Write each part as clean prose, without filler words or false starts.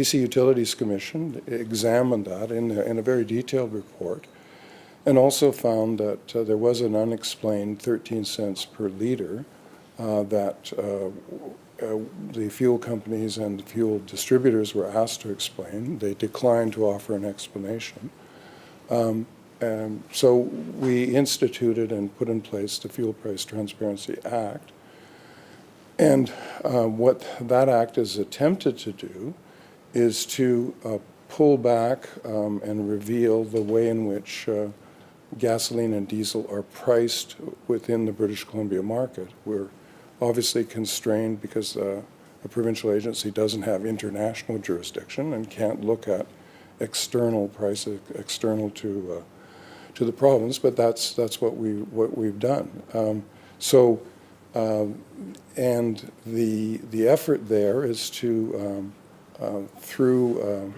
BC Utilities Commission examined that in a very detailed report, and also found that there was an unexplained 13 cents per liter that the fuel companies and the fuel distributors were asked to explain. They declined to offer an explanation. And so we instituted and put in place the Fuel Price Transparency Act. And what that act is attempted to do is to pull back and reveal the way in which gasoline and diesel are priced within the British Columbia market. We're obviously constrained because a provincial agency doesn't have international jurisdiction and can't look at external prices external to the province, but that's what we've done. And the effort there is to through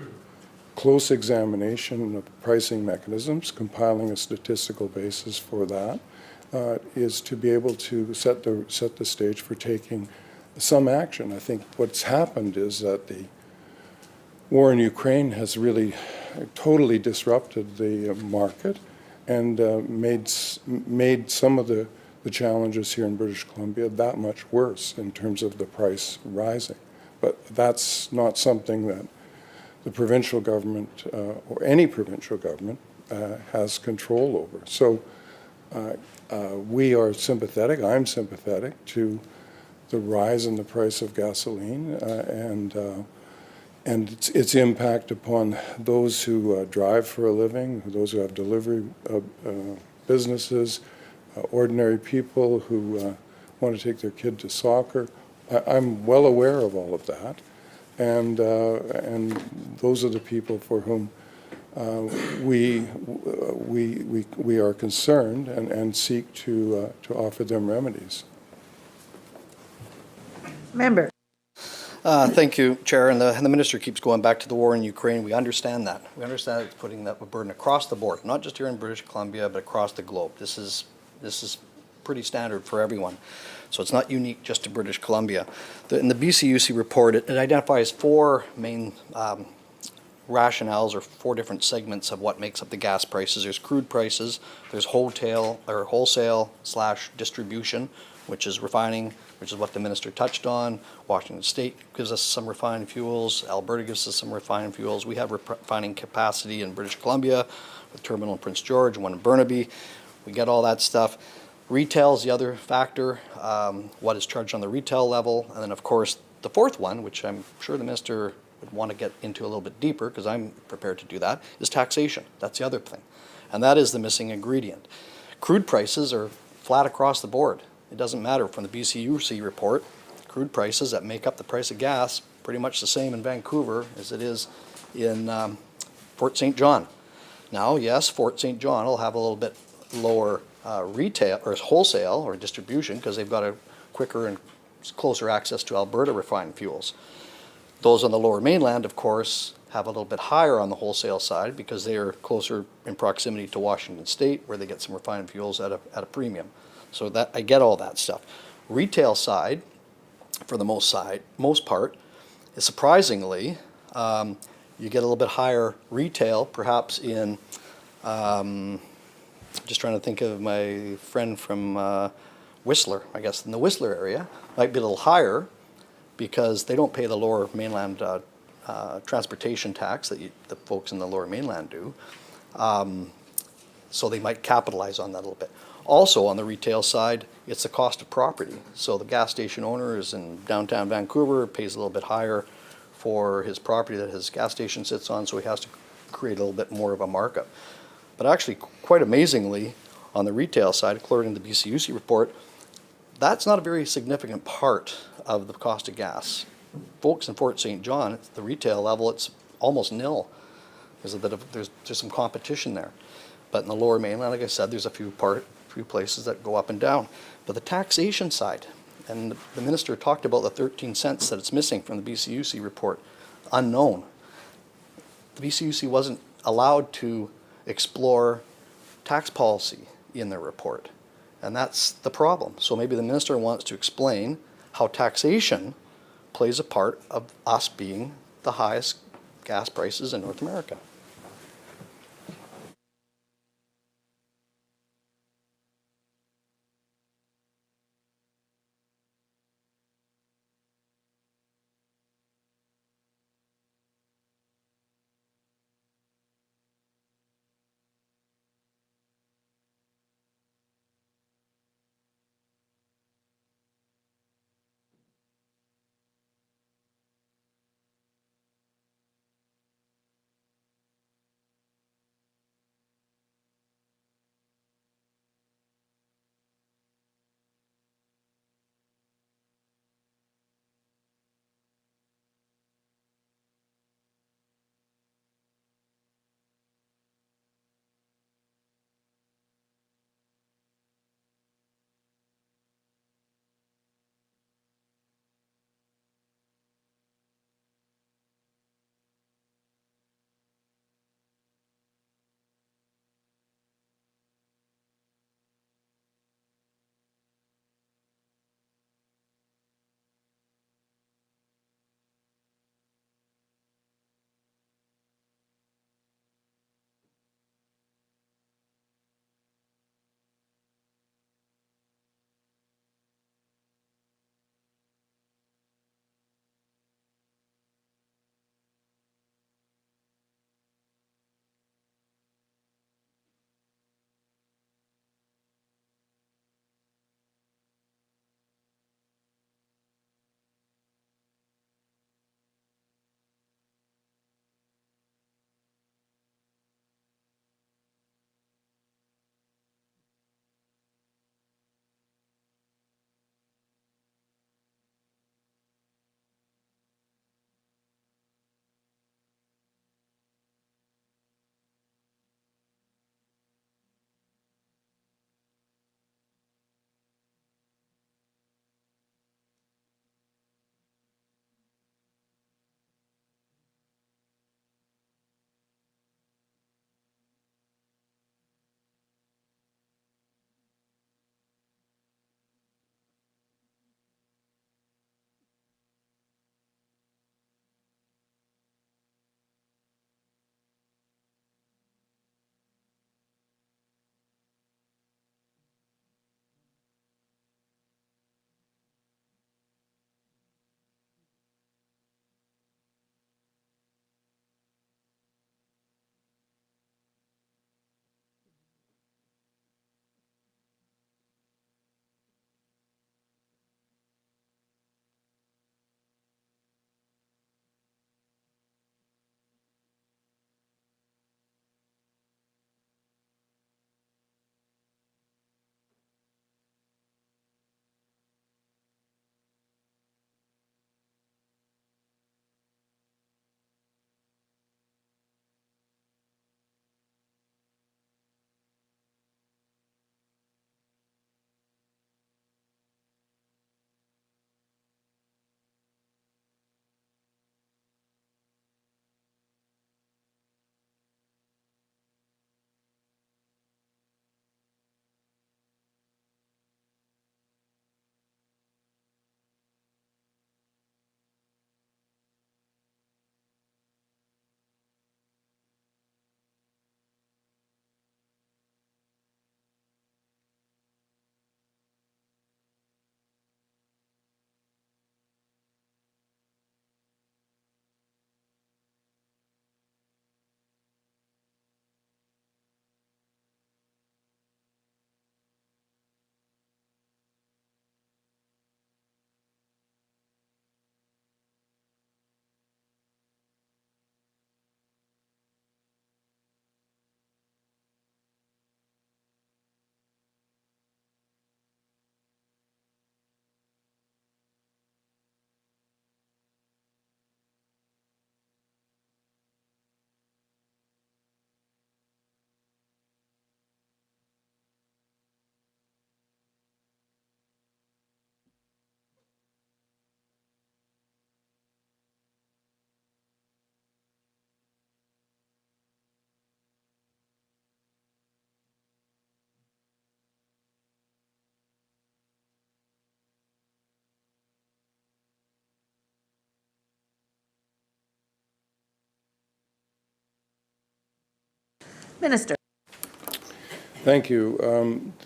close examination of pricing mechanisms, compiling a statistical basis for that, is to be able to set the stage for taking some action. I think what's happened is that the war in Ukraine has really totally disrupted the market and made some of the challenges here in British Columbia that much worse in terms of the price rising. But that's not something that the provincial government or any provincial government has control over. So we are sympathetic, I'm sympathetic to the rise in the price of gasoline and its impact upon those who drive for a living, those who have delivery businesses, ordinary people who want to take their kid to soccer. I'm well aware of all of that, and those are the people for whom we are concerned and seek to offer them remedies. Member. Thank you, Chair. And the Minister keeps going back to the war in Ukraine. We understand that. We understand it's putting that burden across the board, not just here in British Columbia, but across the globe. This is pretty standard for everyone. So it's not unique just to British Columbia. In the BCUC report, it identifies four main rationales or four different segments of what makes up the gas prices. There's crude prices, there's wholesale / distribution, which is refining, which is what the Minister touched on. Washington State gives us some refined fuels. Alberta gives us some refined fuels. We have refining capacity in British Columbia, with terminal in Prince George and one in Burnaby. We get all that stuff. Retail is the other factor, what is charged on the retail level. And then, of course, the fourth one, which I'm sure the Minister would want to get into a little bit deeper, because I'm prepared to do that, is taxation. That's the other thing. And that is the missing ingredient. Crude prices are flat across the board. It doesn't matter. From the BCUC report, crude prices that make up the price of gas, pretty much the same in Vancouver as it is in Fort St. John. Now, yes, Fort St. John will have a little bit lower retail or wholesale or distribution because they've got a quicker and closer access to Alberta refined fuels. Those on the Lower Mainland, of course, have a little bit higher on the wholesale side because they are closer in proximity to Washington State, where they get some refined fuels at a premium. So that I get all that stuff. Retail side, for the most part, is surprisingly, you get a little bit higher retail, perhaps in, just trying to think of my friend from Whistler, I guess in the Whistler area, might be a little higher because they don't pay the Lower Mainland transportation tax that the folks in the Lower Mainland do. So they might capitalize on that a little bit. Also on the retail side, it's the cost of property. So the gas station owner is in downtown Vancouver, pays a little bit higher for his property that his gas station sits on, so he has to create a little bit more of a markup. But actually, quite amazingly, on the retail side, according to the BCUC report, that's not a very significant part of the cost of gas. Folks in Fort St. John, at the retail level, it's almost nil. There's some competition there. But in the Lower Mainland, like I said, there's a few places that go up and down. But the taxation side, and the Minister talked about the 13 cents that it's missing from the BCUC report, unknown. The BCUC wasn't allowed to explore tax policy in their report, and that's the problem. So maybe the Minister wants to explain how taxation plays a part of us being the highest gas prices in North America. Minister. Thank you.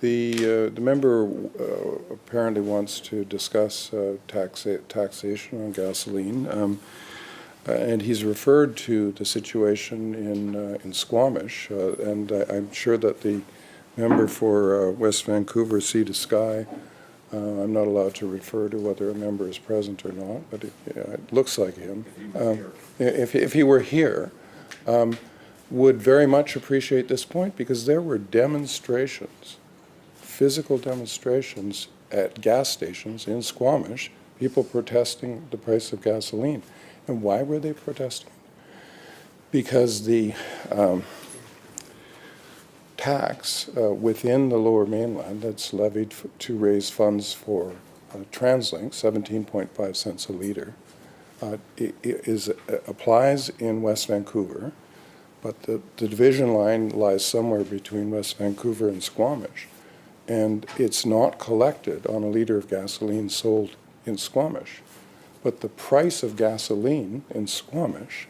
The member apparently wants to discuss taxation on gasoline, and he's referred to the situation in Squamish, and I'm sure that the member for West Vancouver, Sea to Sky, I'm not allowed to refer to whether a member is present or not, but it looks like him. If he were here, would very much appreciate this point, because there were demonstrations, physical demonstrations at gas stations in Squamish, people protesting the price of gasoline. And why were they protesting? Because the tax within the Lower Mainland that's levied to raise funds for TransLink, 17.5 cents a litre, applies in West Vancouver, but the division line lies somewhere between West Vancouver and Squamish, and it's not collected on a litre of gasoline sold in Squamish. But the price of gasoline in Squamish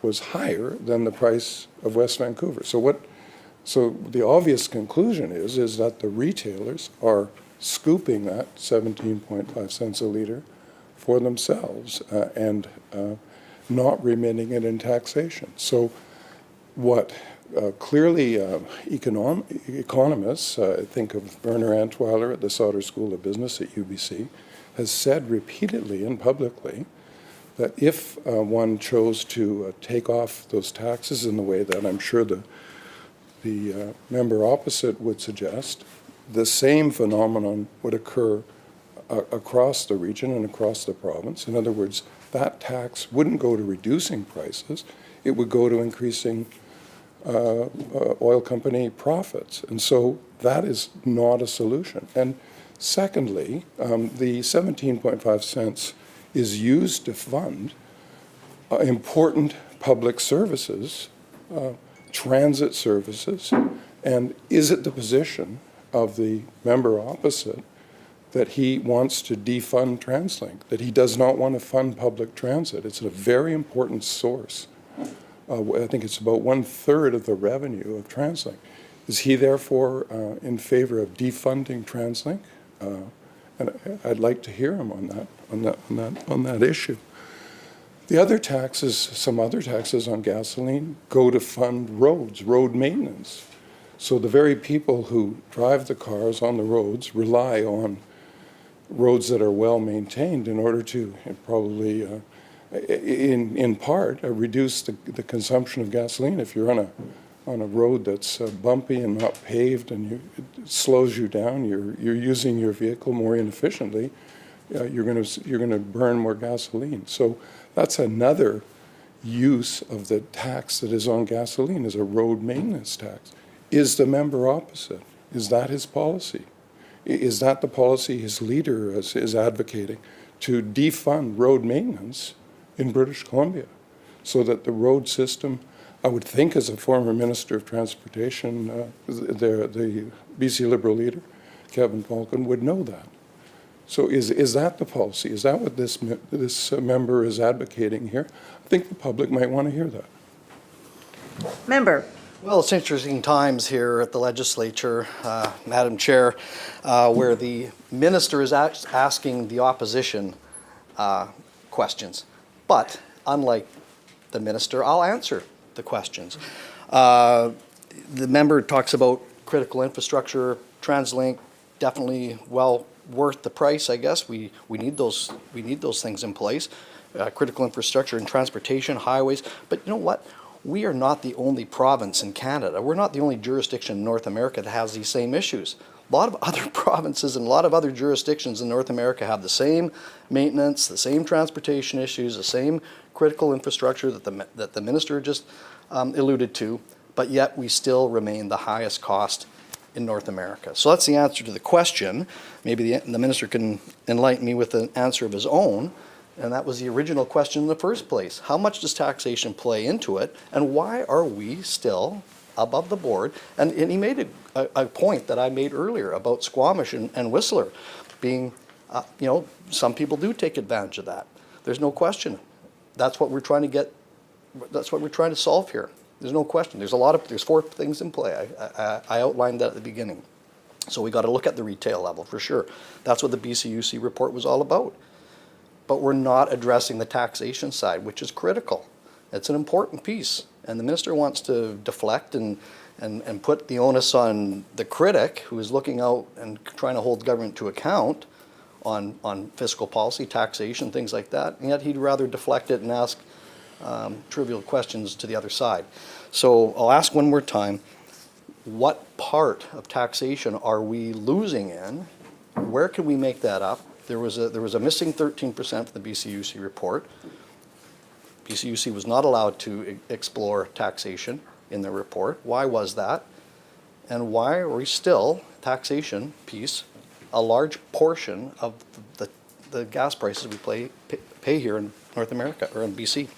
was higher than the price of West Vancouver. So the obvious conclusion is that the retailers are scooping that 17.5 cents a litre for themselves and not remitting it in taxation. So what clearly economists, think of Werner Antweiler at the Sauder School of Business at UBC, has said repeatedly and publicly that if one chose to take off those taxes in the way that I'm sure the member opposite would suggest, the same phenomenon would occur across the region and across the province. In other words, that tax wouldn't go to reducing prices, it would go to increasing oil company profits. And so that is not a solution. And secondly, the 17.5 cents is used to fund important public services, transit services, and is it the position of the member opposite that he wants to defund TransLink, that he does not want to fund public transit? It's a very important source. I think it's about 1/3 of the revenue of TransLink. Is he therefore in favor of defunding TransLink? And I'd like to hear him on that issue. The other taxes, some other taxes on gasoline, go to fund roads, road maintenance. So the very people who drive the cars on the roads rely on roads that are well maintained in order to probably, in part, reduce the consumption of gasoline. If you're on a road that's bumpy and not paved and it slows you down, you're using your vehicle more inefficiently, you're going to burn more gasoline. So that's another use of the tax that is on gasoline, is a road maintenance tax. Is the member opposite? Is that his policy? Is that the policy his leader is advocating, to defund road maintenance in British Columbia so that the road system, I would think as a former Minister of Transportation, the BC Liberal leader, Kevin Falcon, would know that. So is that the policy? Is that what this member is advocating here? I think the public might want to hear that. Member. Well, it's interesting times here at the Legislature, Madam Chair, where the minister is asking the opposition questions. But unlike the minister, I'll answer the questions. The member talks about critical infrastructure, TransLink, definitely well worth the price, I guess. We need those things in place. Critical infrastructure and transportation, highways. But you know what? We are not the only province in Canada. We're not the only jurisdiction in North America that has these same issues. A lot of other provinces and a lot of other jurisdictions in North America have the same maintenance, the same transportation issues, the same critical infrastructure that the minister just alluded to, but yet we still remain the highest cost in North America. So that's the answer to the question. Maybe the minister can enlighten me with an answer of his own. And that was the original question in the first place. How much does taxation play into it? And why are we still above the board? And he made a point that I made earlier about Squamish and Whistler being, some people do take advantage of that. There's no question. That's what we're trying to solve here. There's no question. There's four things in play. I outlined that at the beginning. So we got to look at the retail level for sure. That's what the BCUC report was all about. But we're not addressing the taxation side, which is critical. It's an important piece. And the minister wants to deflect and put the onus on the critic who is looking out and trying to hold government to account on fiscal policy, taxation, things like that. And yet he'd rather deflect it and ask trivial questions to the other side. So I'll ask one more time, what part of taxation are we losing in? Where can we make that up? There was a missing 13% for the BCUC report. BCUC was not allowed to explore taxation in their report. Why was that? And why are we still, taxation piece, a large portion of the gas prices we pay here in North America or in BC?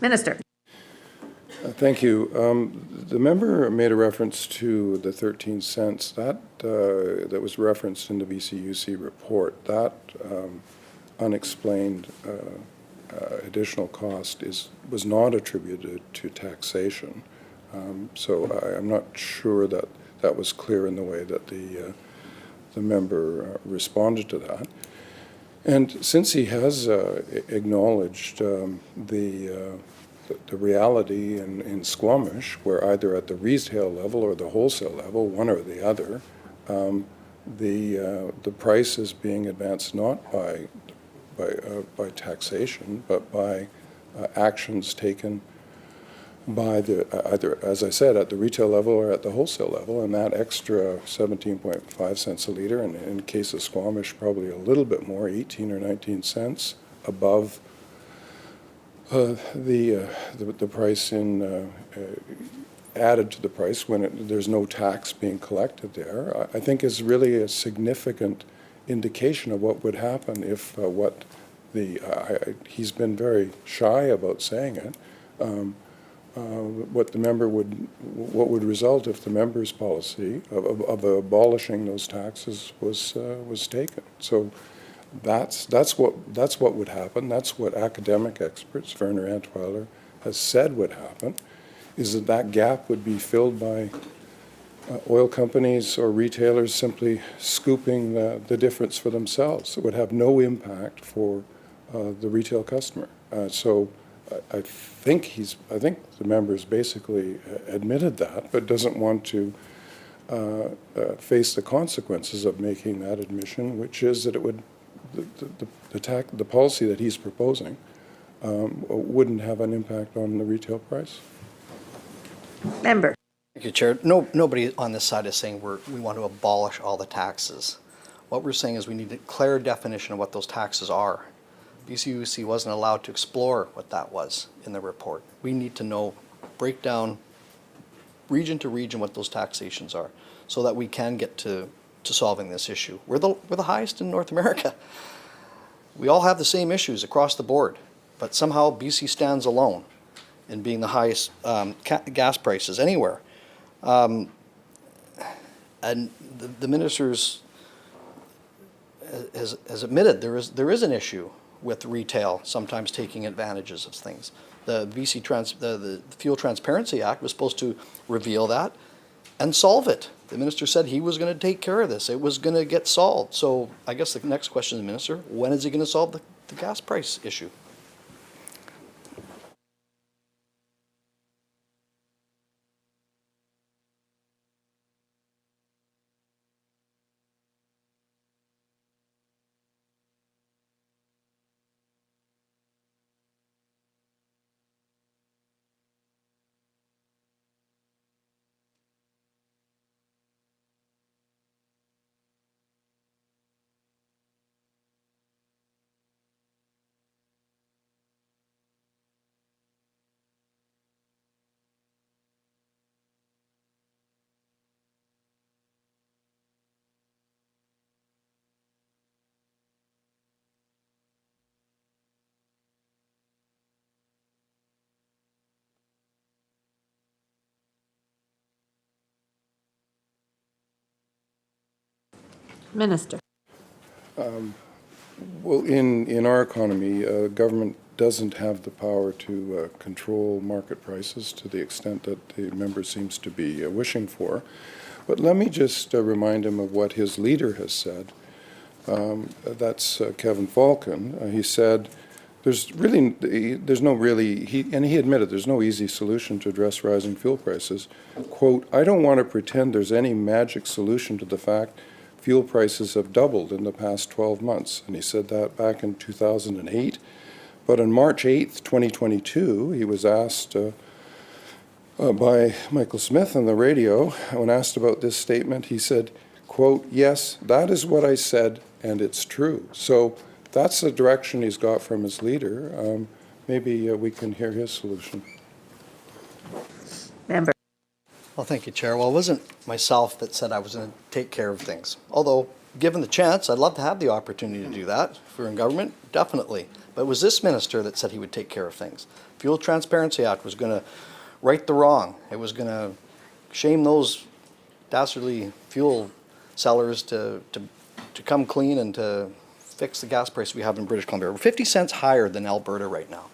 Minister. Thank you. The member made a reference to the 13 cents. That was referenced in the VCUC report. That unexplained additional cost was not attributed to taxation. So I'm not sure that that was clear in the way that the member responded to that. And since he has acknowledged the reality in Squamish, where either at the retail level or the wholesale level, one or the other, the price is being advanced not by taxation, but by actions taken by either, as I said, at the retail level or at the wholesale level, and that extra 17.5 cents a litre, and in the case of Squamish, probably a little bit more, 18 or 19 cents above the price added to the price when there's no tax being collected there, I think is really a significant indication of what would happen if he's been very shy about saying it. What would result if the member's policy of abolishing those taxes was taken. So that's what would happen. That's what academic experts, Werner Antweiler, has said would happen, is that gap would be filled by oil companies or retailers simply scooping the difference for themselves. It would have no impact for the retail customer. So I think the member's basically admitted that, but doesn't want to face the consequences of making that admission, which is that it would the policy that he's proposing wouldn't have an impact on the retail price. Member. Thank you, Chair. Nobody on this side is saying we want to abolish all the taxes. What we're saying is we need a clear definition of what those taxes are. BCUC wasn't allowed to explore what that was in the report. We need to know, break down region to region what those taxations are, so that we can get to solving this issue. We're the highest in North America. We all have the same issues across the board, but somehow BC stands alone in being the highest gas prices anywhere. And the ministers has admitted there is an issue with retail sometimes taking advantages of things. The the Fuel Transparency Act was supposed to reveal that and solve it. The minister said he was going to take care of this. It was going to get solved. So I guess the next question to the minister, when is he going to solve the gas price issue? Minister. Well, in our economy, government doesn't have the power to control market prices to the extent that the member seems to be wishing for. But let me just remind him of what his leader has said. That's Kevin Falcon. He said, he admitted there's no easy solution to address rising fuel prices. Quote, I don't want to pretend there's any magic solution to the fact fuel prices have doubled in the past 12 months. And he said that back in 2008. But on March 8th, 2022, he was asked by Michael Smith on the radio, when asked about this statement, he said, quote, yes, that is what I said, and it's true. So that's the direction he's got from his leader. Maybe we can hear his solution. Member. Well, thank you, Chair. Well, it wasn't myself that said I was going to take care of things, although given the chance, I'd love to have the opportunity to do that. If we're in government, definitely. But it was this minister that said he would take care of things. Fuel Transparency Act was going to right the wrong. It was going to shame those dastardly fuel sellers to come clean and to fix the gas price we have in British Columbia. We're 50 cents higher than Alberta right now.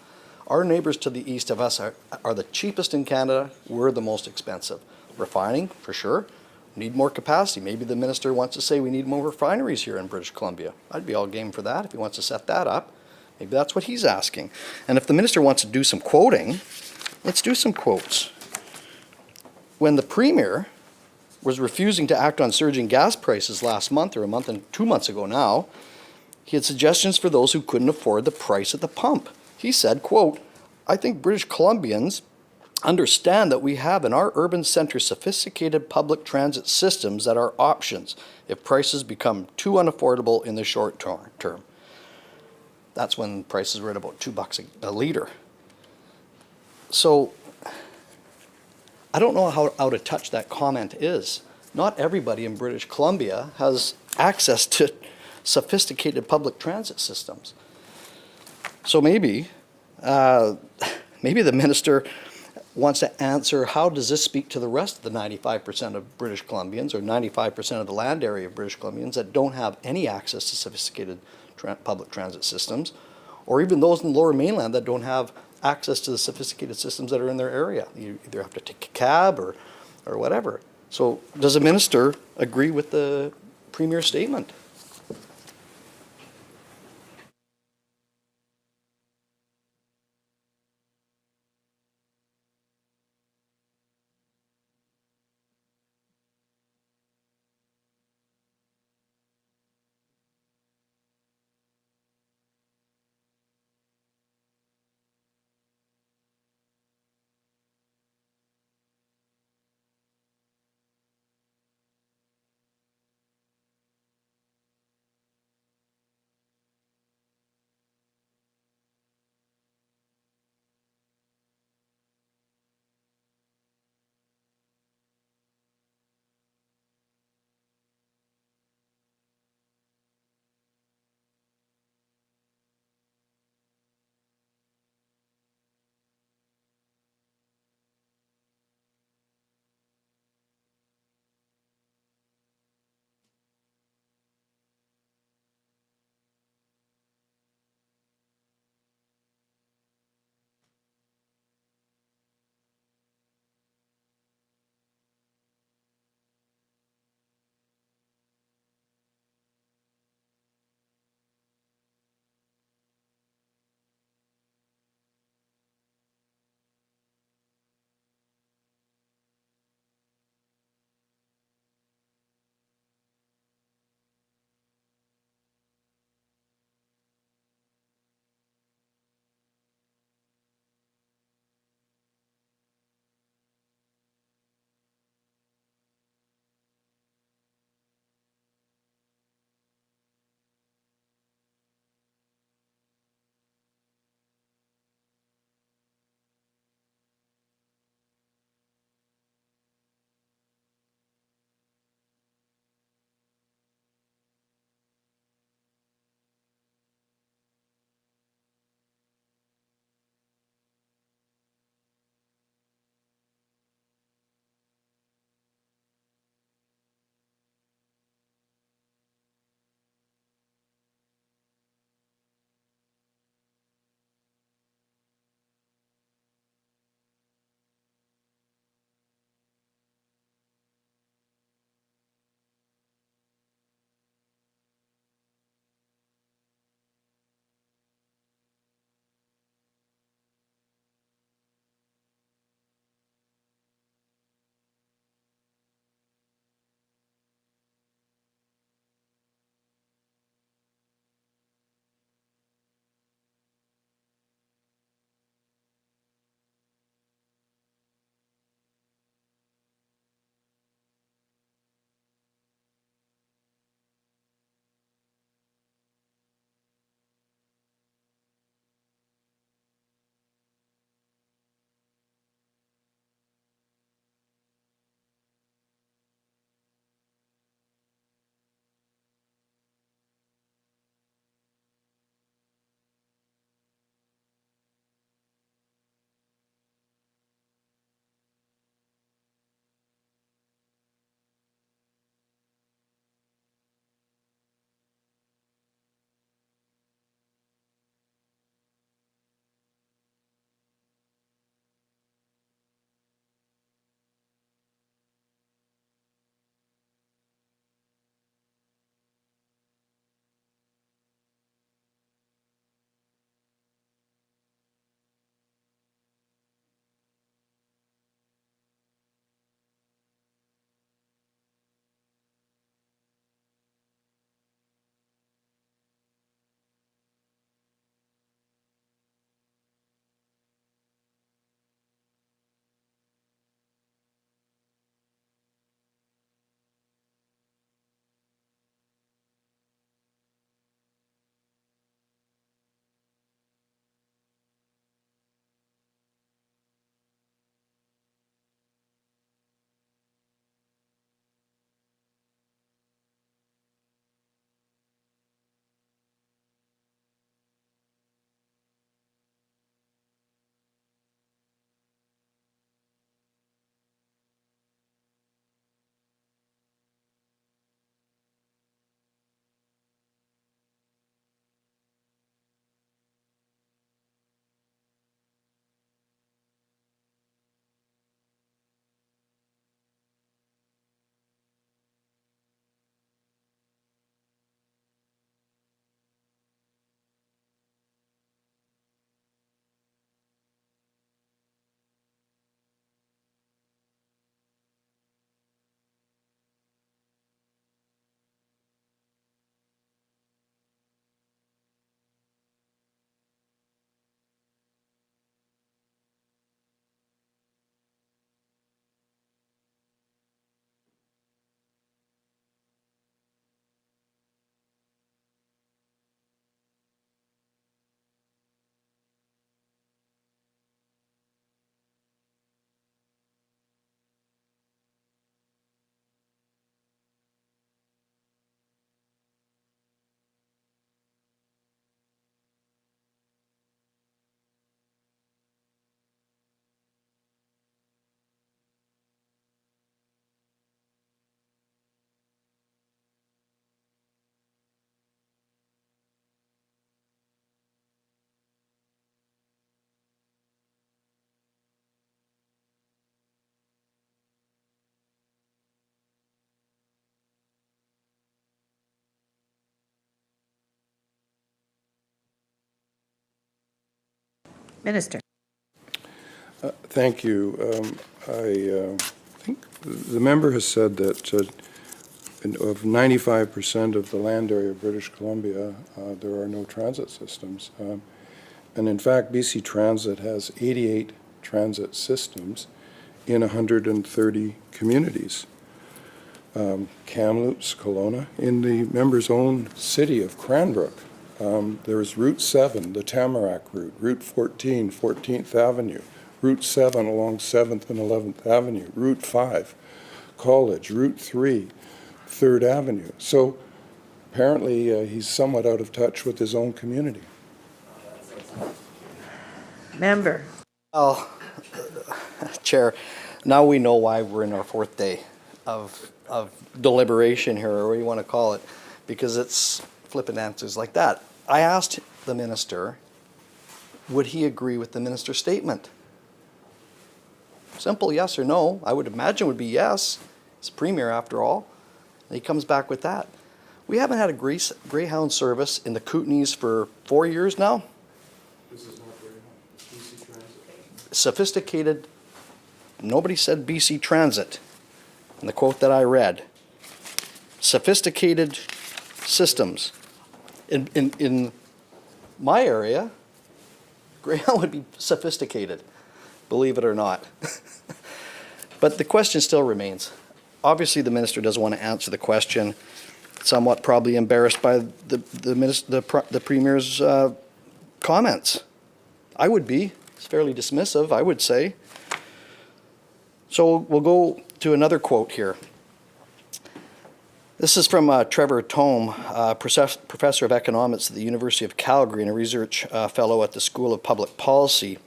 Our neighbors to the east of us are the cheapest in Canada. We're the most expensive. Refining, for sure. Need more capacity. Maybe the minister wants to say we need more refineries here in British Columbia. I'd be all game for that if he wants to set that up. Maybe that's what he's asking. And if the minister wants to do some quoting, let's do some quotes. When the premier was refusing to act on surging gas prices last month, or a month and 2 months ago now, he had suggestions for those who couldn't afford the price at the pump. He said, quote, "I think British Columbians understand that we have in our urban centre sophisticated public transit systems that are options if prices become too unaffordable in the short term." That's when prices were at about $2 a litre. So I don't know how out of touch that comment is. Not everybody in British Columbia has access to sophisticated public transit systems. So maybe the minister wants to answer, how does this speak to the rest of the 95% of British Columbians, or 95% of the land area of British Columbians that don't have any access to sophisticated public transit systems, or even those in the Lower Mainland that don't have access to the sophisticated systems that are in their area. You either have to take a cab or whatever. So does the minister agree with the Premier's statement? Minister. Thank you. I think the member has said that of 95% of the land area of British Columbia, there are no transit systems. And in fact, BC Transit has 88 transit systems in 130 communities. Kamloops, Kelowna. In the member's own city of Cranbrook, there's Route 7, the Tamarack route, Route 14, 14th Avenue, Route 7 along 7th and 11th Avenue, Route 5, College, Route 3, 3rd Avenue. So apparently he's somewhat out of touch with his own community. Member. Well, Chair, now we know why we're in our fourth day of deliberation here, or what you want to call it, because it's flippant answers like that. I asked the minister, would he agree with the minister's statement? Simple yes or no. I would imagine would be yes. It's Premier after all. And he comes back with that. We haven't had a Greyhound service in the Kootenays for 4 years now. This is not Greyhound, BC Transit. Sophisticated, nobody said BC Transit in the quote that I read. Sophisticated systems. In my area, Greyhound would be sophisticated, believe it or not. But the question still remains. Obviously, the minister doesn't want to answer the question, somewhat probably embarrassed by the Premier's comments. I would be. It's fairly dismissive, I would say. So we'll go to another quote here. This is from Trevor Tome, professor of economics at the University of Calgary and a research fellow at the School of Public Policy.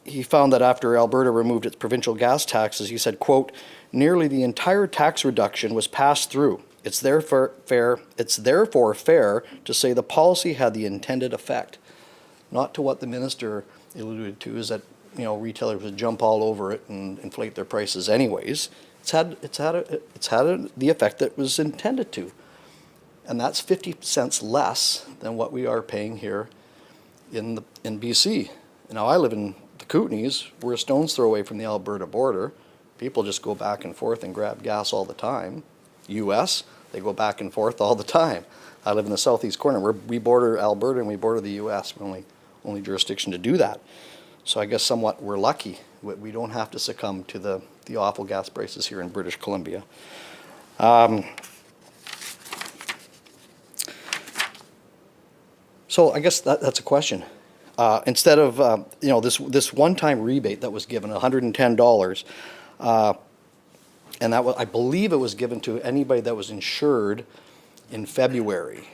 He found that after Alberta removed its provincial gas taxes, he said, quote, nearly the entire tax reduction was passed through. It's therefore fair to say the policy had the intended effect. Not to what the minister alluded to, is that retailers would jump all over it and inflate their prices anyways. It's had the effect that was intended to, and that's 50 cents less than what we are paying here in BC. Now I live in the Kootenays. We're a stone's throw away from the Alberta border. People just go back and forth and grab gas all the time. U.S., they go back and forth all the time. I live in the southeast corner. We border Alberta and we border the U.S. We're only jurisdiction to do that. So I guess somewhat we're lucky. We don't have to succumb to the awful gas prices here in British Columbia. So I guess that's a question. Instead of this one-time rebate that was given, $110, and I believe it was given to anybody that was insured in February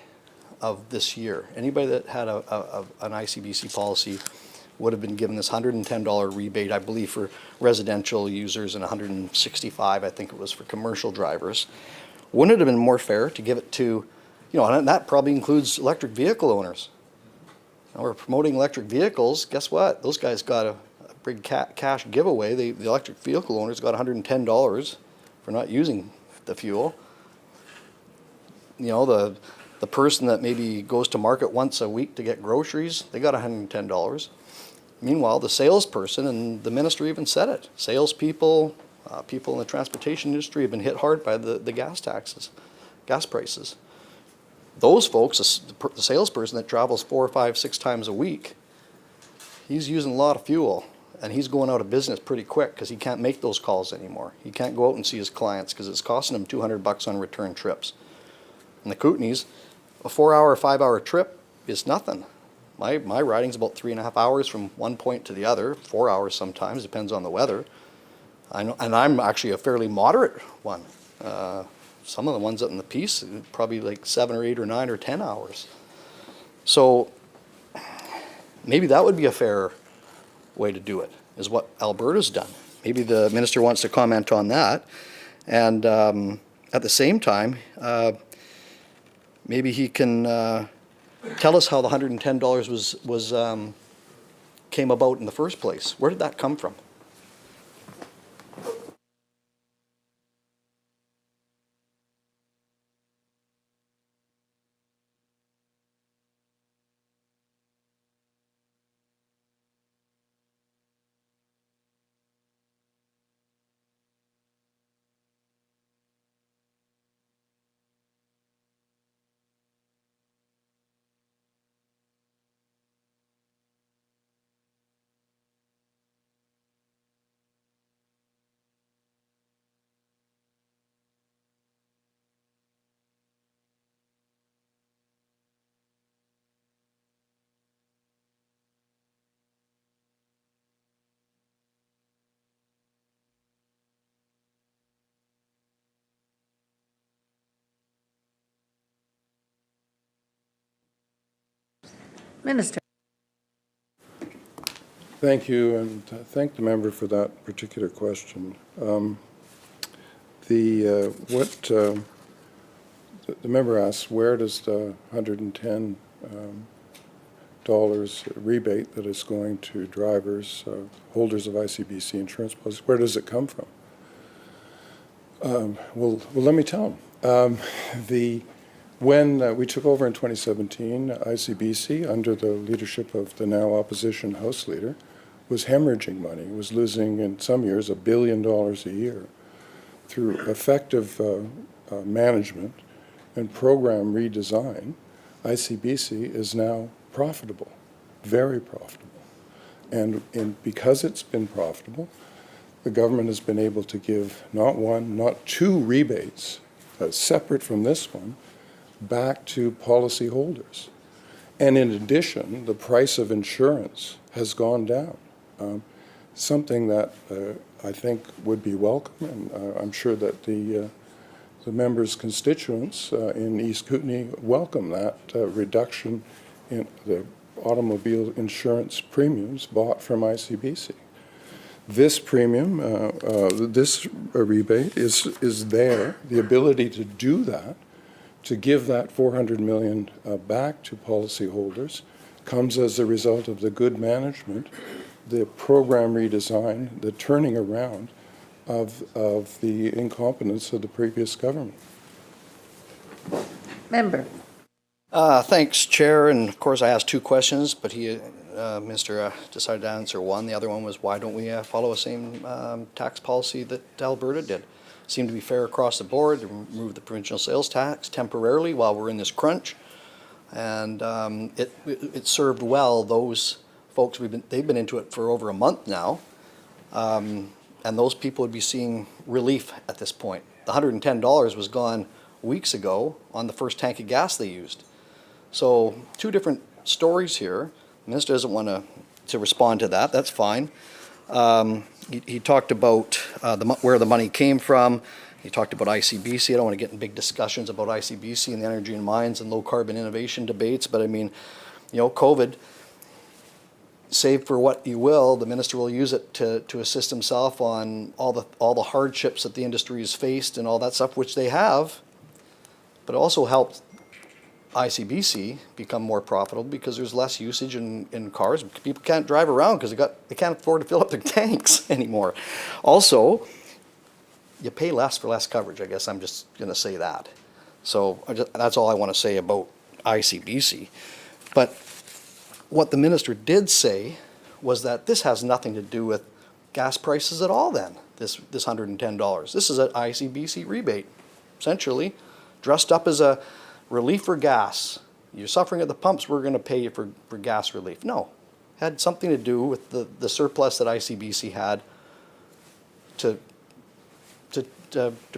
of this year. Anybody that had an ICBC policy would have been given this $110 rebate, I believe, for residential users, and $165, I think it was, for commercial drivers. Wouldn't it have been more fair to give it to, and that probably includes electric vehicle owners. Now we're promoting electric vehicles. Guess what? Those guys got a big cash giveaway. The electric vehicle owners got $110 for not using the fuel. The person that maybe goes to market once a week to get groceries, they got $110. Meanwhile, the salesperson, and the minister even said it, salespeople, people in the transportation industry have been hit hard by the gas prices. Those folks, the salesperson that travels 4, 5, 6 times a week, he's using a lot of fuel, and he's going out of business pretty quick because he can't make those calls anymore. He can't go out and see his clients because it's costing him $200 on return trips. In the Kootenays, a 4-hour, 5-hour trip is nothing. My riding's about 3.5 hours from one point to the other, 4 hours sometimes, depends on the weather. I know, and I'm actually a fairly moderate one. Some of the ones up in the Peace, probably like 7 or 8 or 9 or 10 hours. So maybe that would be a fair way to do it, is what Alberta's done. Maybe the minister wants to comment on that. And at the same time, maybe he can tell us how the $110 was came about in the first place. Where did that come from? Minister. Thank you, and thank the member for that particular question. The member asks, where does the $110 rebate that is going to drivers, holders of ICBC insurance policies, where does it come from? Well, let me tell them. When we took over in 2017, ICBC, under the leadership of the now opposition House Leader, was hemorrhaging money, was losing in some years $1 billion a year. Through effective management and program redesign, ICBC is now profitable, very profitable. And because it's been profitable, the government has been able to give not one, not two rebates, separate from this one, back to policyholders. And in addition, the price of insurance has gone down, something that I think would be welcome, and I'm sure that the members' constituents in East Kootenay welcome that reduction in the automobile insurance premiums bought from ICBC. This premium, this rebate is there, the ability to do that, to give that $400 million back to policyholders, comes as a result of the good management, the program redesign, the turning around of the incompetence of the previous government. Member. Thanks, Chair. And of course, I asked two questions, but Minister decided to answer one. The other one was, why don't we follow the same tax policy that Alberta did? Seemed to be fair across the board, to remove the provincial sales tax temporarily while we're in this crunch. And it served well those folks. They've been into it for over a month now. And those people would be seeing relief at this point. The $110 was gone weeks ago on the first tank of gas they used. So two different stories here. The minister doesn't want to respond to that. That's fine. He talked about where the money came from. He talked about ICBC. I don't want to get in big discussions about ICBC and the energy and mines and low carbon innovation debates, but I mean, you know, COVID, save for what you will, the minister will use it to assist himself on all the hardships that the industry has faced and all that stuff, which they have, but it also helped ICBC become more profitable because there's less usage in cars. People can't drive around because they can't afford to fill up their tanks anymore. Also, you pay less for less coverage. I guess I'm just going to say that. So that's all I want to say about ICBC. But what the minister did say was that this has nothing to do with gas prices at all then, this $110. This is an ICBC rebate, essentially, dressed up as a relief for gas. You're suffering at the pumps, we're going to pay you for gas relief. No, it had something to do with the surplus that ICBC had to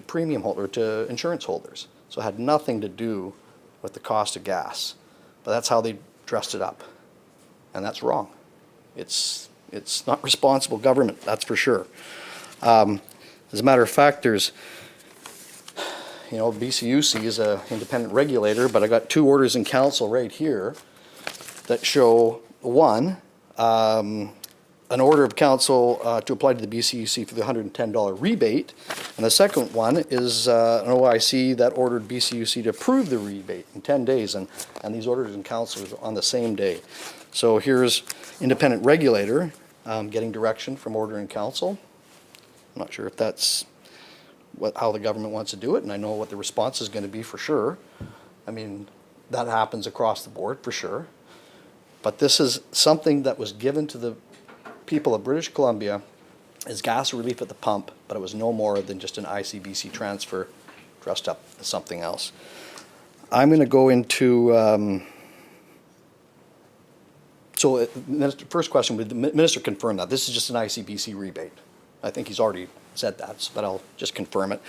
premium holder, to insurance holders. So it had nothing to do with the cost of gas. But that's how they dressed it up. And that's wrong. It's not responsible government, that's for sure. As a matter of fact, there's, you know, BCUC is an independent regulator, but I got two orders in council right here that show, one, an order of council to apply to the BCUC for the $110 rebate, and the second one is an OIC that ordered BCUC to approve the rebate in 10 days, and these orders in council are on the same day. So here's independent regulator getting direction from order in council. I'm not sure if that's how the government wants to do it, and I know what the response is going to be for sure. I mean, that happens across the board for sure. But this is something that was given to the people of British Columbia as gas relief at the pump, but it was no more than just an ICBC transfer dressed up as something else. I'm going to go into, so first question, would the minister confirm that? This is just an ICBC rebate. I think he's already said that, but I'll just confirm it.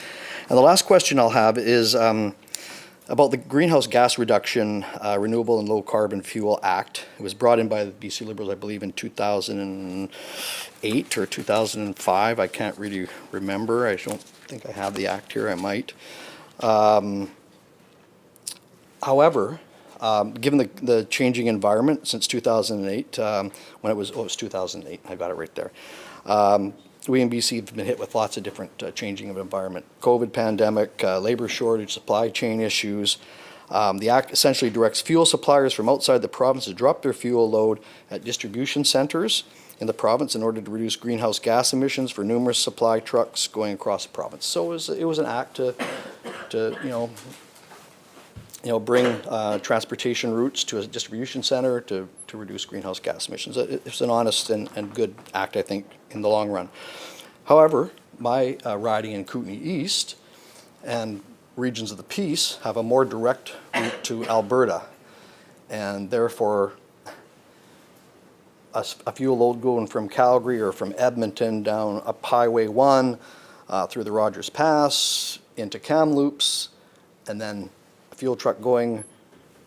And the last question I'll have is about the Greenhouse Gas Reduction Renewable and Low Carbon Fuel Act. It was brought in by the BC Liberals, I believe, in 2008 or 2005. I can't really remember. I don't think I have the act here. I might. However, Given the changing environment since 2008, when it was 2008, I got it right there. We in BC have been hit with lots of different changing of environment. COVID pandemic, labor shortage, supply chain issues. The Act essentially directs fuel suppliers from outside the province to drop their fuel load at distribution centres in the province in order to reduce greenhouse gas emissions for numerous supply trucks going across the province. So it was an act to bring transportation routes to a distribution center to reduce greenhouse gas emissions. It's an honest and good act, I think, in the long run. However, my riding in Kootenay East and regions of the Peace have a more direct route to Alberta, and therefore a fuel load going from Calgary or from Edmonton down up Highway 1 through the Rogers Pass into Kamloops, and then a fuel truck going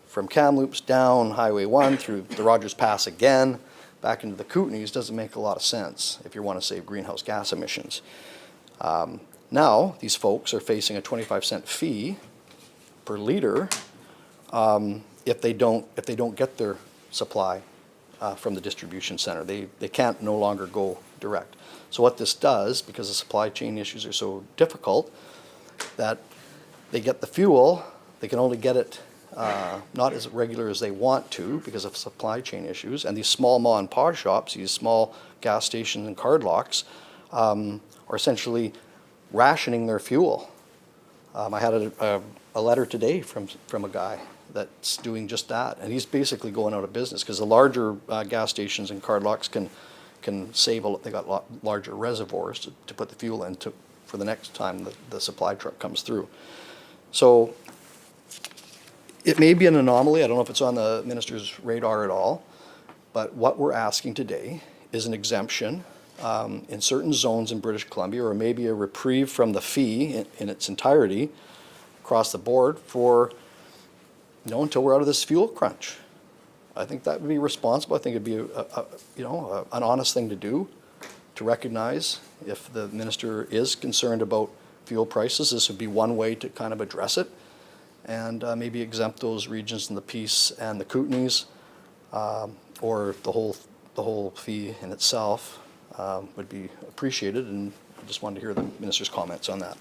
from Kamloops down Highway 1 through the Rogers Pass again back into the Kootenays doesn't make a lot of sense if you want to save greenhouse gas emissions. Now, these folks are facing a 25-cent fee per liter if they don't get their supply from the distribution center. They can't no longer go direct. So what this does, because the supply chain issues are so difficult, that they get the fuel, they can only get it not as regular as they want to because of supply chain issues, and these small mom and pop shops, these small gas stations and card locks, are essentially rationing their fuel. I had a letter today from a guy that's doing just that, and he's basically going out of business because the larger gas stations and card locks can save they got larger reservoirs to put the fuel into for the next time the supply truck comes through. So it may be an anomaly. I don't know if it's on the minister's radar at all, but what we're asking today is an exemption in certain zones in British Columbia, or maybe a reprieve from the fee in its entirety across the board for, until we're out of this fuel crunch. I think that would be responsible. I think it'd be an honest thing to do, to recognize if the minister is concerned about fuel prices. This would be one way to kind of address it, and maybe exempt those regions in the Peace and the Kootenays, or the whole fee in itself would be appreciated. And I just wanted to hear the minister's comments on that.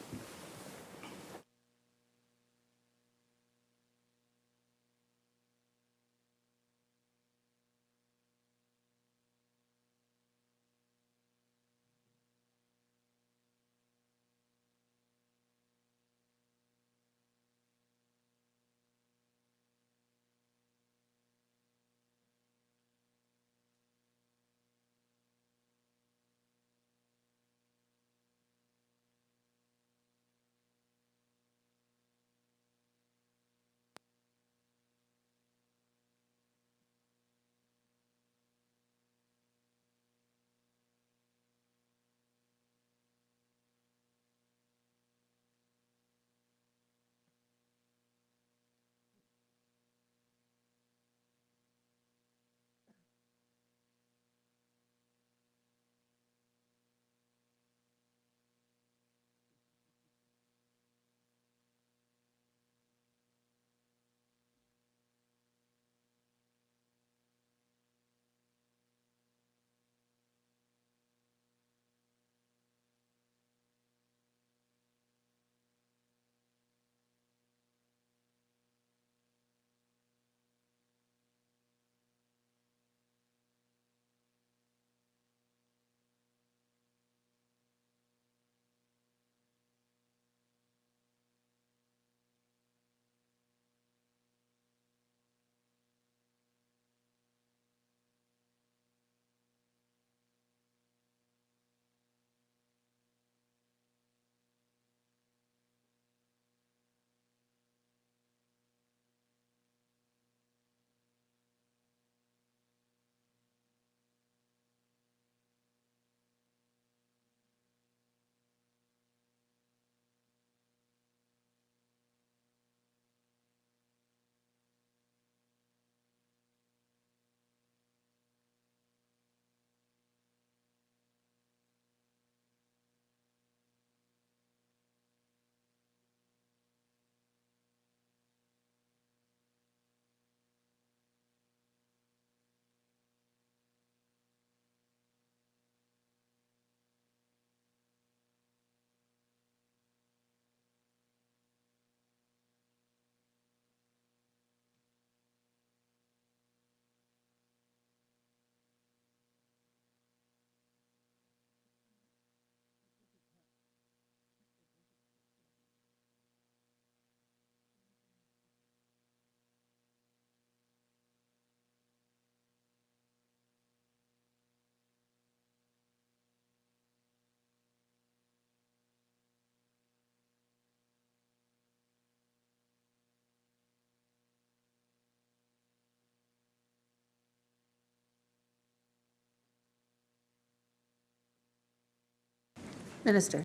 Minister.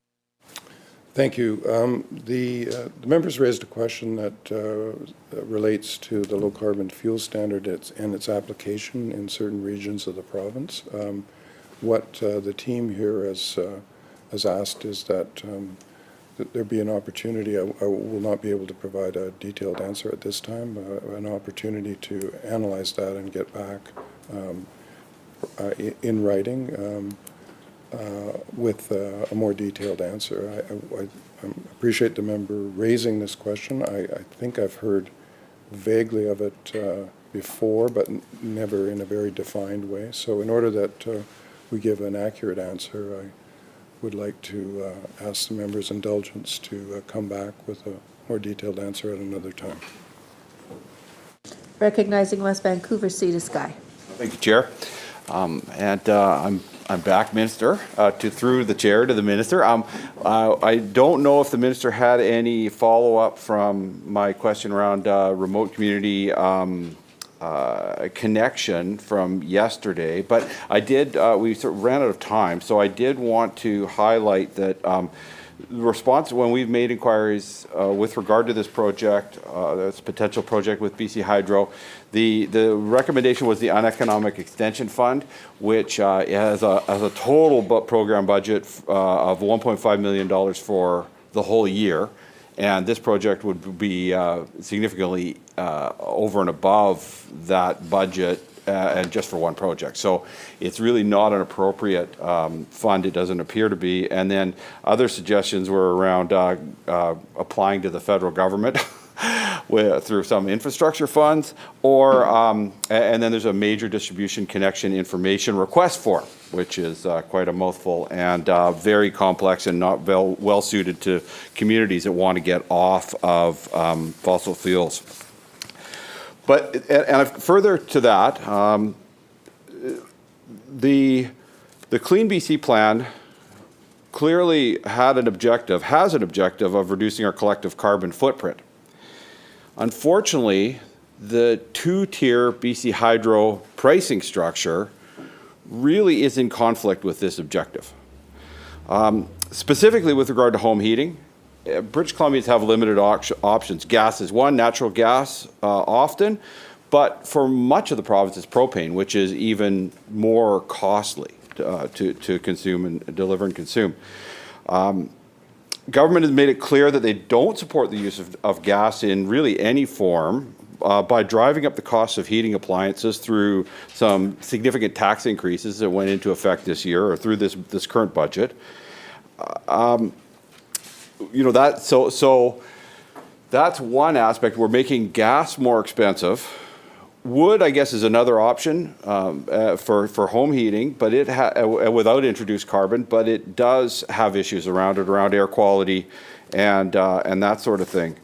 Thank you. The members raised a question that relates to the low carbon fuel standard and its application in certain regions of the province. What the team here has asked is that there be an opportunity. I will not be able to provide a detailed answer at this time. An opportunity to analyze that and get back in writing. With a more detailed answer. I appreciate the member raising this question. I think I've heard vaguely of it before, but never in a very defined way. So in order that we give an accurate answer, I would like to ask the member's indulgence to come back with a more detailed answer at another time. Recognizing West Vancouver, Sea to Sky. Thank you, Chair. I'm back, Minister, through the Chair to the Minister. I don't know if the Minister had any follow-up from my question around remote community connection from yesterday, but I did, we sort of ran out of time, so I did want to highlight that the response when we've made inquiries with regard to this project, this potential project with BC Hydro, the recommendation was the uneconomic extension fund, which has a total program budget of $1.5 million for the whole year, and this project would be significantly over and above that budget. And just for one project. So it's really not an appropriate fund, it doesn't appear to be. And then other suggestions were around applying to the federal government through some infrastructure funds, or and then there's a major distribution connection information request form, which is quite a mouthful and very complex and not well suited to communities that want to get off of fossil fuels. But and further to that, the Clean BC plan clearly has an objective of reducing our collective carbon footprint. Unfortunately, the two-tier BC Hydro pricing structure really is in conflict with this objective. Specifically with regard to home heating, British Columbians have limited options. Gas is one, natural gas often, but for much of the province it's propane, which is even more costly to consume and deliver and consume. Government has made it clear that they don't support the use of gas in really any form by driving up the cost of heating appliances through some significant tax increases that went into effect this year or through this current budget. You know, so that's one aspect. We're making gas more expensive. Wood, I guess, is another option for home heating, but without introduced carbon. But it does have issues around it, around air quality, and that sort of thing.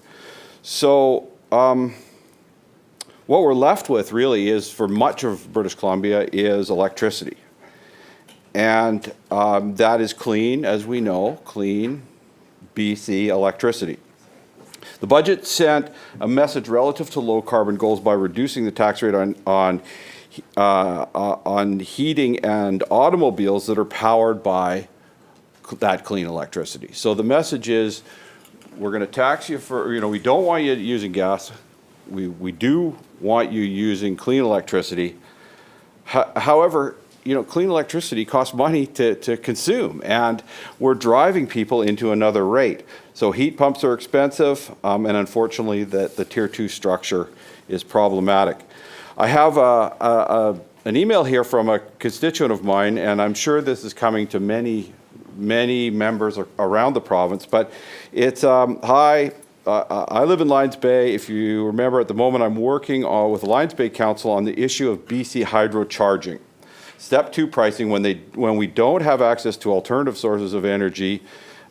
So what we're left with really is, for much of British Columbia, is electricity, and that is clean, as we know, clean BC electricity. The budget sent a message relative to low carbon goals by reducing the tax rate on heating and automobiles that are powered by that clean electricity. So the message is, we're going to tax you for, we don't want you using gas. We do want you using clean electricity. However, clean electricity costs money to consume, and we're driving people into another rate. So heat pumps are expensive, and unfortunately the Tier 2 structure is problematic. I have an email here from a constituent of mine, and I'm sure this is coming to many members around the province, but it's, hi, I live in Lions Bay. If you remember, at the moment I'm working with the Lions Bay Council on the issue of BC Hydro charging. Step 2 pricing when we don't have access to alternative sources of energy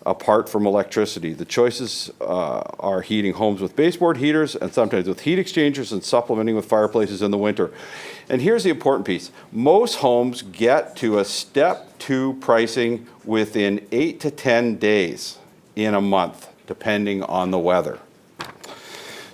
apart from electricity. The choices are heating homes with baseboard heaters and sometimes with heat exchangers and supplementing with fireplaces in the winter. And here's the important piece. Most homes get to a Step 2 pricing within 8 to 10 days in a month, depending on the weather.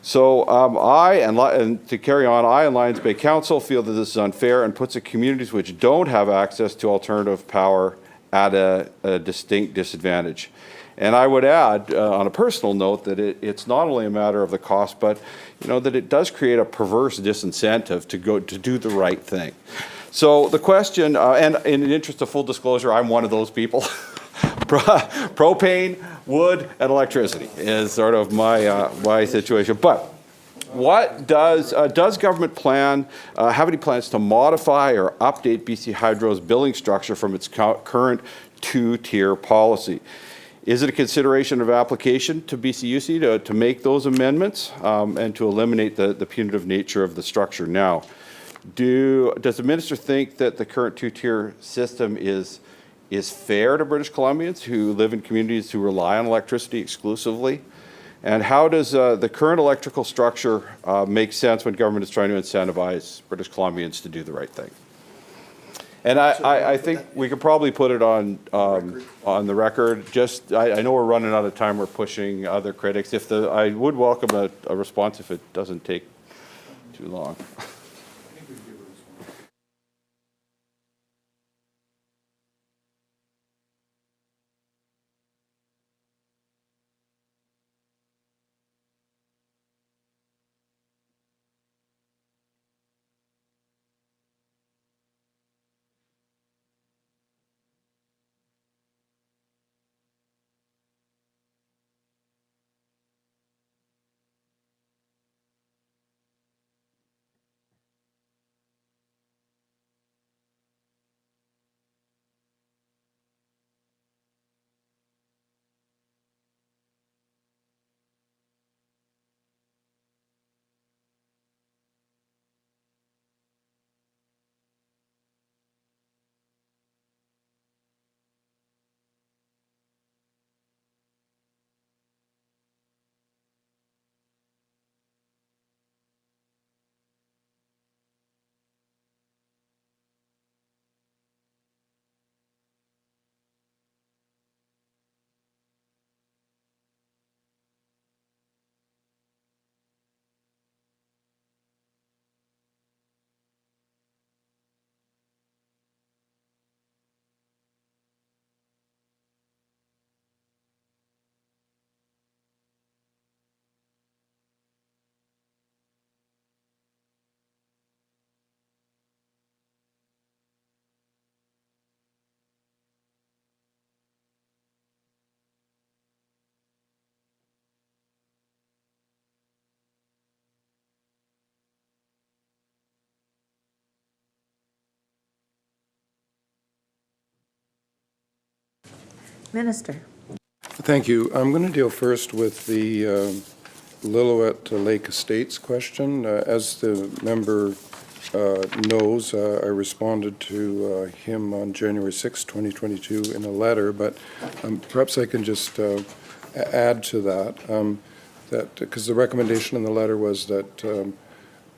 So to carry on, I and Lions Bay Council feel that this is unfair and puts the communities which don't have access to alternative power at a distinct disadvantage. And I would add, on a personal note, that it's not only a matter of the cost, but that it does create a perverse disincentive to do the right thing. So the question, and in the interest of full disclosure, I'm one of those people. Propane, wood, and electricity is sort of my situation. But what does government have any plans to modify or update BC Hydro's billing structure from its current two-tier policy? Is it a consideration of application to BCUC to make those amendments and to eliminate the punitive nature of the structure now? Does the minister think that the current two-tier system is fair to British Columbians who live in communities who rely on electricity exclusively? And how does the current electrical structure make sense when government is trying to incentivize British Columbians to do the right thing? And I think we could probably put it on the record. Just I know we're running out of time. We're pushing other critics. I would welcome a response if it doesn't take too long. Minister. Thank you. I'm going to deal first with the Lillooet Lake Estates question. As the member knows, I responded to him on January 6, 2022 in a letter, but perhaps I can just add to that, because the recommendation in the letter was that the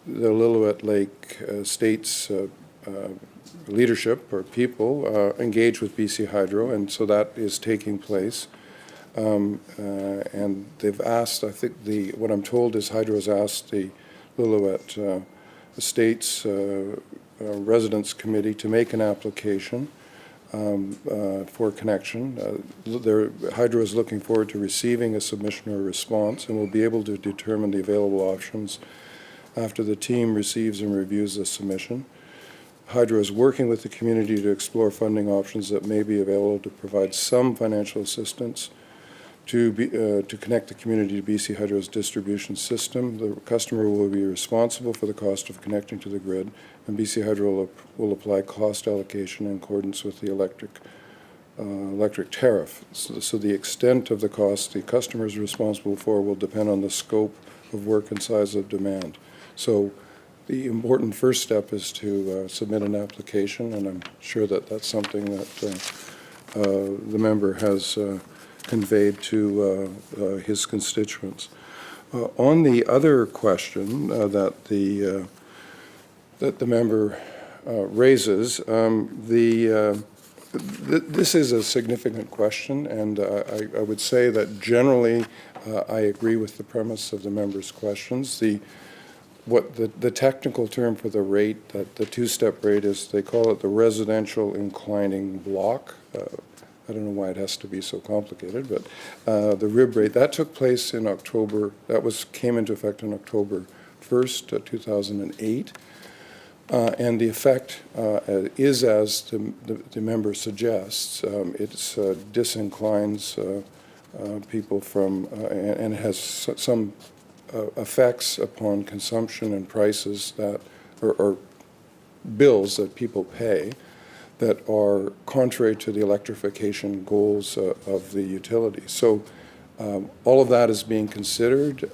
Lillooet Lake Estates leadership or people engage with BC Hydro, and so that is taking place. And they've asked, I think what I'm told is Hydro has asked the Lillooet Estates Residents Committee to make an application for connection. Hydro is looking forward to receiving a submission or a response, and will be able to determine the available options after the team receives and reviews the submission. Hydro is working with the community to explore funding options that may be available to provide some financial assistance to connect the community to BC Hydro's distribution system. The customer will be responsible for the cost of connecting to the grid, and BC Hydro will apply cost allocation in accordance with the electric tariff. So the extent of the cost the customer is responsible for will depend on the scope of work and size of demand. So the important first step is to submit an application, and I'm sure that that's something that the member has conveyed to his constituents. On the other question that the member raises, this is a significant question, and I would say that generally I agree with the premise of the member's questions. what the technical term for the rate, that the two-step rate is, they call it the residential inclining block. I don't know why it has to be so complicated, but the RIB rate, that took place in October, came into effect on October 1st, 2008. And the effect is, as the member suggests, it disinclines people from, and has some effects upon consumption and prices that, or bills that people pay that are contrary to the electrification goals of the utility. So all of that is being considered.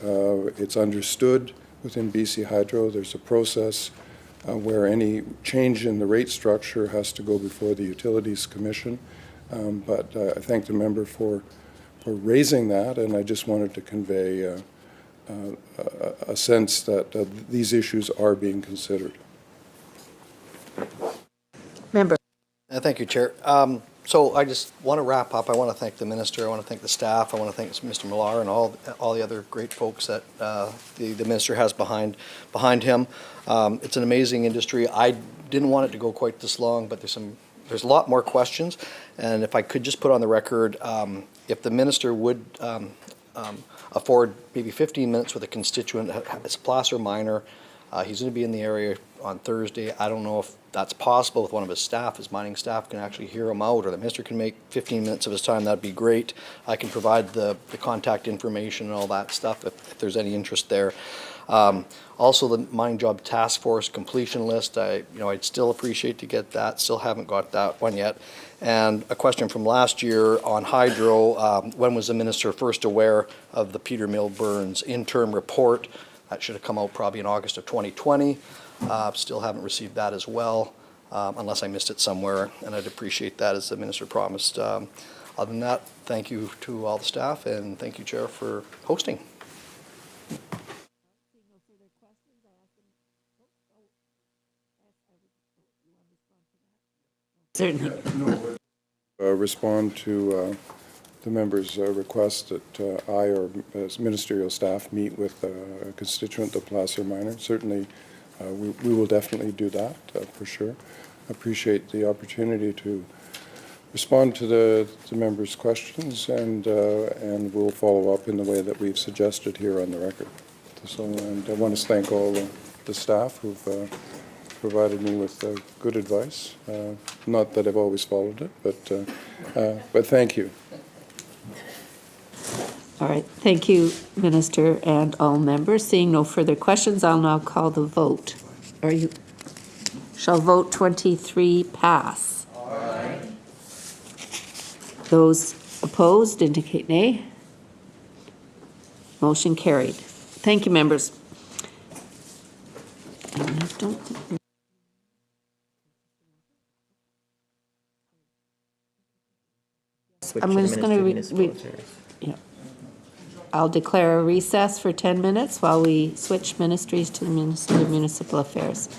It's understood within BC Hydro. There's a process where any change in the rate structure has to go before the Utilities Commission. But I thank the member for raising that, and I just wanted to convey a sense that these issues are being considered. Member. Thank you, Chair. So I just want to wrap up. I want to thank the minister. I want to thank the staff. I want to thank Mr. Millar and all the other great folks that the minister has behind him. It's an amazing industry. I didn't want it to go quite this long, but there's a lot more questions. And if I could just put on the record, if the minister would afford maybe 15 minutes with a constituent, it's Placer Minor. He's going to be in the area on Thursday. I don't know if that's possible with one of his staff. His mining staff can actually hear him out, or the minister can make 15 minutes of his time. That'd be great. I can provide the contact information and all that stuff if there's any interest there. Also, the Mining Job Task Force completion list. I'd still appreciate to get that. Still haven't got that one yet. And a question from last year on hydro. When was the minister first aware of the Peter Mill Burns interim report? That should have come out probably in August of 2020. Still haven't received that as well, unless I missed it somewhere, and I'd appreciate that as the minister promised. Other than that, thank you to all the staff, and thank you, Chair, for hosting. Certainly. Respond to the member's request that I or as ministerial staff meet with a constituent, the Placer Minor. Certainly, we will definitely do that for sure. Appreciate the opportunity to respond to the member's questions, and we'll follow up in the way that we've suggested here on the record. So, and I want to thank all the staff who've provided me with good advice. Not that I've always followed it, but thank you. All right. Thank you, Minister, and all members. Seeing no further questions, I'll now call the vote. Shall vote 23 pass? Aye. Those opposed indicate nay. Motion carried. Thank you, members. And I don't think I'm just going to yeah. I'll declare a recess for 10 minutes while we switch ministries to the Ministry of Municipal Affairs.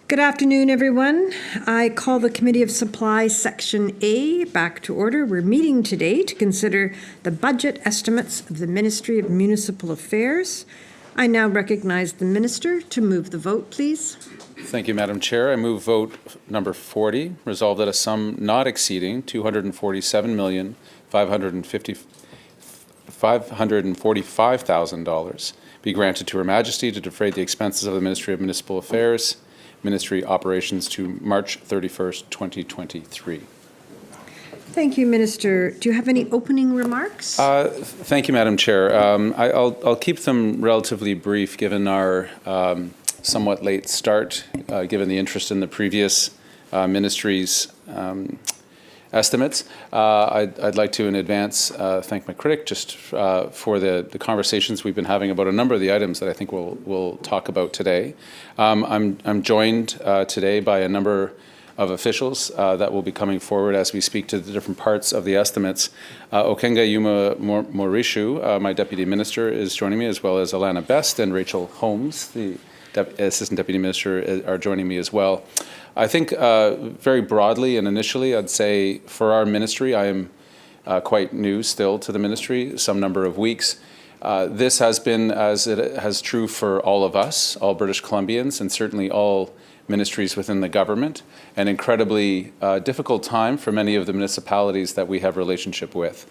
Good afternoon, everyone. I call the Committee of Supply Section A back to order. We're meeting today to consider the budget estimates of the Ministry of Municipal Affairs. I now recognize the Minister to move the vote, please. Thank you, Madam Chair. I move vote number 40, resolved that a sum not exceeding $247,545,000 be granted to Her Majesty to defray the expenses of the Ministry of Municipal Affairs, Ministry operations to March 31st, 2023. Thank you, Minister. Do you have any opening remarks? Thank you, Madam Chair. I'll keep them relatively brief given our somewhat late start, given the interest in the previous ministry's estimates. I'd like to, in advance, thank my critic just for the conversations we've been having about a number of the items that I think we'll talk about today. I'm joined today by a number of officials that will be coming forward as we speak to the different parts of the estimates. Okenga Yuma Morishu, my Deputy Minister, is joining me, as well as Alana Best and Rachel Holmes, the Assistant Deputy Minister, are joining me as well. I think very broadly and initially, I'd say for our ministry, I am quite new still to the ministry, some number of weeks. This has been, as it has true for all of us, all British Columbians, and certainly all ministries within the government, an incredibly difficult time for many of the municipalities that we have relationship with.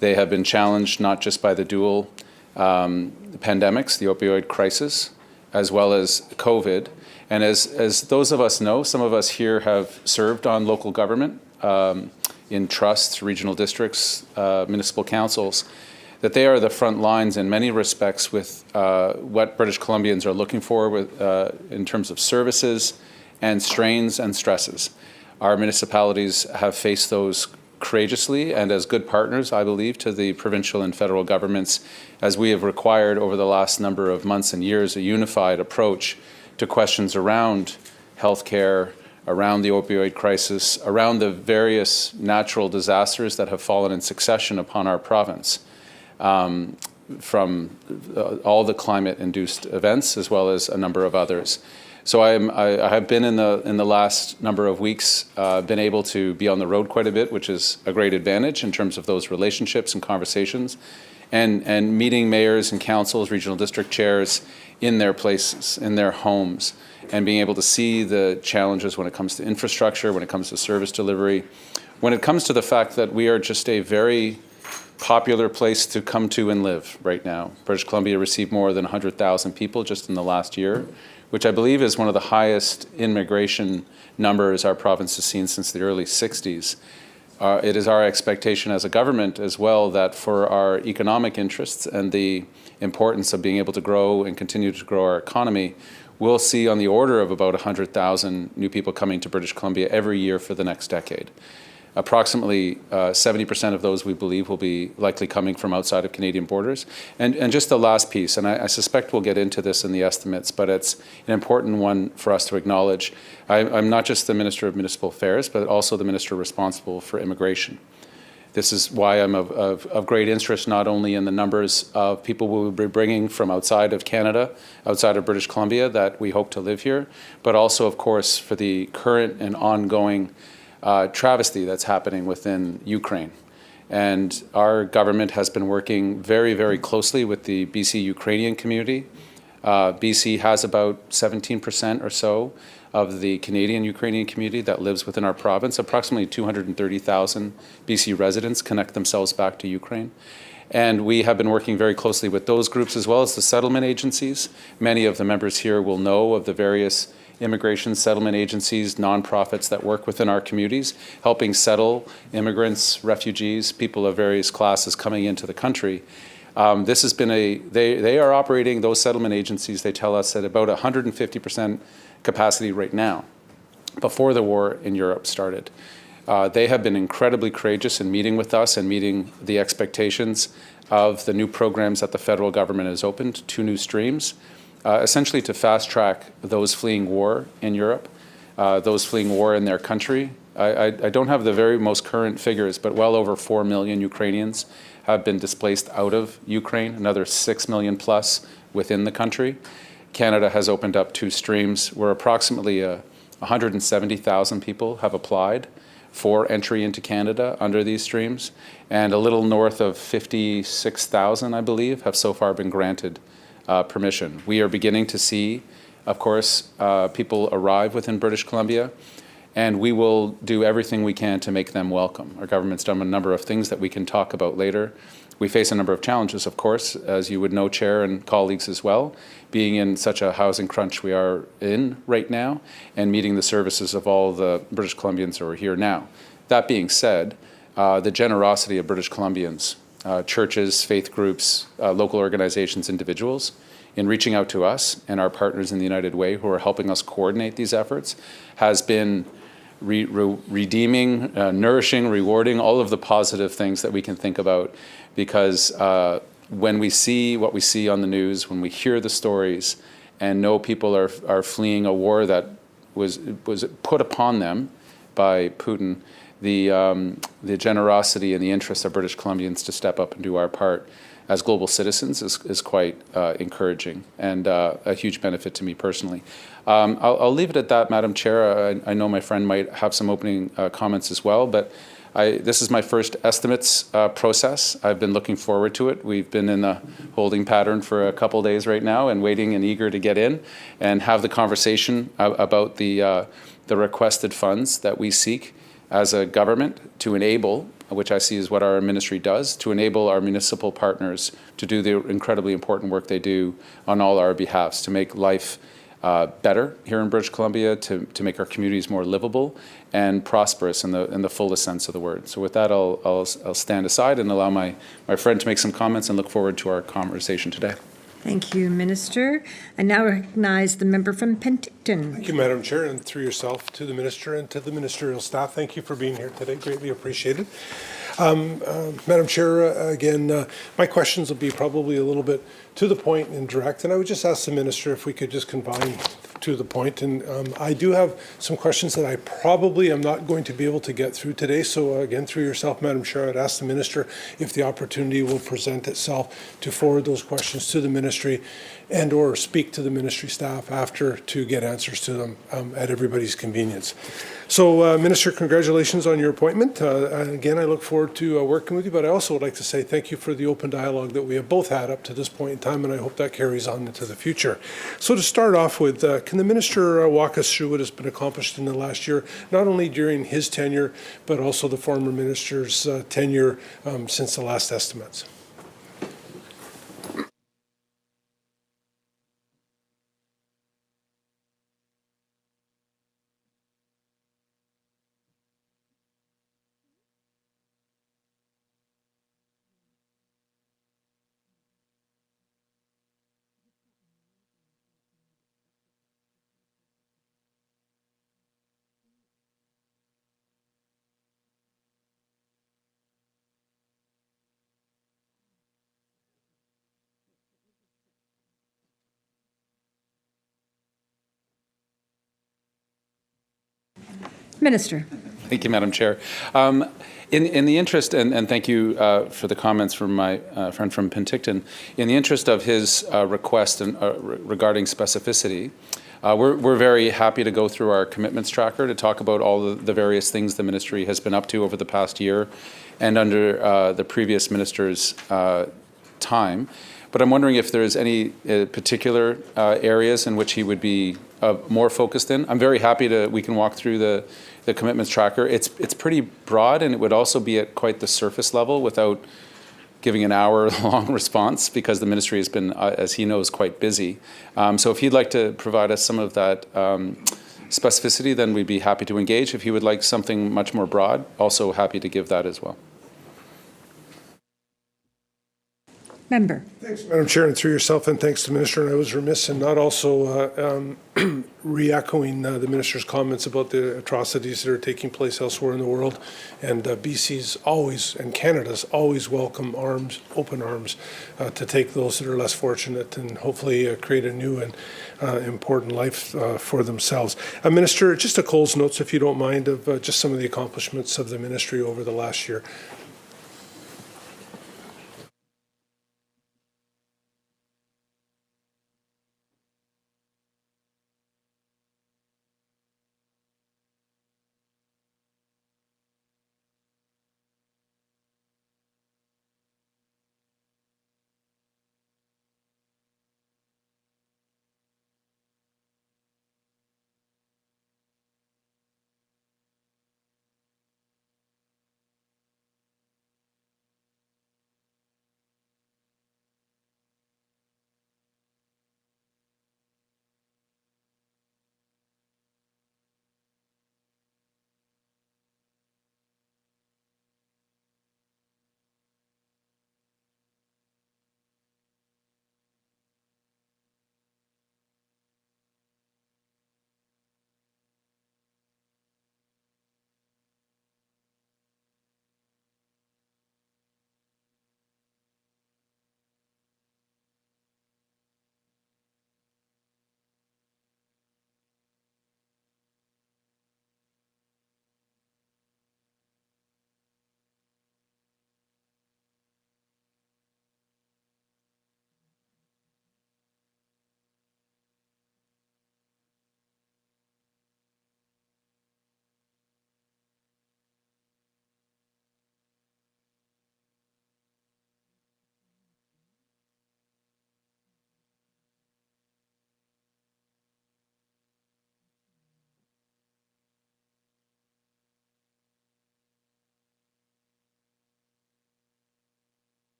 They have been challenged not just by the dual pandemics, the opioid crisis, as well as COVID. And as those of us know, some of us here have served on local government in trusts, regional districts, municipal councils, that they are the front lines in many respects with what British Columbians are looking for with, in terms of services and strains and stresses. Our municipalities have faced those courageously and as good partners, I believe, to the provincial and federal governments, as we have required over the last number of months and years a unified approach to questions around healthcare, around the opioid crisis, around the various natural disasters that have fallen in succession upon our province, from all the climate-induced events as well as a number of others. So I have been in the last number of weeks been able to be on the road quite a bit, which is a great advantage in terms of those relationships and conversations, and meeting mayors and councils, regional district chairs in their places, in their homes, and being able to see the challenges when it comes to infrastructure, when it comes to service delivery, when it comes to the fact that we are just a very popular place to come to and live right now. British Columbia received more than 100,000 people just in the last year, which I believe is one of the highest immigration numbers our province has seen since the early 60s. It is our expectation as a government as well that for our economic interests and the importance of being able to grow and continue to grow our economy, we'll see on the order of about 100,000 new people coming to British Columbia every year for the next decade. Approximately 70% of those, we believe, will be likely coming from outside of Canadian borders. And just the last piece, and I suspect we'll get into this in the estimates, but it's an important one for us to acknowledge. I'm not just the Minister of Municipal Affairs, but also the Minister responsible for immigration. This is why I'm of great interest not only in the numbers of people we will be bringing from outside of Canada, outside of British Columbia, that we hope to live here, but also, of course, for the current and ongoing travesty that's happening within Ukraine. And our government has been working very, very closely with the BC Ukrainian community. BC has about 17% or so of the Canadian Ukrainian community that lives within our province. Approximately 230,000 BC residents connect themselves back to Ukraine. And we have been working very closely with those groups as well as the settlement agencies. Many of the members here will know of the various immigration settlement agencies, nonprofits that work within our communities, helping settle immigrants, refugees, people of various classes coming into the country. This has been they are operating, those settlement agencies, they tell us, at about 150% capacity right now, before the war in Europe started. They have been incredibly courageous in meeting with us and meeting the expectations of the new programs that the federal government has opened, 2 new streams, essentially to fast track those fleeing war in Europe, those fleeing war in their country. I don't have the very most current figures, but well over 4 million Ukrainians have been displaced out of Ukraine, another 6 million plus within the country. Canada has opened up 2 streams. We're approximately 170,000 people have applied for entry into Canada under these streams, and a little north of 56,000, I believe, have so far been granted permission. We are beginning to see, of course, people arrive within British Columbia, and we will do everything we can to make them welcome. Our government's done a number of things that we can talk about later. We face a number of challenges, of course, as you would know, Chair and colleagues as well, being in such a housing crunch we are in right now and meeting the services of all the British Columbians who are here now. That being said, the generosity of British Columbians, churches, faith groups, local organizations, individuals, in reaching out to us and our partners in the United Way who are helping us coordinate these efforts has been redeeming, nourishing, rewarding, all of the positive things that we can think about, because when we see what we see on the news, when we hear the stories and know people are fleeing a war that was put upon them by Putin, the generosity and the interest of British Columbians to step up and do our part as global citizens is quite encouraging and a huge benefit to me personally. I'll leave it at that, Madam Chair. I know my friend might have some opening comments as well, but this is my first estimates process. I've been looking forward to it. We've been in a holding pattern for a couple days right now and waiting and eager to get in and have the conversation about the requested funds that we seek as a government to enable, which I see is what our ministry does, to enable our municipal partners to do the incredibly important work they do on all our behalfs, to make life better here in British Columbia, to make our communities more livable and prosperous in the fullest sense of the word. So with that, I'll stand aside and allow my friend to make some comments and look forward to our conversation today. Thank you, Minister. I now recognize the member from Penticton. Thank you, Madam Chair, and through yourself to the Minister and to the ministerial staff. Thank you for being here today. Greatly appreciated. Madam Chair, again, my questions will be probably a little bit to the point and direct, and I would just ask the Minister if we could just combine to the point. And I do have some questions that I probably am not going to be able to get through today. So again, through yourself, Madam Chair, I'd ask the Minister if the opportunity will present itself to forward those questions to the Ministry and or speak to the Ministry staff after to get answers to them at everybody's convenience. So Minister, congratulations on your appointment. Again, I look forward to working with you, but I also would like to say thank you for the open dialogue that we have both had up to this point in time, and I hope that carries on into the future. So to start off with, can the Minister walk us through what has been accomplished in the last year, not only during his tenure, but also the former Minister's tenure since the last estimates? Minister. Thank you, Madam Chair. In the interest, and thank you for the comments from my friend from Penticton, in the interest of his request and, regarding specificity, we're very happy to go through our commitments tracker to talk about all the various things the ministry has been up to over the past year and under the previous minister's time. But I'm wondering if there's any particular areas in which he would be more focused in. I'm very happy we can walk through the commitments tracker. It's pretty broad, and it would also be at quite the surface level without giving an hour-long response, because the ministry has been, as he knows, quite busy. So if he'd like to provide us some of that specificity, then we'd be happy to engage. If he would like something much more broad, also happy to give that as well. Member. Thanks, Madam Chair, and through yourself, and thanks to the Minister. And I was remiss in not also re-echoing the Minister's comments about the atrocities that are taking place elsewhere in the world. And BC's always, and Canada's always welcome arms, open arms, to take those that are less fortunate and hopefully create a new and important life for themselves. Minister, just a Coles notes, if you don't mind, of just some of the accomplishments of the ministry over the last year.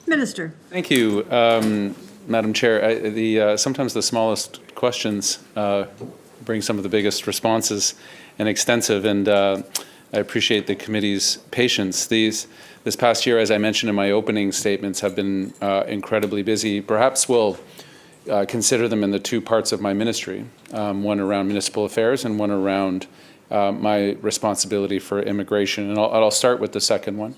Minister. Thank you, Madam Chair. Sometimes the smallest questions bring some of the biggest responses and extensive, and I appreciate the committee's patience. This past year, as I mentioned in my opening statements, have been incredibly busy. Perhaps we'll consider them in the two parts of my ministry, one around municipal affairs and one around my responsibility for immigration. And I'll start with the second one.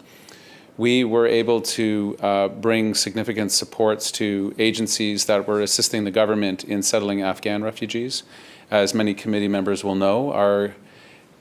We were able to bring significant supports to agencies that were assisting the government in settling Afghan refugees. As many committee members will know, our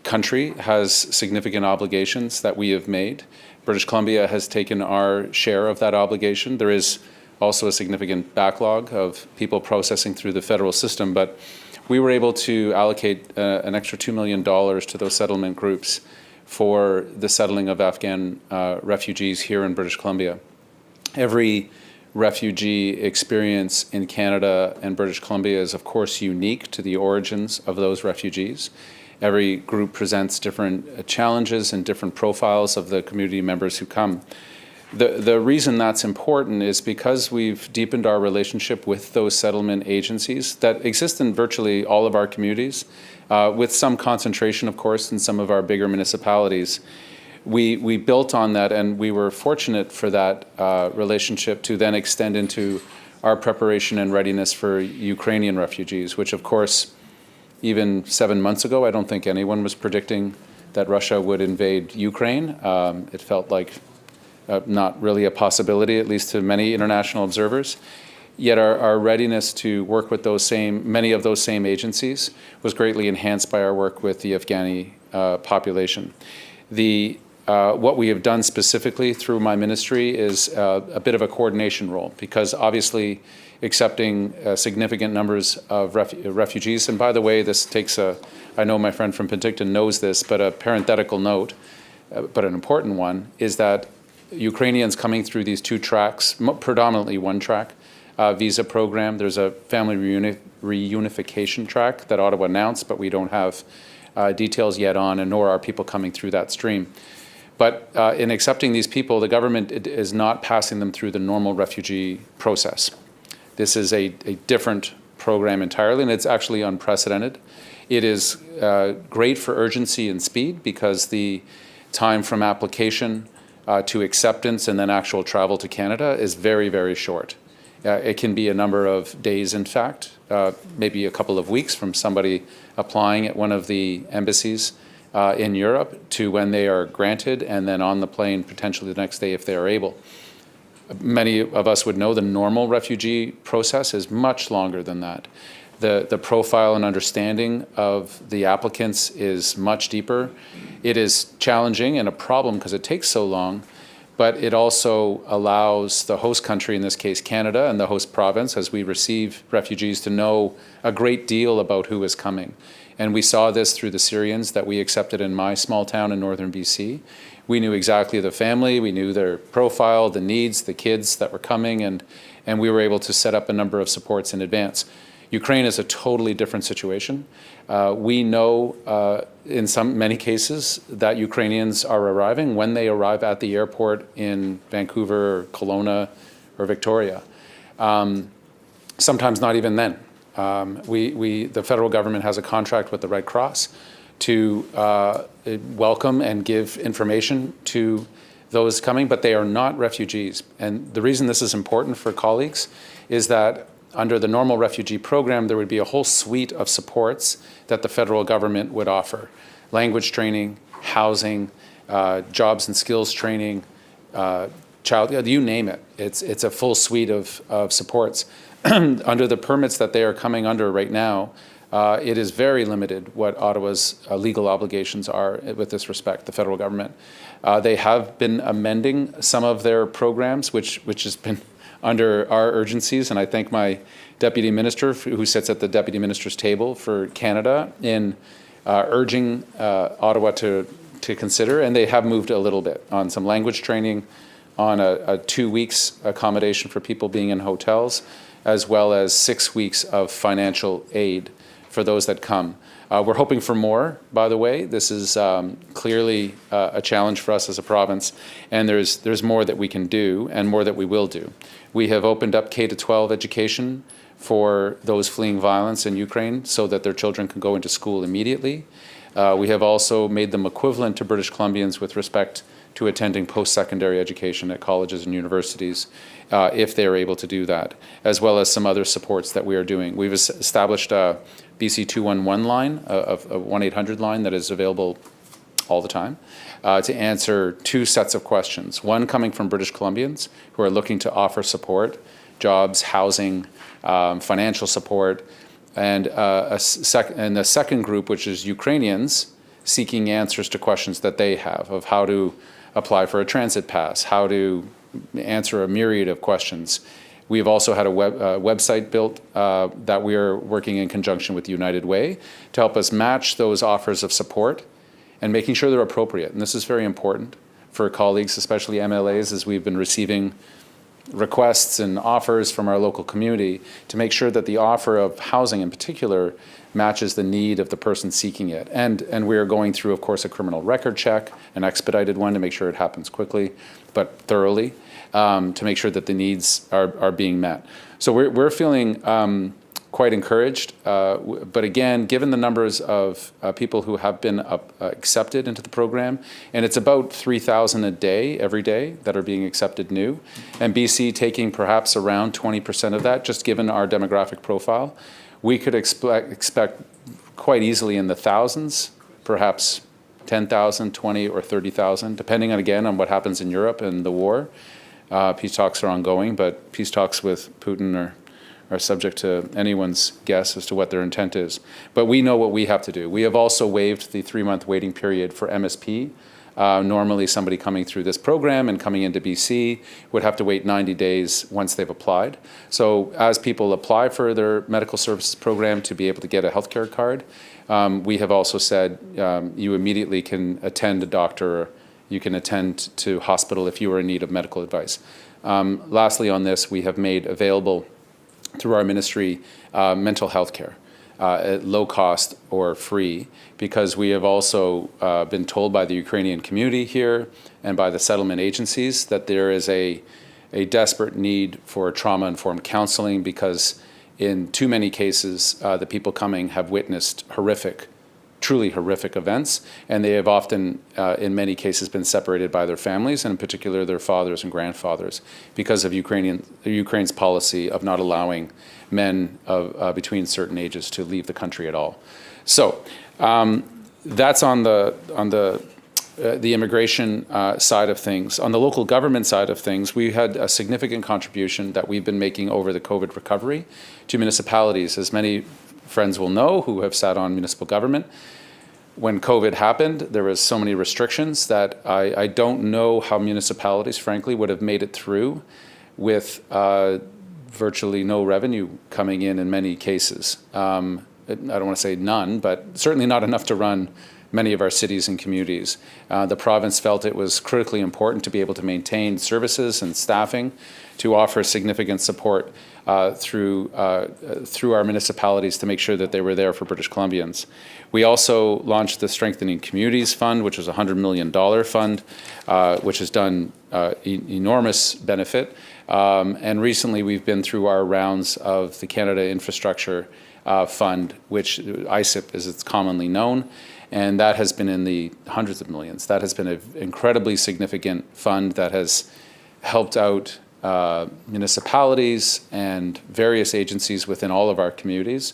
country has significant obligations that we have made. British Columbia has taken our share of that obligation. There is also a significant backlog of people processing through the federal system, but we were able to allocate an extra $2 million to those settlement groups for the settling of Afghan refugees here in British Columbia. Every refugee experience in Canada and British Columbia is, of course, unique to the origins of those refugees. Every group presents different challenges and different profiles of the community members who come. The reason that's important is because we've deepened our relationship with those settlement agencies that exist in virtually all of our communities, with some concentration, of course, in some of our bigger municipalities. We built on that, and we were fortunate for that relationship to then extend into our preparation and readiness for Ukrainian refugees, which, of course, even 7 months ago, I don't think anyone was predicting that Russia would invade Ukraine. It felt like not really a possibility, at least to many international observers. Yet our readiness to work with many of those same agencies was greatly enhanced by our work with the Afghani population. What we have done specifically through my ministry is a bit of a coordination role, because obviously accepting significant numbers of refugees, and by the way, this takes I know my friend from Penticton knows this, but a parenthetical note, but an important one, is that Ukrainians coming through these two tracks, predominantly one track, visa program. There's a family reunification track that Ottawa announced, but we don't have details yet on, and nor are people coming through that stream. But in accepting these people, the government is not passing them through the normal refugee process. This is a different program entirely, and it's actually unprecedented. It is great for urgency and speed, because the time from application to acceptance and then actual travel to Canada is very, very short. It can be a number of days, in fact, maybe a couple of weeks from somebody applying at one of the embassies in Europe to when they are granted, and then on the plane potentially the next day if they are able. Many of us would know the normal refugee process is much longer than that. The profile and understanding of the applicants is much deeper. It is challenging and a problem because it takes so long, but it also allows the host country, in this case Canada, and the host province, as we receive refugees, to know a great deal about who is coming. And we saw this through the Syrians that we accepted in my small town in northern BC. We knew exactly the family, we knew their profile, the needs, the kids that were coming, and we were able to set up a number of supports in advance. Ukraine is a totally different situation. We know in many cases that Ukrainians are arriving when they arrive at the airport in Vancouver or Kelowna or Victoria. Sometimes not even then. The federal government has a contract with the Red Cross to welcome and give information to those coming, but they are not refugees. And the reason this is important for colleagues is that under the normal refugee program, there would be a whole suite of supports that the federal government would offer. Language training, housing, jobs and skills training, you name it. It's a full suite of supports. Under the permits that they are coming under right now, it is very limited what Ottawa's legal obligations are with this respect, the federal government. They have been amending some of their programs, which has been under our urgencies, and I thank my deputy minister who sits at the deputy minister's table for Canada in urging Ottawa to consider, and they have moved a little bit on some language training, on a 2 weeks accommodation for people being in hotels, as well as 6 weeks of financial aid for those that come. We're hoping for more, by the way. This is clearly a challenge for us as a province, and there's more that we can do and more that we will do. We have opened up K-12 education for those fleeing violence in Ukraine so that their children can go into school immediately. We have also made them equivalent to British Columbians with respect to attending post-secondary education at colleges and universities, if they are able to do that, as well as some other supports that we are doing. We've established a BC 211 line, a 1-800 line that is available all the time, to answer two sets of questions. One coming from British Columbians who are looking to offer support, jobs, housing, financial support, and the second group, which is Ukrainians, seeking answers to questions that they have of how to apply for a transit pass, how to answer a myriad of questions. We've also had a website built that we are working in conjunction with United Way to help us match those offers of support and making sure they're appropriate. And this is very important for colleagues, especially MLAs, as we've been receiving requests and offers from our local community to make sure that the offer of housing in particular matches the need of the person seeking it. And we are going through, of course, a criminal record check, an expedited one to make sure it happens quickly, but thoroughly, to make sure that the needs are being met. So we're feeling quite encouraged, but again, given the numbers of people who have been accepted into the program, and it's about 3,000 a day, every day, that are being accepted new, and BC taking perhaps around 20% of that, just given our demographic profile, we could expect quite easily in the thousands, perhaps 10,000, 20 or 30,000, depending on, again, on what happens in Europe and the war. Peace talks are ongoing, but peace talks with Putin are subject to anyone's guess as to what their intent is. But we know what we have to do. We have also waived the 3-month waiting period for MSP. Normally somebody coming through this program and coming into BC would have to wait 90 days once they've applied. So as people apply for their medical services program to be able to get a healthcare card, we have also said you immediately can attend a doctor, or you can attend to hospital if you are in need of medical advice. Lastly on this, we have made available through our ministry mental health care at low cost or free, because we have also been told by the Ukrainian community here and by the settlement agencies that there is a desperate need for trauma-informed counseling, because in too many cases the people coming have witnessed truly horrific events, and they have often, in many cases, been separated by their families, and in particular their fathers and grandfathers, because of Ukraine's policy of not allowing men between certain ages to leave the country at all. So that's on the immigration side of things. On the local government side of things, we had a significant contribution that we've been making over the COVID recovery to municipalities. As many friends will know who have sat on municipal government, when COVID happened, there was so many restrictions that I don't know how municipalities, frankly, would have made it through with virtually no revenue coming in many cases. I don't want to say none, but certainly not enough to run many of our cities and communities. The province felt it was critically important to be able to maintain services and staffing to offer significant support through our municipalities to make sure that they were there for British Columbians. We also launched the Strengthening Communities Fund, which was a $100 million fund, which has done enormous benefit. And recently we've been through our rounds of the Canada Infrastructure Fund, which ICIP as it's commonly known, and that has been in the hundreds of millions. That has been an incredibly significant fund that has helped out municipalities and various agencies within all of our communities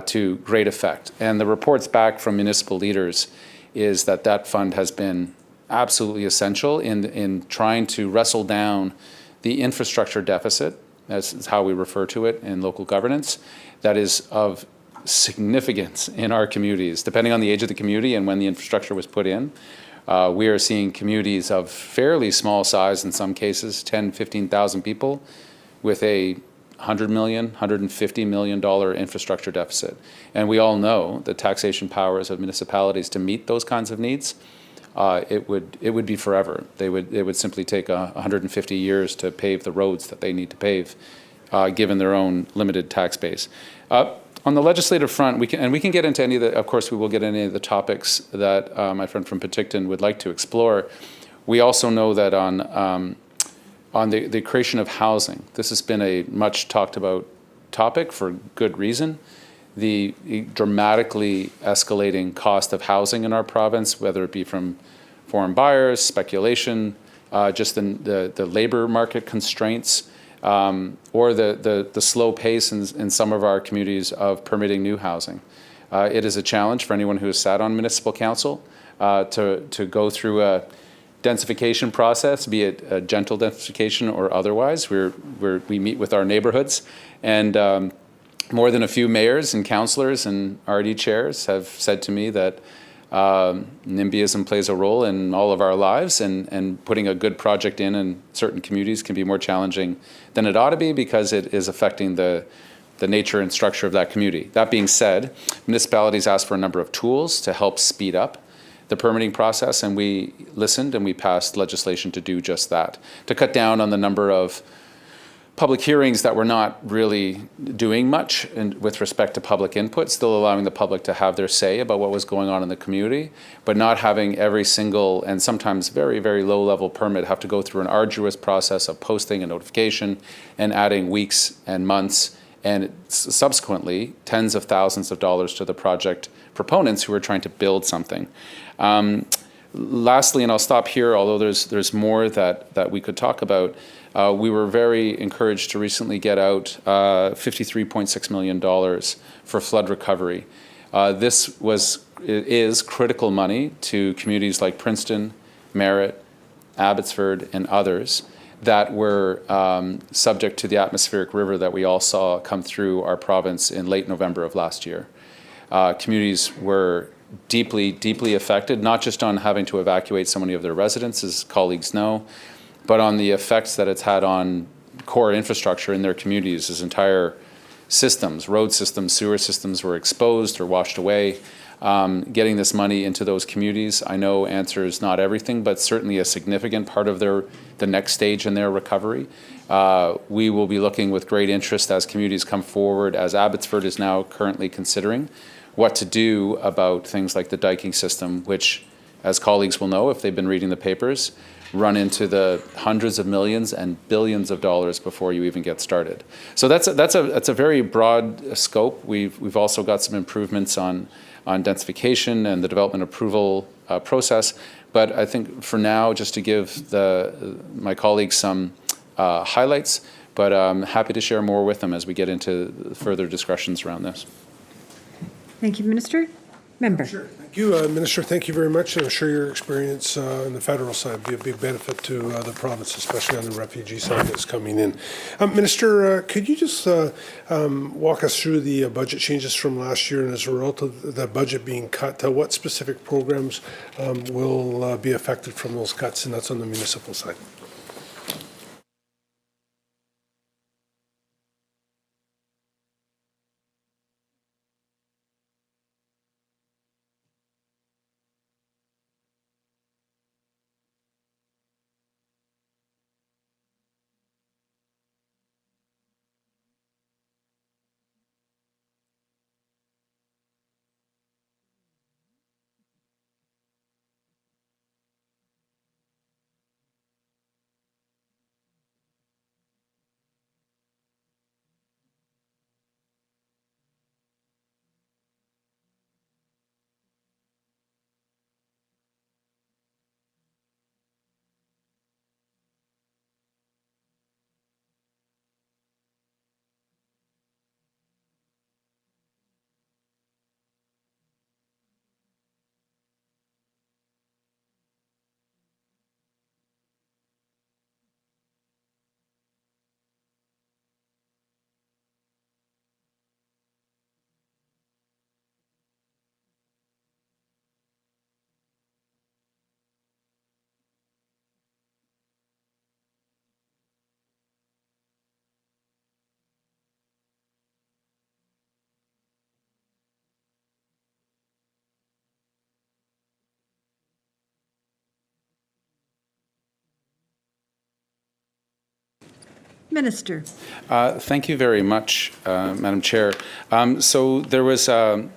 to great effect. And the reports back from municipal leaders is that that fund has been absolutely essential in trying to wrestle down the infrastructure deficit, as is how we refer to it in local governance, that is of significance in our communities. Depending on the age of the community and when the infrastructure was put in, we are seeing communities of fairly small size in some cases, 10, 15,000 people, with a $100 million, $150 million infrastructure deficit. And we all know the taxation powers of municipalities to meet those kinds of needs, it would be forever. It would simply take 150 years to pave the roads that they need to pave, given their own limited tax base. On On the legislative front, we can get into any of the, of course, we will get into any of the topics that my friend from Penticton would like to explore. We also know that on the creation of housing, this has been a much talked about topic for good reason. The dramatically escalating cost of housing in our province, whether it be from foreign buyers, speculation, just the labor market constraints, or the slow pace in some of our communities of permitting new housing. It is a challenge for anyone who has sat on municipal council to go through a densification process, be it a gentle densification or otherwise. We meet with our neighborhoods, and more than a few mayors and councillors and RD chairs have said to me that NIMBYism plays a role in all of our lives, and putting a good project in certain communities can be more challenging than it ought to be because it is affecting the nature and structure of that community. That being said, municipalities asked for a number of tools to help speed up the permitting process, and we listened and we passed legislation to do just that, to cut down on the number of public hearings that were not really doing much with respect to public input, still allowing the public to have their say about what was going on in the community, but not having every single and sometimes very, very low-level permit have to go through an arduous process of posting and notification and adding weeks and months and subsequently tens of thousands of dollars to the project proponents who are trying to build something. Lastly, and I'll stop here, although there's more that we could talk about, we were very encouraged to recently get out $53.6 million for flood recovery. This is critical money to communities like Princeton, Merritt, Abbotsford, and others that were subject to the atmospheric river that we all saw come through our province in late November of last year. Communities were deeply, deeply affected, not just on having to evacuate so many of their residents, as colleagues know, but on the effects that it's had on core infrastructure in their communities. As entire systems, road systems, sewer systems were exposed or washed away. Getting this money into those communities, I know answers not everything, but certainly a significant part of the next stage in their recovery. We will be looking with great interest as communities come forward, as Abbotsford is now currently considering what to do about things like the diking system, which, as colleagues will know if they've been reading the papers, run into the hundreds of millions and billions of dollars before you even get started. So that's a very broad scope. We've also got some improvements on densification and the development approval process. But I think for now, just to give my colleagues some highlights, but I'm happy to share more with them as we get into further discussions around this. Thank you, Minister. Member. Sure. Thank you, Minister. Thank you very much. I'm sure your experience on the federal side will be a big benefit to the province, especially on the refugee side that's coming in. Minister, could you just walk us through the budget changes from last year, and as a result of the budget being cut, what specific programs will be affected from those cuts, and that's on the municipal side? Minister. Thank you very much, Madam Chair. So there was, I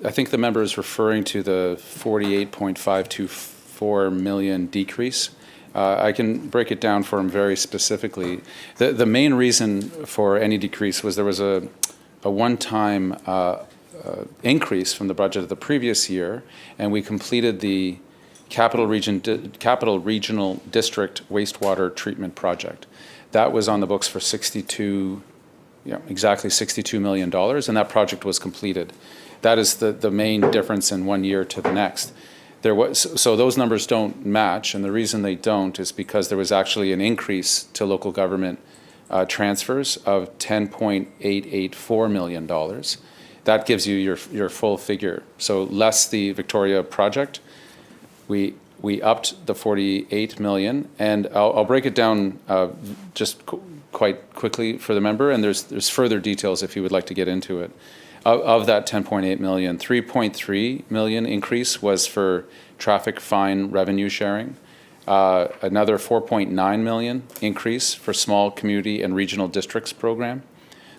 think the member is referring to the 48.524 million decrease. I can break it down for him very specifically. The main reason for any decrease was there was a one-time increase from the budget of the previous year, and we completed the Capital Regional District Wastewater Treatment Project. That was on the books for exactly $62 million, and that project was completed. That is the main difference in 1 year to the next. So those numbers don't match, and the reason they don't is because there was actually an increase to local government transfers of $10.884 million. That gives you your full figure. So less the Victoria project, we upped the 48 million, and I'll break it down just quite quickly for the member, and there's further details if you would like to get into it. Of that 10.8 million, 3.3 million increase was for traffic fine revenue sharing. Another 4.9 million increase for small community and regional districts program.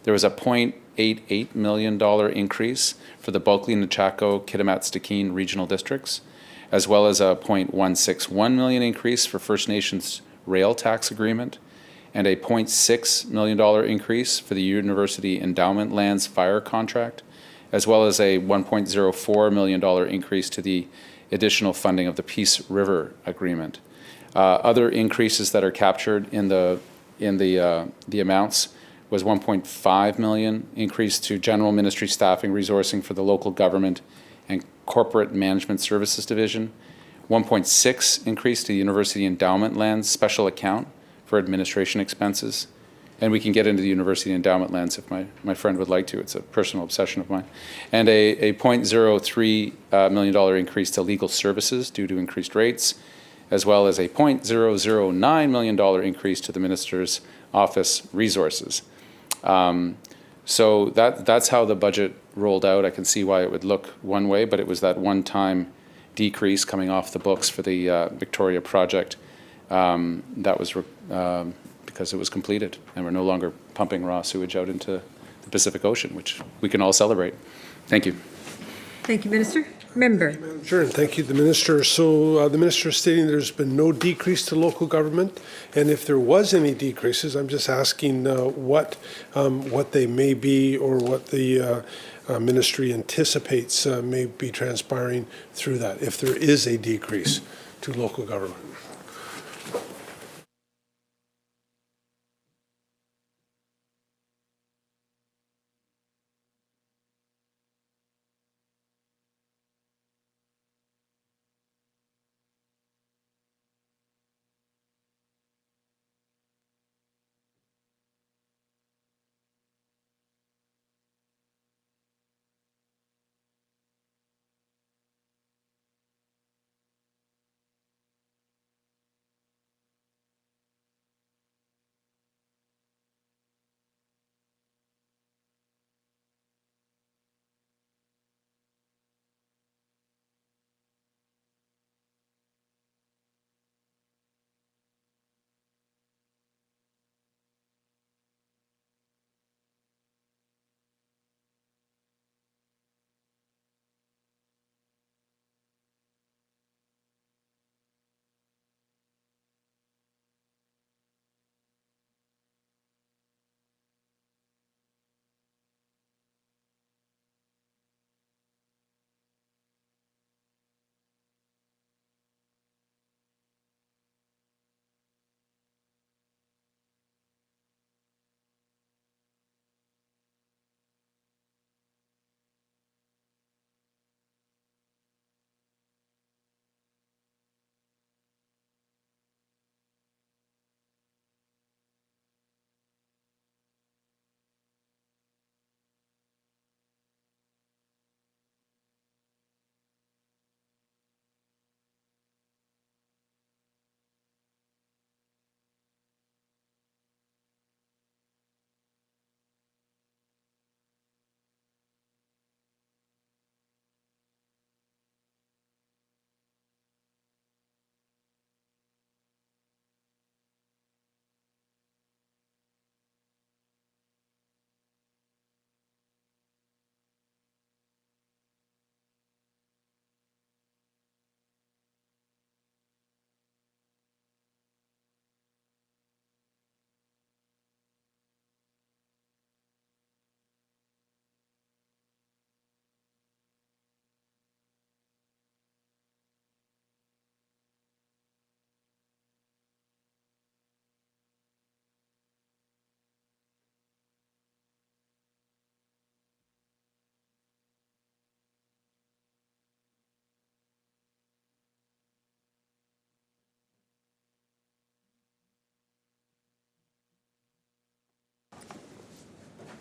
There was a $0.88 million increase for the Bulkley, Nechako, Kitimat-Stikine regional districts, as well as a $0.161 million increase for First Nations rail tax agreement, and a $0.6 million increase for the University Endowment Lands fire contract, as well as a $1.04 million increase to the additional funding of the Peace River agreement. Other increases that are captured in the amounts was 1.5 million increase to general ministry staffing resourcing for the local government and corporate management services division, 1.6 increase to the University Endowment Lands special account for administration expenses, and we can get into the University Endowment Lands if my friend would like to. It's a personal obsession of mine. And a $0.03 million increase to legal services due to increased rates, as well as a $0.009 million increase to the Minister's Office resources. So that's how the budget rolled out. I can see why it would look one way, but it was that one-time decrease coming off the books for the Victoria project that was because it was completed, and we're no longer pumping raw sewage out into the Pacific Ocean, which we can all celebrate. Thank you. Thank you, Minister. Member. Sure, and thank you, the Minister. So the Minister is stating there's been no decrease to local government, and if there was any decreases, I'm just asking what they may be, or what the Ministry anticipates may be transpiring through that, if there is a decrease to local government.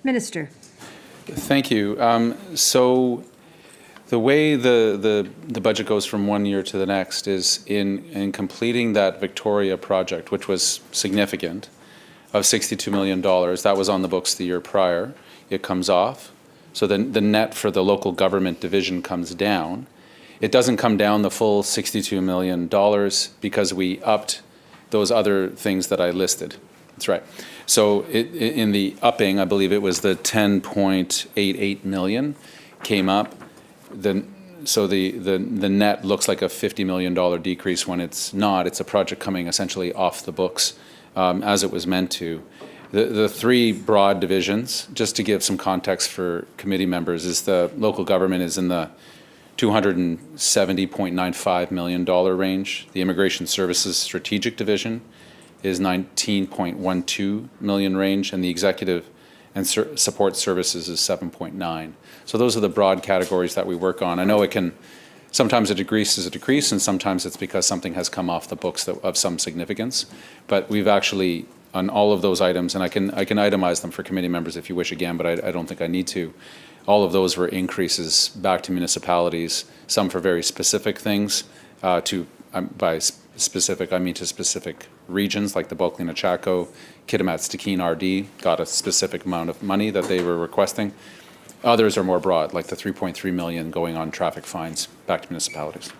Minister. Thank you. So the way the budget goes from one year to the next is in completing that Victoria project, which was significant, of $62 million. That was on the books the year prior. It comes off. So then the net for the local government division comes down. It doesn't come down the full $62 million because we upped those other things that I listed. That's right. So in the upping, I believe it was the 10.88 million came up. So the net looks like a $50 million decrease when it's not. It's a project coming essentially off the books as it was meant to. The three broad divisions, just to give some context for committee members, is the local government is in the $270.95 million range. The Immigration Services Strategic Division is 19.12 million range, and the Executive and Support Services is 7.9. So those are the broad categories that we work on. I know it can, sometimes a decrease is a decrease, and sometimes it's because something has come off the books of some significance. But we've actually, on all of those items, and I can itemize them for committee members if you wish again, but I don't think I need to. All of those were increases back to municipalities, some for very specific things, by specific, I mean to specific regions, like the Bulkley and Chaco, Kitimat, Stikine, RD, got a specific amount of money that they were requesting. Others are more broad, like the 3.3 million going on traffic fines back to municipalities.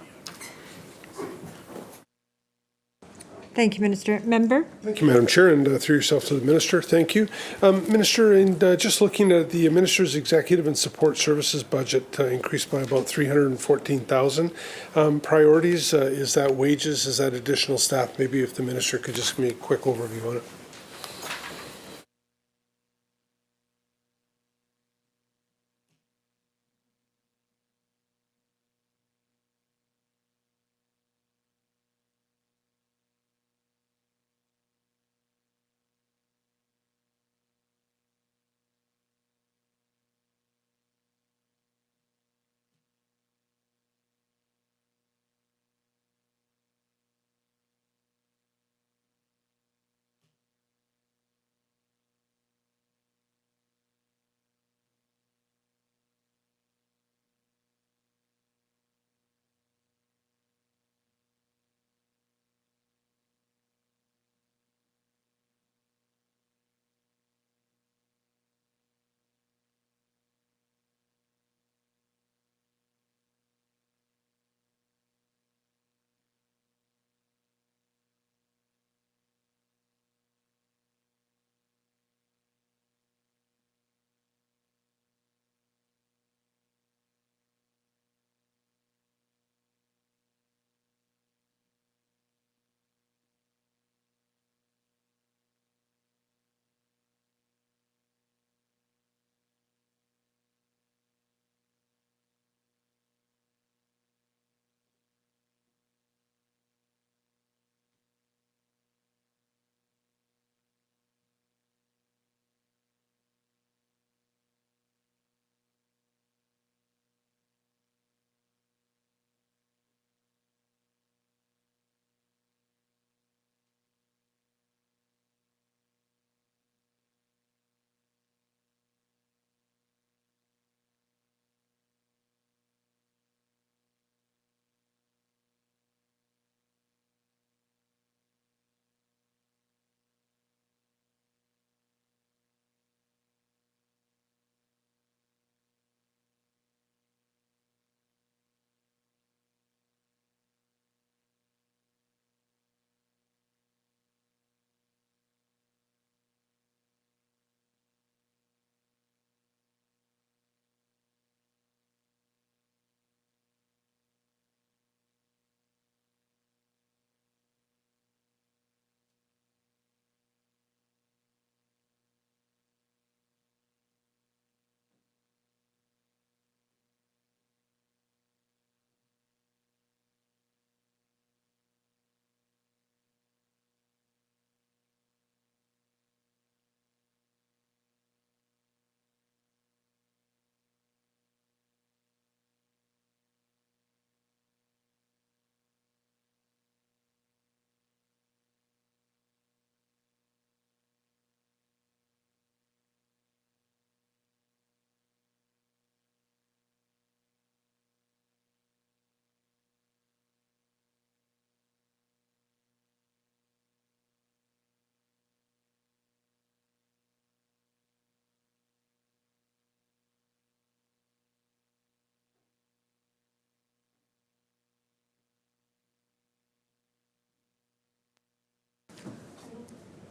Thank you, Minister. Member? Thank you, Madam Chair, and through yourself to the Minister. Thank you. Minister, and just looking at the Minister's Executive and Support Services budget increased by about $314,000. Priorities, is that wages? Is that additional staff? Maybe if the Minister could just give me a quick overview on it.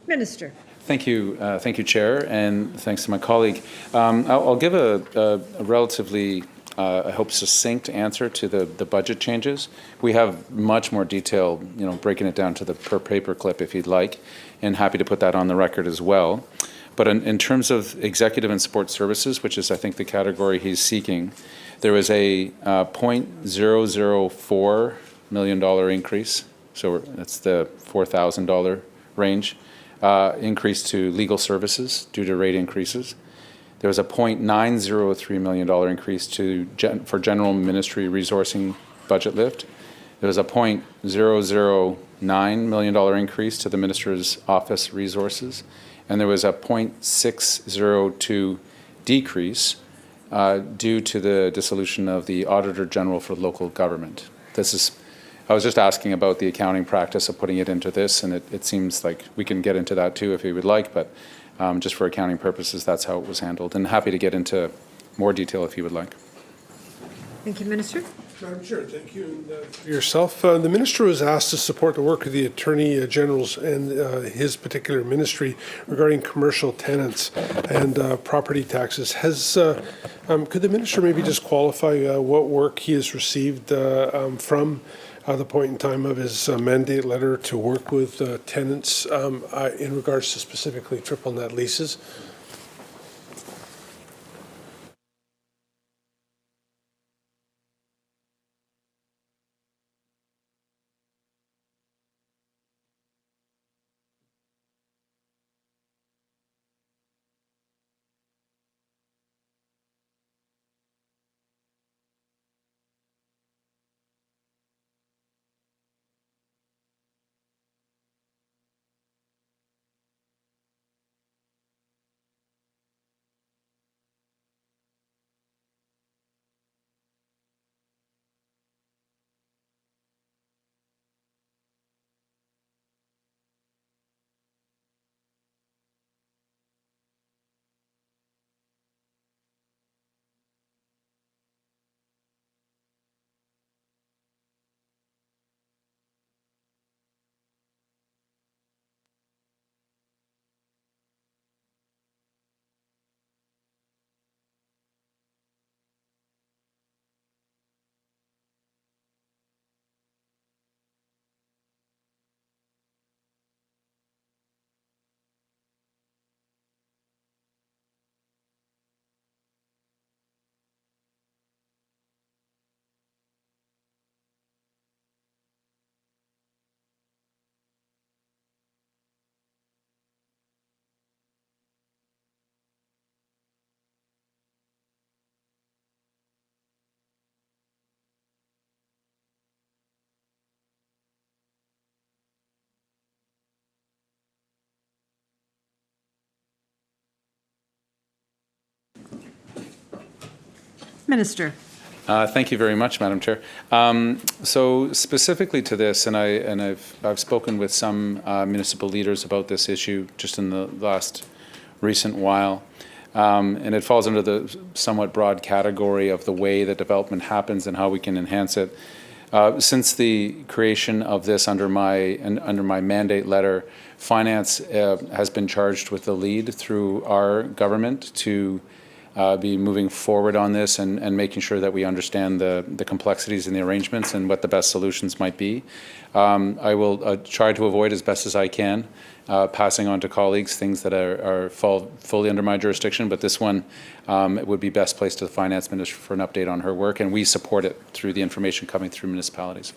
Minister. Thank you, Chair, and thanks to my colleague. I'll give a relatively, I hope, succinct answer to the budget changes. We have much more detail, breaking it down to the per paper clip if you'd like, and happy to put that on the record as well. But in terms of executive and support services, which is, I think, the category he's seeking, there was a $0.004 million increase, so that's the $4,000 range, increase to legal services due to rate increases. There was a $0.903 million increase for general ministry resourcing budget lift. There was a $0.009 million increase to the minister's office resources. And there was a $0.602 decrease due to the dissolution of the Auditor General for Local Government. I was just asking about the accounting practice of putting it into this, and it seems like we can get into that too if you would like, but just for accounting purposes, that's how it was handled. And happy to get into more detail if you would like. Thank you, Minister. Madam Chair, thank you. And, for yourself, the minister was asked to support the work of the Attorney General's and his particular ministry regarding commercial tenants and property taxes. Could the minister maybe just qualify what work he has received from the point in time of his mandate letter to work with tenants in regards to specifically triple net leases? Minister. Thank you very much, Madam Chair. So specifically to this, and I've spoken with some municipal leaders about this issue just in the last recent while, and it falls under the somewhat broad category of the way that development happens and how we can enhance it. Since the creation of this under my mandate letter, finance has been charged with the lead through our government to be moving forward on this and making sure that we understand the complexities in the arrangements and what the best solutions might be. I will try to avoid as best as I can passing on to colleagues things that fall fully under my jurisdiction, but this one it would be best placed to the Finance Minister for an update on her work, and we support it through the information coming through municipalities.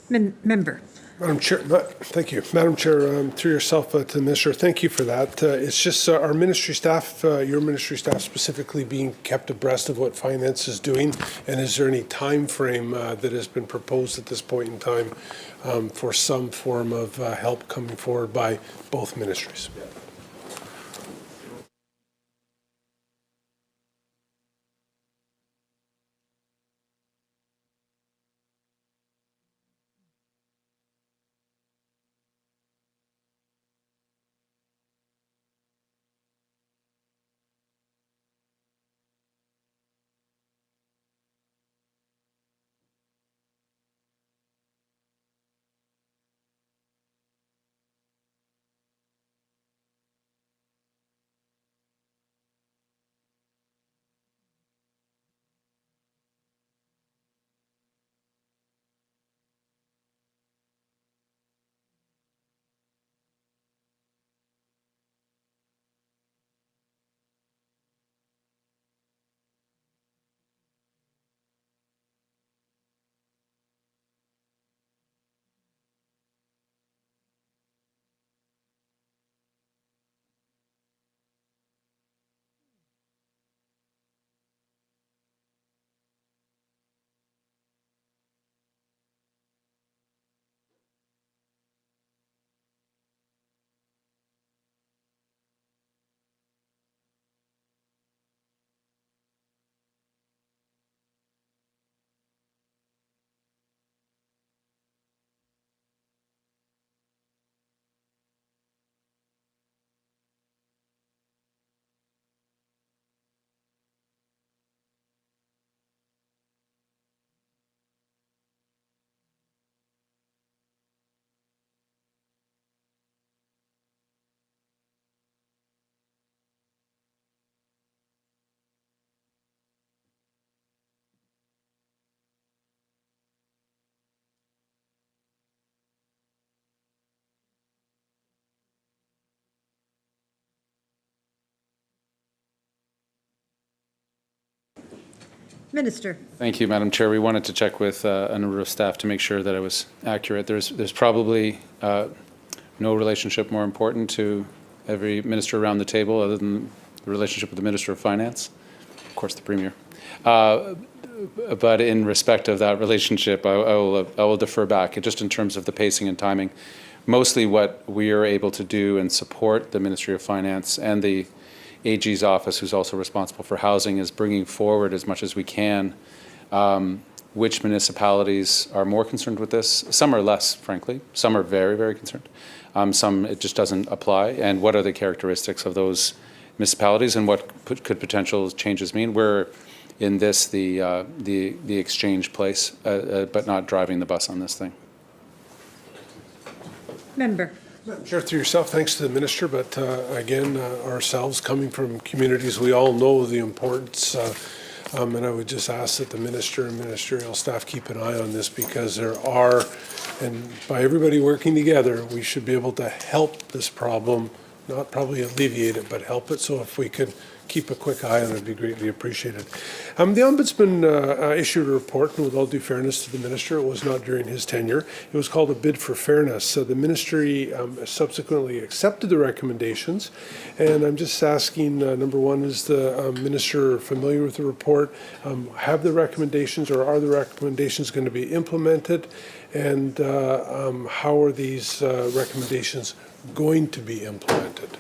Member. Madam Chair, thank you. Madam Chair, through yourself to the Minister, thank you for that. It's just our ministry staff, your ministry staff specifically, being kept abreast of what finance is doing, and is there any time frame that has been proposed at this point in time for some form of help coming forward by both ministries? Minister. Thank you, Madam Chair. We wanted to check with a number of staff to make sure that it was accurate. There's probably no relationship more important to every minister around the table other than the relationship with the Minister of Finance, of course, the Premier. But in respect of that relationship, I will defer back, just in terms of the pacing and timing. Mostly what we are able to do and support the Ministry of Finance and the AG's office, who's also responsible for housing, is bringing forward as much as we can which municipalities are more concerned with this. Some are less, frankly. Some are very, very concerned. Some it just doesn't apply. And what are the characteristics of those municipalities and what could potential changes mean? We're in this the exchange place, but not driving the bus on this thing. Member. Madam Chair, through yourself, thanks to the minister, but again, ourselves coming from communities, we all know the importance, and I would just ask that the minister and ministerial staff keep an eye on this, because there are, and by everybody working together, we should be able to help this problem, not probably alleviate it, but help it. So if we could keep a quick eye on it, it'd be greatly appreciated. The Ombudsman issued a report, and with all due fairness to the minister, it was not during his tenure. It was called A Bid for Fairness. So the ministry subsequently accepted the recommendations, and I'm just asking, number one, is the minister familiar with the report? Have the recommendations, or are the recommendations going to be implemented? And how are these recommendations going to be implemented?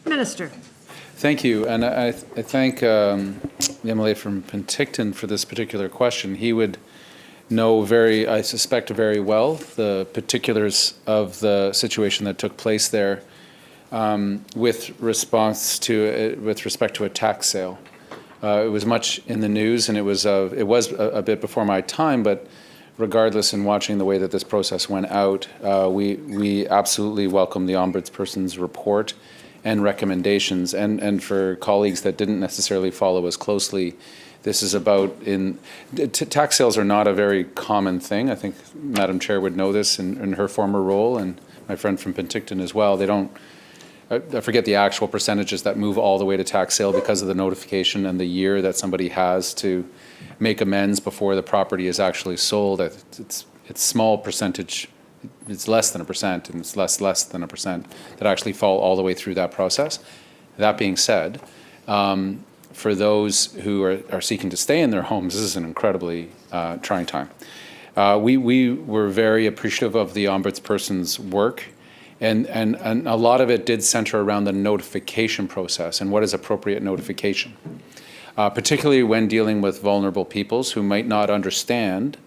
Minister. Thank you, and I thank the MLA from Penticton for this particular question. He would know I suspect very well the particulars of the situation that took place there with respect to a tax sale. It was much in the news, and it was a bit before my time, but regardless, in watching the way that this process went out, we absolutely welcome the Ombudsperson's report and recommendations. And for colleagues that didn't necessarily follow as closely, this is about tax sales are not a very common thing. I think Madam Chair would know this in her former role, and my friend from Penticton as well. They don't I forget the actual percentages that move all the way to tax sale because of the notification and the year that somebody has to make amends before the property is actually sold. It's small percentage, it's less than 1%, and it's less than 1% that actually fall all the way through that process. That being said, for those who are seeking to stay in their homes, this is an incredibly trying time. We were very appreciative of the ombudsperson's work, and a lot of it did center around the notification process and what is appropriate notification, particularly when dealing with vulnerable peoples who might not understand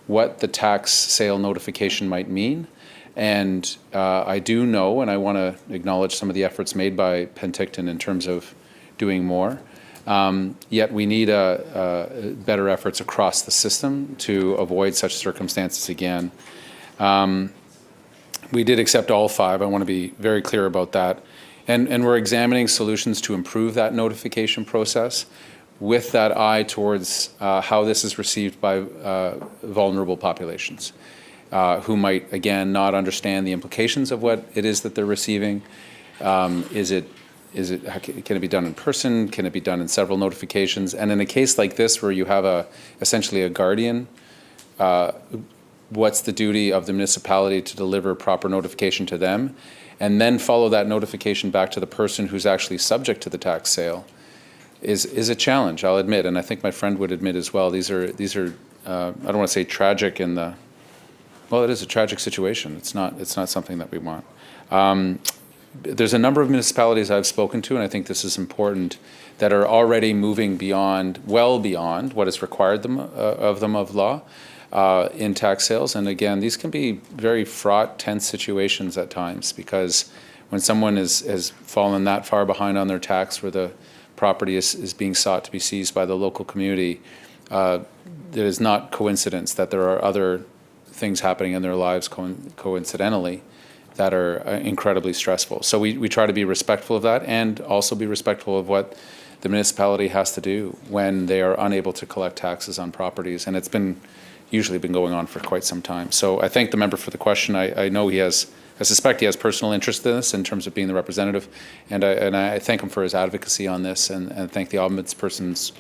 what the tax sale notification might mean. And I do know, and I want to acknowledge some of the efforts made by Penticton in terms of doing more. Yet we need better efforts across the system to avoid such circumstances again. We did accept all 5. I want to be very clear about that. And we're examining solutions to improve that notification process with that eye towards how this is received by vulnerable populations who might, again, not understand the implications of what it is that they're receiving. Can it be done in person? Can it be done in several notifications? And in a case like this where you have essentially a guardian, what's the duty of the municipality to deliver proper notification to them and then follow that notification back to the person who's actually subject to the tax sale is a challenge, I'll admit, and I think my friend would admit as well. These are I don't want to say tragic well, it is a tragic situation. It's not something that we want. There's a number of municipalities I've spoken to, and I think this is important, that are already moving well beyond what is required of them of law in tax sales. And again, these can be very fraught, tense situations at times, because when someone has fallen that far behind on their tax where the property is being sought to be seized by the local community, it is not coincidence that there are other things happening in their lives coincidentally that are incredibly stressful. So we try to be respectful of that and also be respectful of what the municipality has to do when they are unable to collect taxes on properties. And it's usually been going on for quite some time. So I thank the member for the question. I know I suspect he has personal interest in this in terms of being the representative, and I thank him for his advocacy on this, and thank the ombudsperson's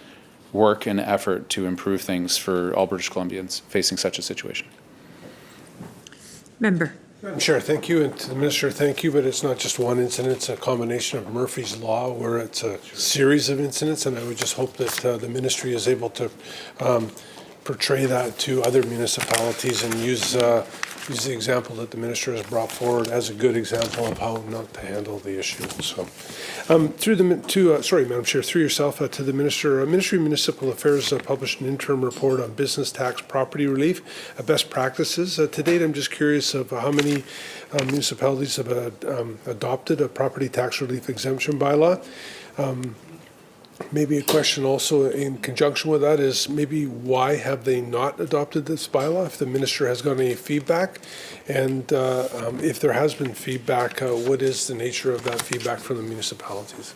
work and effort to improve things for all British Columbians facing such a situation. Member. Madam Chair, thank you, and to the Minister, thank you, but it's not just one incident, it's a combination of Murphy's Law where it's a series of incidents, and I would just hope that the Ministry is able to portray that to other municipalities and use the example that the Minister has brought forward as a good example of how not to handle the issue. So, Madam Chair, through yourself to the Minister, Ministry of Municipal Affairs published an interim report on business tax property relief, best practices. To date, I'm just curious of how many municipalities have adopted a property tax relief exemption bylaw. Maybe a question also in conjunction with that is maybe why have they not adopted this bylaw, if the Minister has got any feedback, and if there has been feedback, what is the nature of that feedback from the municipalities?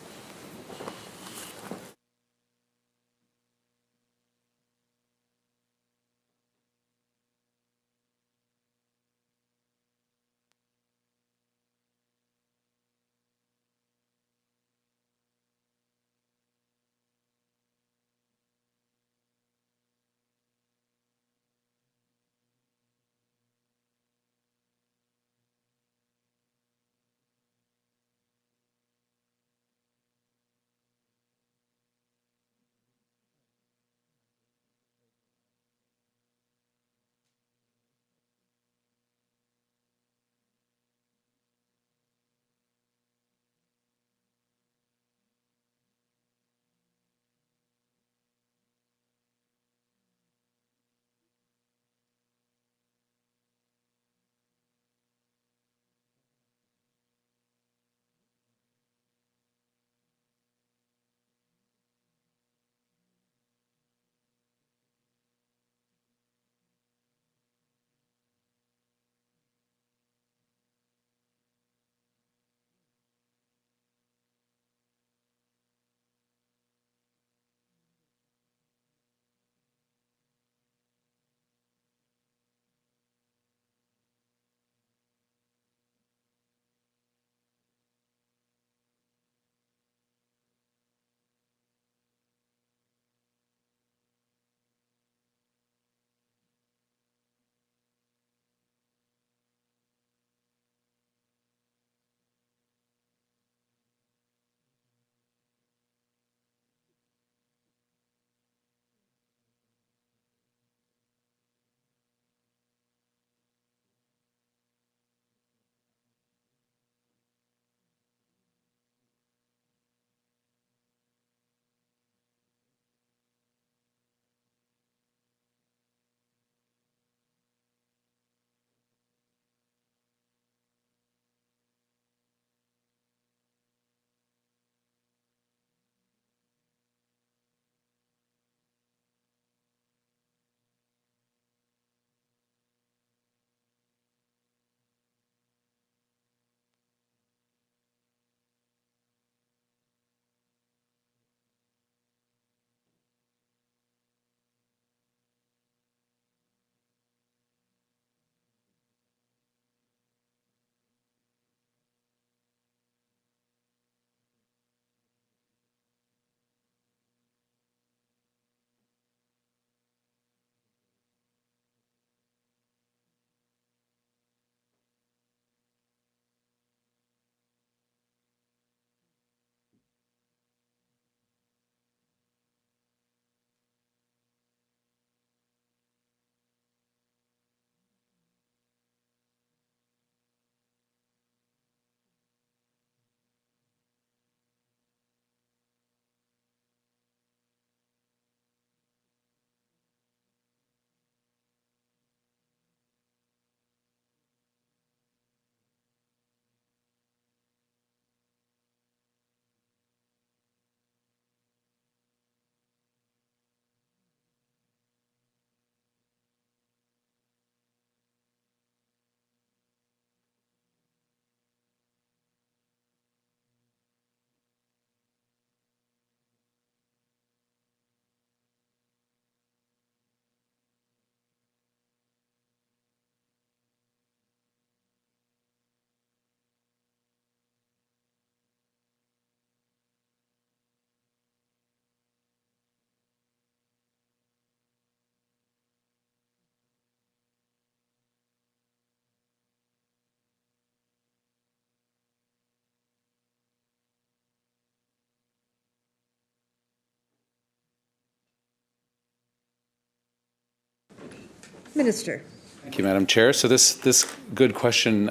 Minister. Thank you, Madam Chair. So this good question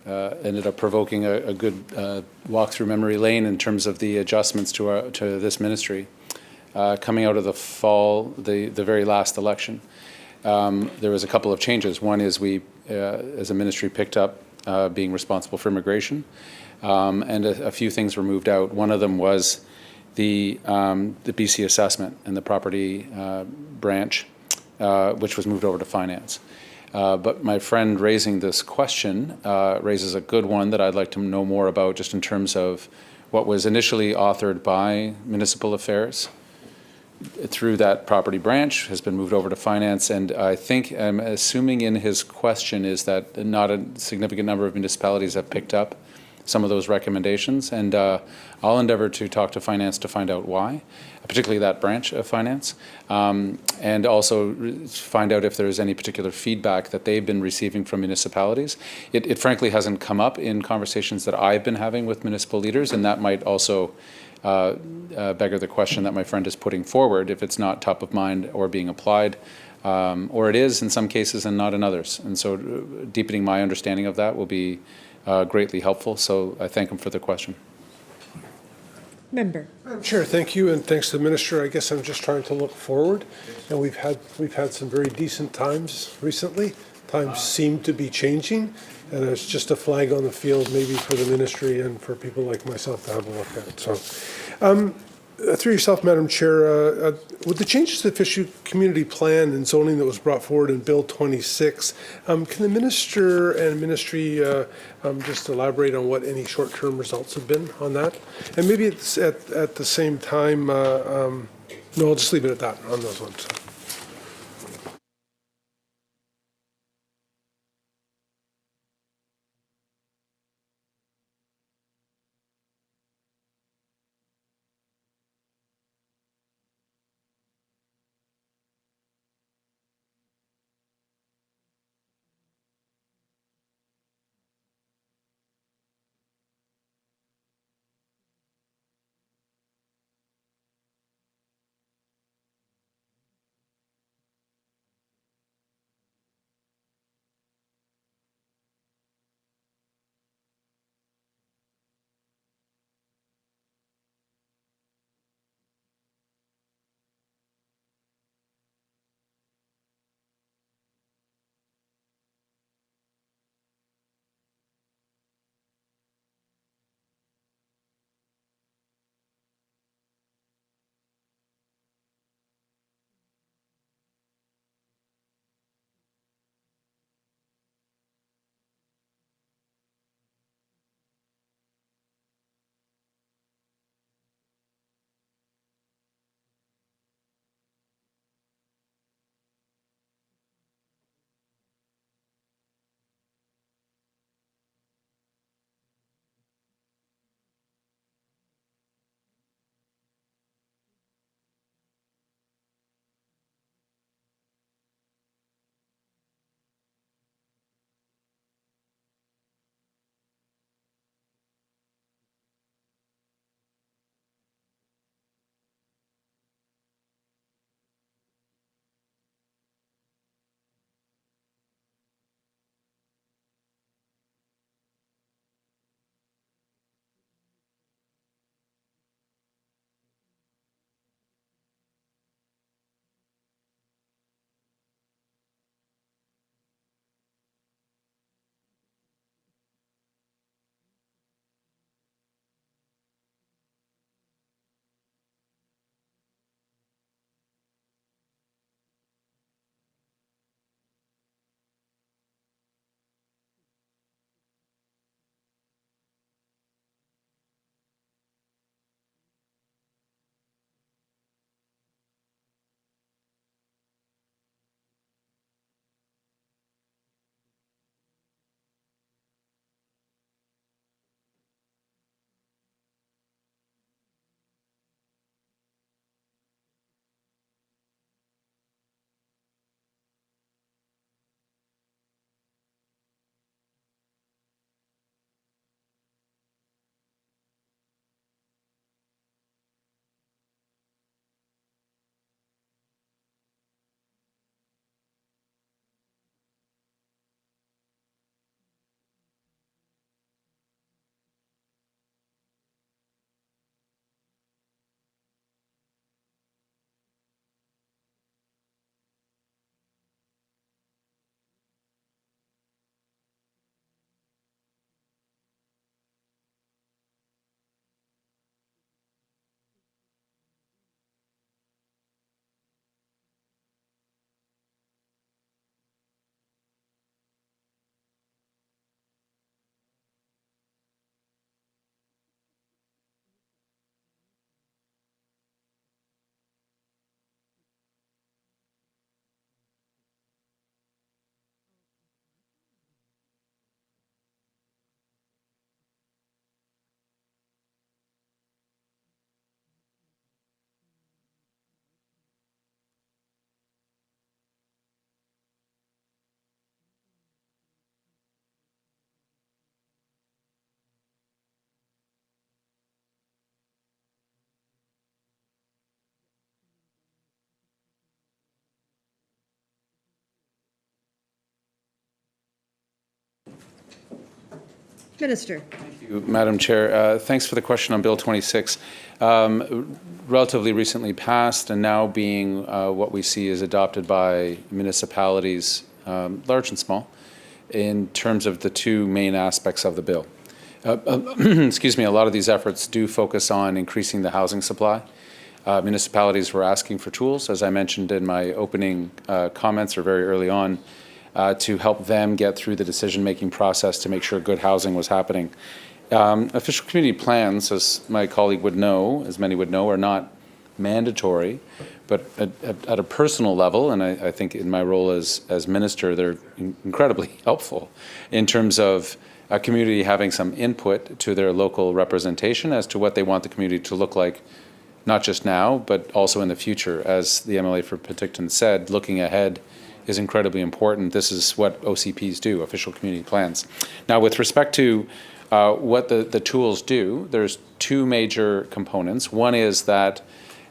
ended up provoking a good walk through memory lane in terms of the adjustments to this ministry. Coming out of the fall, the very last election, there was a couple of changes. One is we, as a ministry, picked up being responsible for immigration, and a few things were moved out. One of them was the BC assessment and the property branch, which was moved over to finance. But my friend raising this question raises a good one that I'd like to know more about, just in terms of what was initially authored by Municipal Affairs through that property branch has been moved over to finance. And I think, I'm assuming in his question is that not a significant number of municipalities have picked up some of those recommendations. And I'll endeavor to talk to finance to find out why, particularly that branch of finance, and also find out if there's any particular feedback that they've been receiving from municipalities. It frankly hasn't come up in conversations that I've been having with municipal leaders, and that might also beggar the question that my friend is putting forward, if it's not top of mind or being applied, or it is in some cases and not in others. And so deepening my understanding of that will be greatly helpful. So I thank him for the question. Member. Madam Chair, thank you, and thanks to the minister. I guess I'm just trying to look forward, and we've had some very decent times recently. Times seem to be changing, and it's just a flag on the field, maybe for the ministry and for people like myself to have a look at. So, through yourself, Madam Chair, with the changes to the Fishery Community Plan and zoning that was brought forward in Bill 26, can the minister and ministry just elaborate on what any short-term results have been on that? And maybe it's at the same time, no, I'll just leave it at that on those ones. Minister. Madam Chair, thanks for the question on Bill 26. Relatively recently passed and now being what we see is adopted by municipalities, large and small, in terms of the two main aspects of the bill. Excuse me, a lot of these efforts do focus on increasing the housing supply. Municipalities were asking for tools, as I mentioned in my opening comments or very early on, to help them get through the decision-making process to make sure good housing was happening. Official community plans, as my colleague would know, as many would know, are not mandatory, but at a personal level, and I think in my role as minister, they're incredibly helpful in terms of a community having some input to their local representation as to what they want the community to look like, not just now, but also in the future. As the MLA for Penticton said, looking ahead is incredibly important. This is what OCPs do, official community plans. Now, with respect to what the tools do, there's two major components. One is that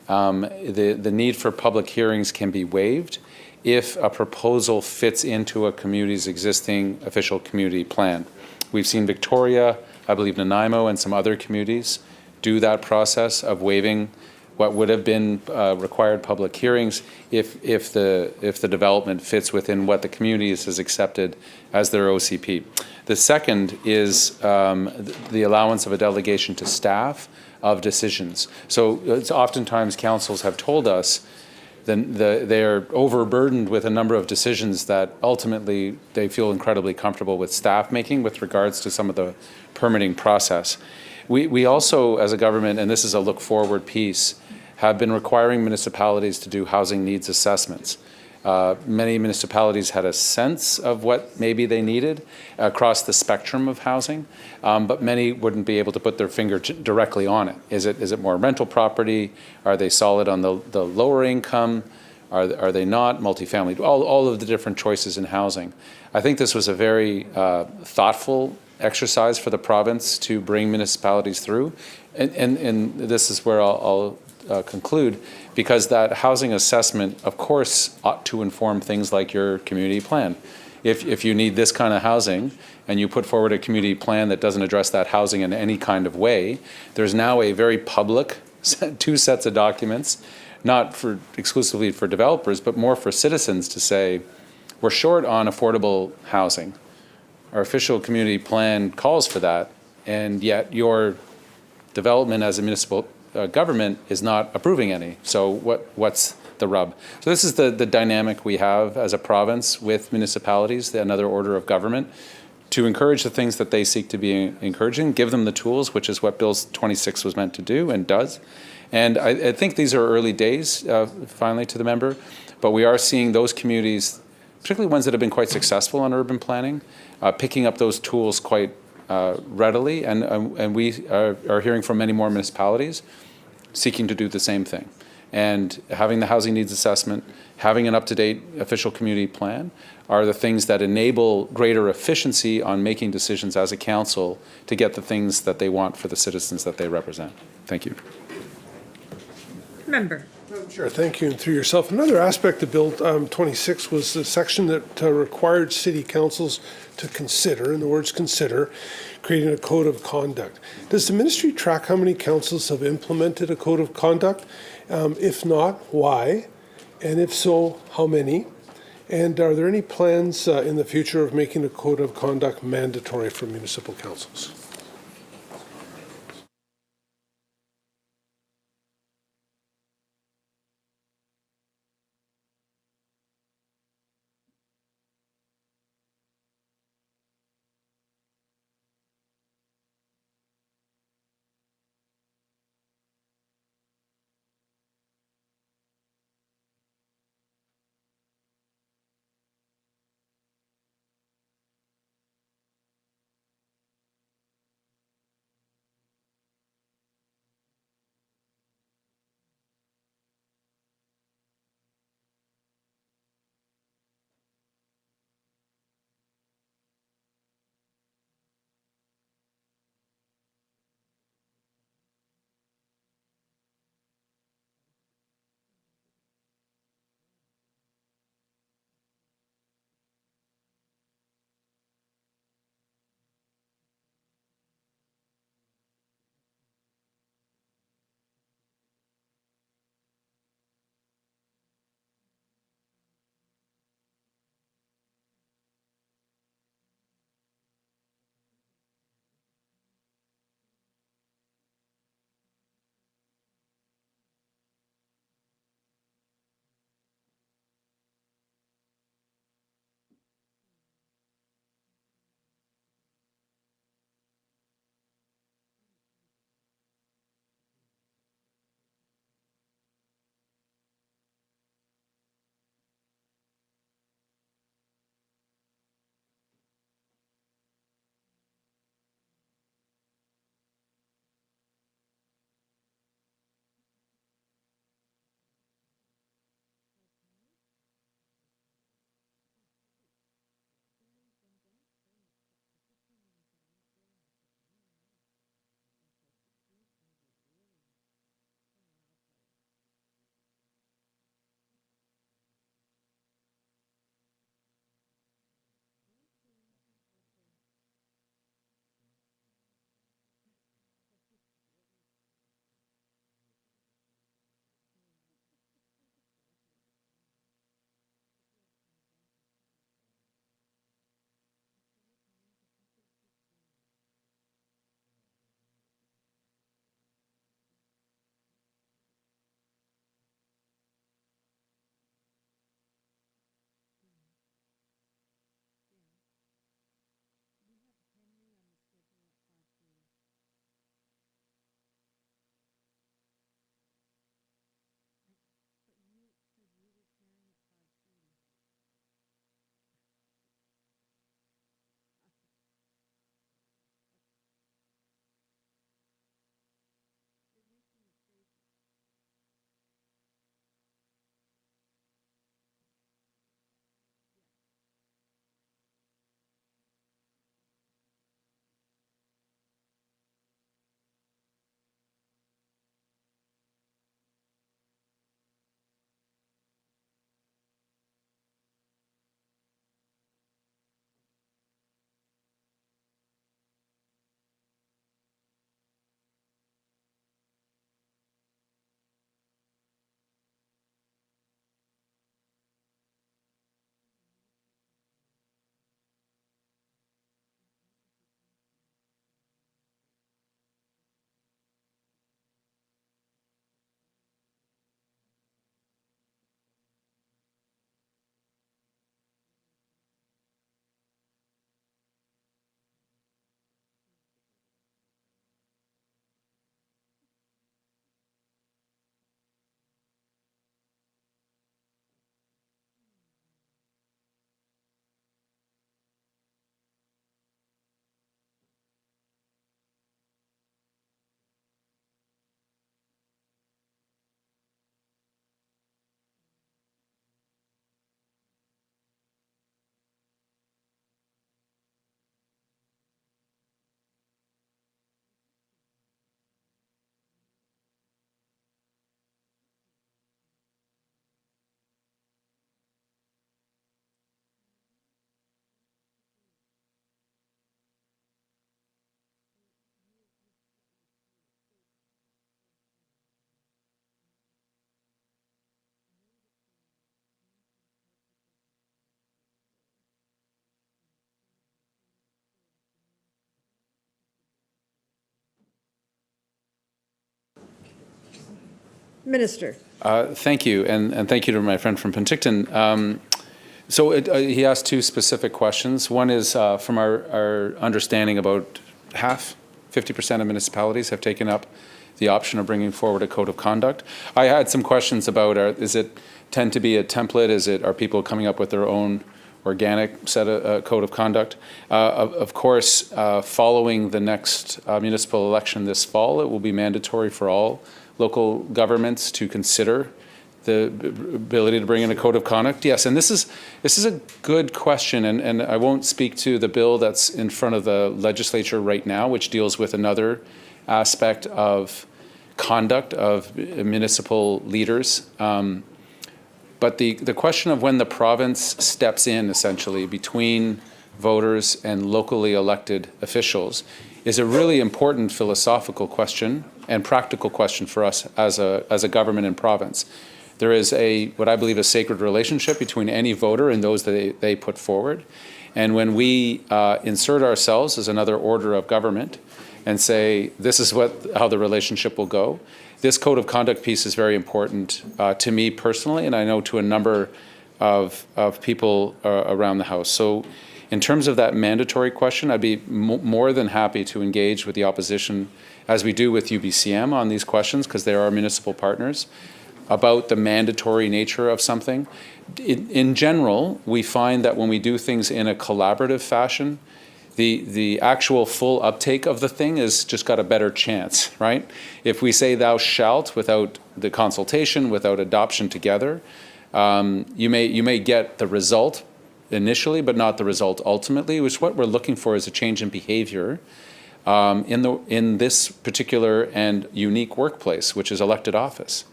the need for public hearings can be waived if a proposal fits into a community's existing official community plan. We've seen Victoria, I believe Nanaimo, and some other communities do that process of waiving what would have been required public hearings if the development fits within what the community has accepted as their OCP. The second is the allowance of a delegation to staff of decisions. So it's oftentimes councils have told us that they're overburdened with a number of decisions that ultimately they feel incredibly comfortable with staff making with regards to some of the permitting process. We also, as a government, and this is a look forward piece, have been requiring municipalities to do housing needs assessments. Many municipalities had a sense of what maybe they needed across the spectrum of housing, but many wouldn't be able to put their finger directly on it. Is it more rental property? Are they solid on the lower income? Are they not? Multifamily? All of the different choices in housing. I think this was a very thoughtful exercise for the province to bring municipalities through, and this is where I'll conclude, because that housing assessment, of course, ought to inform things like your community plan. If you need this kind of housing and you put forward a community plan that doesn't address that housing in any kind of way, there's now a very public two sets of documents, not exclusively for developers, but more for citizens to say, we're short on affordable housing. Our official community plan calls for that, and yet your development as a municipal government is not approving any. So what's the rub? So this is the dynamic we have as a province with municipalities, another order of government, to encourage the things that they seek to be encouraging, give them the tools, which is what Bill 26 was meant to do and does. And I think these are early days, finally, to the member, but we are seeing those communities, particularly ones that have been quite successful on urban planning, picking up those tools quite readily, and we are hearing from many more municipalities seeking to do the same thing. And having the housing needs assessment, having an up-to-date official community plan are the things that enable greater efficiency on making decisions as a council to get the things that they want for the citizens that they represent. Thank you. Member. Sure, thank you, and through yourself. Another aspect of Bill 26 was the section that required city councils to consider, and the words consider, creating a code of conduct. Does the ministry track how many councils have implemented a code of conduct? If not, why? And if so, how many? And are there any plans in the future of making a code of conduct mandatory for municipal councils? Minister. Thank you, and thank you to my friend from Penticton. He asked two specific questions. One is from our understanding about 50% of municipalities have taken up the option of bringing forward a code of conduct. I had some questions about, is it tend to be a template? Are people coming up with their own organic set of code of conduct? Of course, following the next municipal election this fall, it will be mandatory for all local governments to consider the ability to bring in a code of conduct. Yes, and this is a good question, and I won't speak to the bill that's in front of the legislature right now, which deals with another aspect of conduct of municipal leaders. But the question of when the province steps in, essentially, between voters and locally elected officials is a really important philosophical question and practical question for us as a government and province. There is what I believe, a sacred relationship between any voter and those that they put forward. And when we insert ourselves as another order of government and say, this is how the relationship will go, this code of conduct piece is very important to me personally, and I know to a number of people around the House. So in terms of that mandatory question, I'd be more than happy to engage with the opposition, as we do with UBCM on these questions, because they are our municipal partners, about the mandatory nature of something. In general, we find that when we do things in a collaborative fashion, the actual full uptake of the thing has just got a better chance, right? If we say thou shalt without the consultation, without adoption together, you may get the result initially, but not the result ultimately, which what we're looking for is a change in behavior in this particular and unique workplace, which is elected office.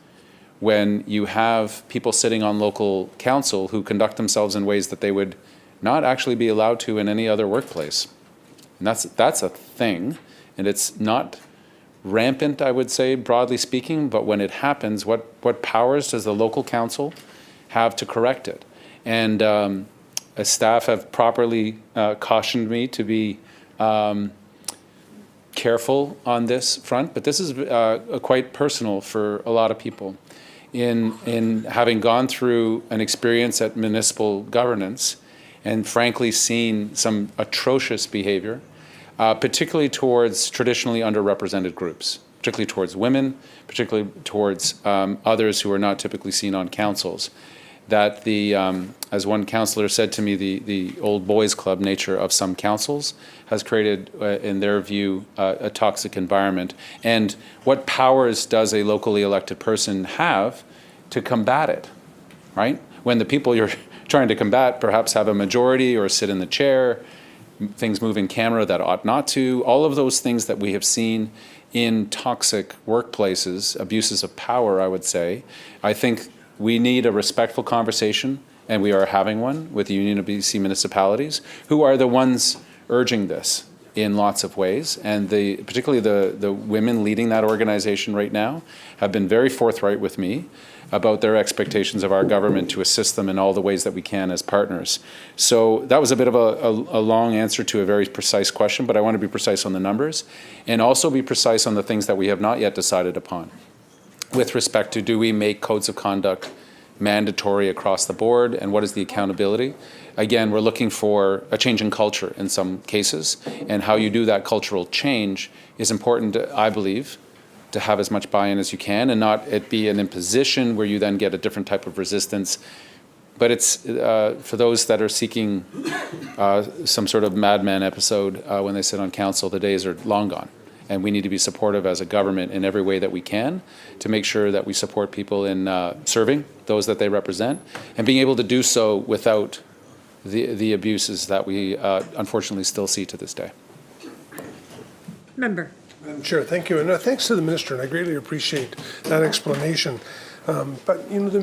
When you have people sitting on local council who conduct themselves in ways that they would not actually be allowed to in any other workplace. And that's a thing, and it's not rampant, I would say, broadly speaking, but when it happens, what powers does the local council have to correct it? And as staff have properly cautioned me to be careful on this front, but this is quite personal for a lot of people. In having gone through an experience at municipal governance and frankly seen some atrocious behavior, particularly towards traditionally underrepresented groups, particularly towards women, particularly towards others who are not typically seen on councils, that as one councillor said to me, the old boys club nature of some councils has created, in their view, a toxic environment. And what powers does a locally elected person have to combat it, right? When the people you're trying to combat perhaps have a majority or sit in the chair, things move in camera that ought not to, all of those things that we have seen in toxic workplaces, abuses of power, I would say. I think we need a respectful conversation, and we are having one with the Union of BC Municipalities, who are the ones urging this in lots of ways. And particularly the women leading that organization right now have been very forthright with me about their expectations of our government to assist them in all the ways that we can as partners. So that was a bit of a long answer to a very precise question, but I want to be precise on the numbers and also be precise on the things that we have not yet decided upon with respect to, do we make codes of conduct mandatory across the board, and what is the accountability? Again, we're looking for a change in culture in some cases, and how you do that cultural change is important, I believe, to have as much buy-in as you can and not it be an imposition where you then get a different type of resistance. But it's for those that are seeking some sort of madman episode when they sit on council, the days are long gone. And we need to be supportive as a government in every way that we can to make sure that we support people in serving those that they represent and being able to do so without the abuses that we unfortunately still see to this day. Member. Madam Chair, thank you. And thanks to the Minister, and I greatly appreciate that explanation. But, you know, the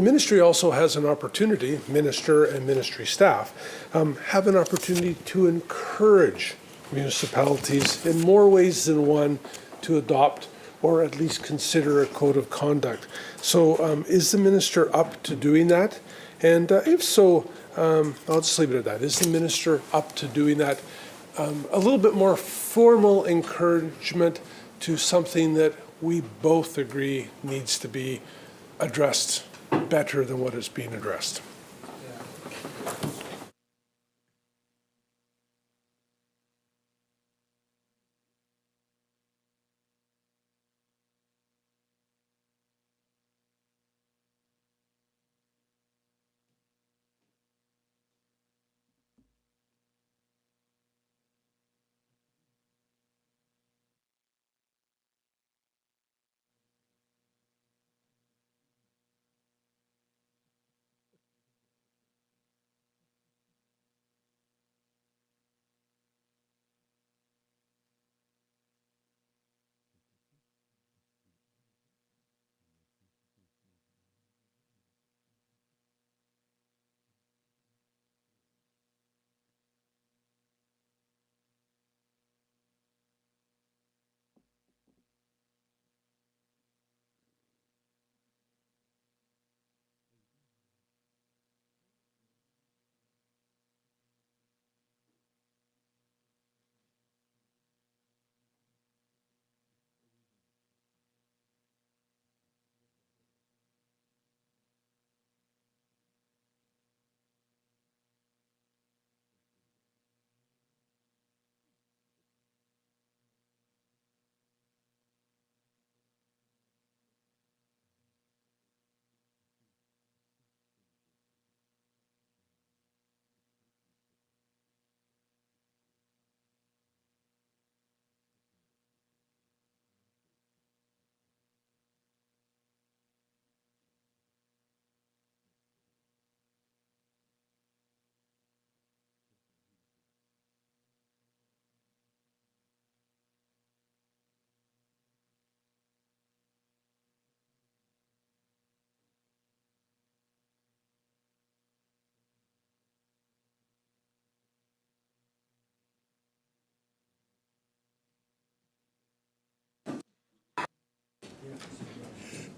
ministry also has an opportunity, minister and ministry staff, have an opportunity to encourage municipalities in more ways than one to adopt or at least consider a code of conduct. So is the minister up to doing that? And if so, I'll just leave it at that. Is the minister up to doing that? A little bit more formal encouragement to something that we both agree needs to be addressed better than what is being addressed.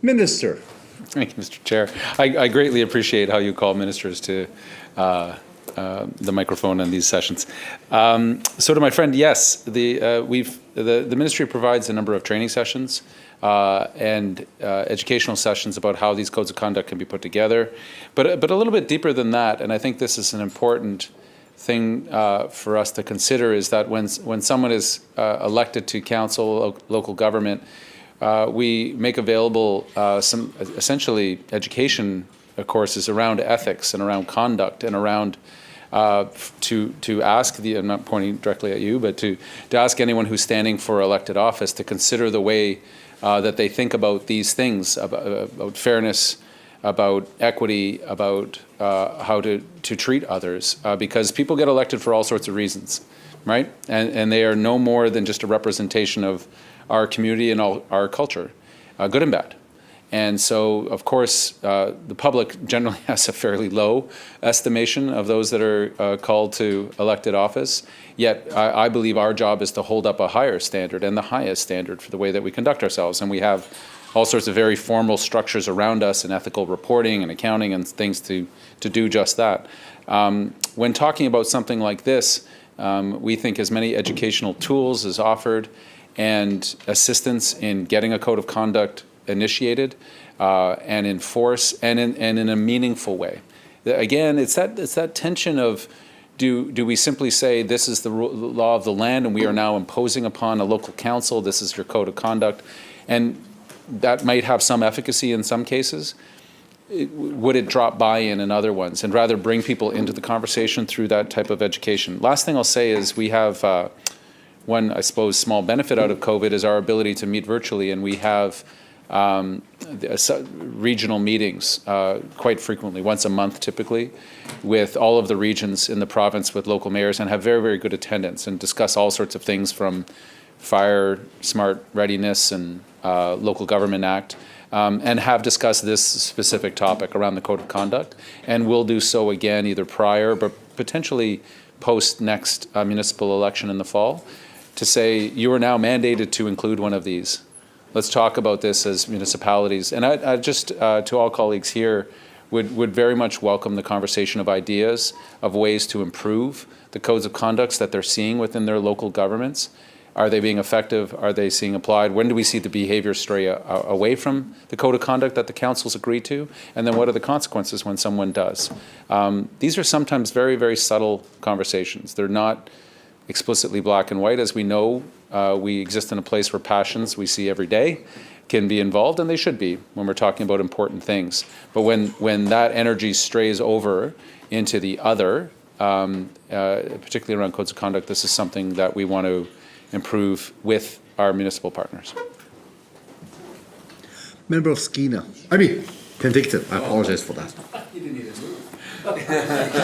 Minister. Thank you, Mr. Chair. I greatly appreciate how you call ministers to the microphone in these sessions. So to my friend, yes, the ministry provides a number of training sessions and educational sessions about how these codes of conduct can be put together, but a little bit deeper than that. And I think this is an important thing for us to consider, is that when someone is elected to council, local government, we make available some essentially education courses around ethics and around conduct and around to ask I'm not pointing directly at you, but to ask anyone who's standing for elected office to consider the way that they think about these things, about fairness, about equity, about how to treat others, because people get elected for all sorts of reasons, right? And they are no more than just a representation of our community and our culture, good and bad. And so, of course, the public generally has a fairly low estimation of those that are called to elected office. Yet, I believe our job is to hold up a higher standard and the highest standard for the way that we conduct ourselves. And we have all sorts of very formal structures around us and ethical reporting and accounting and things to do just that. When talking about something like this, we think as many educational tools as offered and assistance in getting a code of conduct initiated and enforced and in a meaningful way. Again, it's that tension of do we simply say this is the law of the land and we are now imposing upon a local council, this is your code of conduct, and that might have some efficacy in some cases. Would it drop buy-in in other ones, and rather bring people into the conversation through that type of education? Last thing I'll say is we have one, I suppose, small benefit out of COVID is our ability to meet virtually, and we have regional meetings quite frequently, once a month typically, with all of the regions in the province with local mayors, and have very, very good attendance and discuss all sorts of things from fire, smart readiness, and local government act, and have discussed this specific topic around the code of conduct, and will do so again either prior but potentially post next municipal election in the fall, to say you are now mandated to include one of these. Let's talk about this as municipalities. And I just, to all colleagues here, would very much welcome the conversation of ideas, of ways to improve the codes of conducts that they're seeing within their local governments, Are they being effective? Are they being applied? When do we see the behavior stray away from the code of conduct that the council's agreed to? And then what are the consequences when someone does? These are sometimes very, very subtle conversations. They're not explicitly black and white. As we know, we exist in a place where passions we see every day can be involved, and they should be when we're talking about important things. But when that energy strays over into the other, particularly around codes of conduct, this is something that we want to improve with our municipal partners. Member of Skeena. I mean, Penticton. I apologize for that.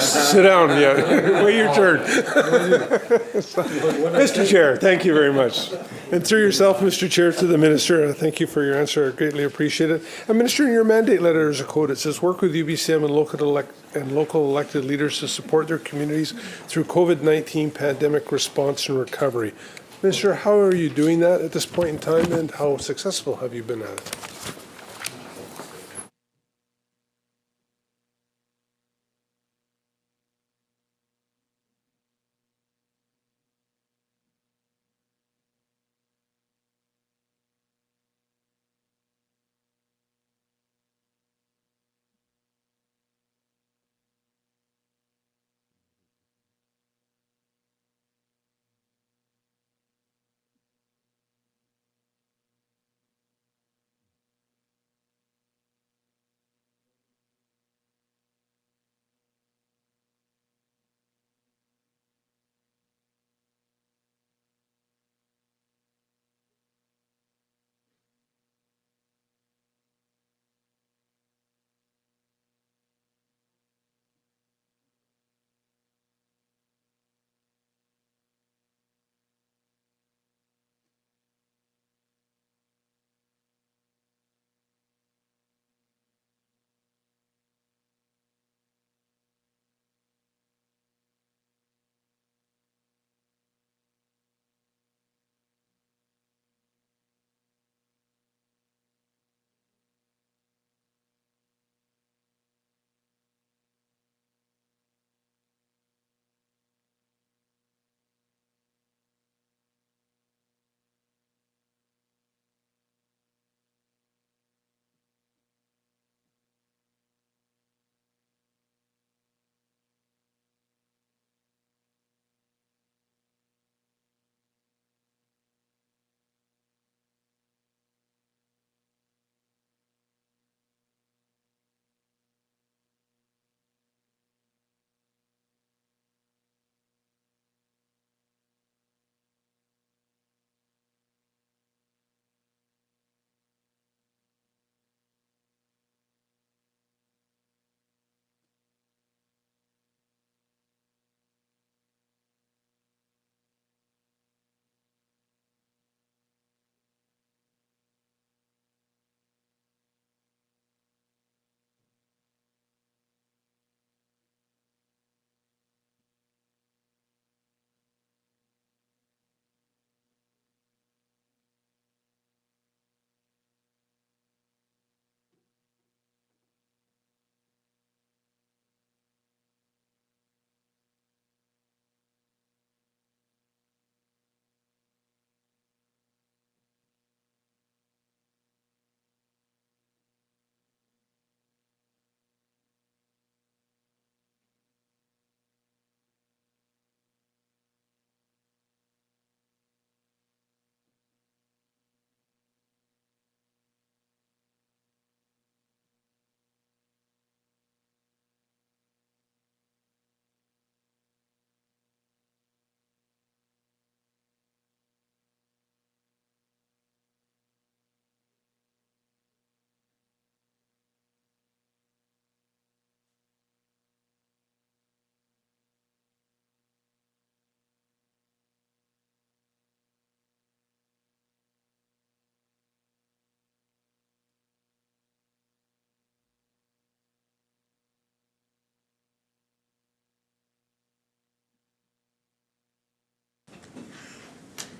Sit down, yeah. Wait your turn. Mr. Chair, thank you very much. And through yourself, Mr. Chair, to the Minister, thank you for your answer. I greatly appreciate it. And Minister, in your mandate letter, there's a quote. It says, work with UBCM and local elected leaders to support their communities through COVID-19 pandemic response and recovery. Minister, how are you doing that at this point in time, and how successful have you been at it?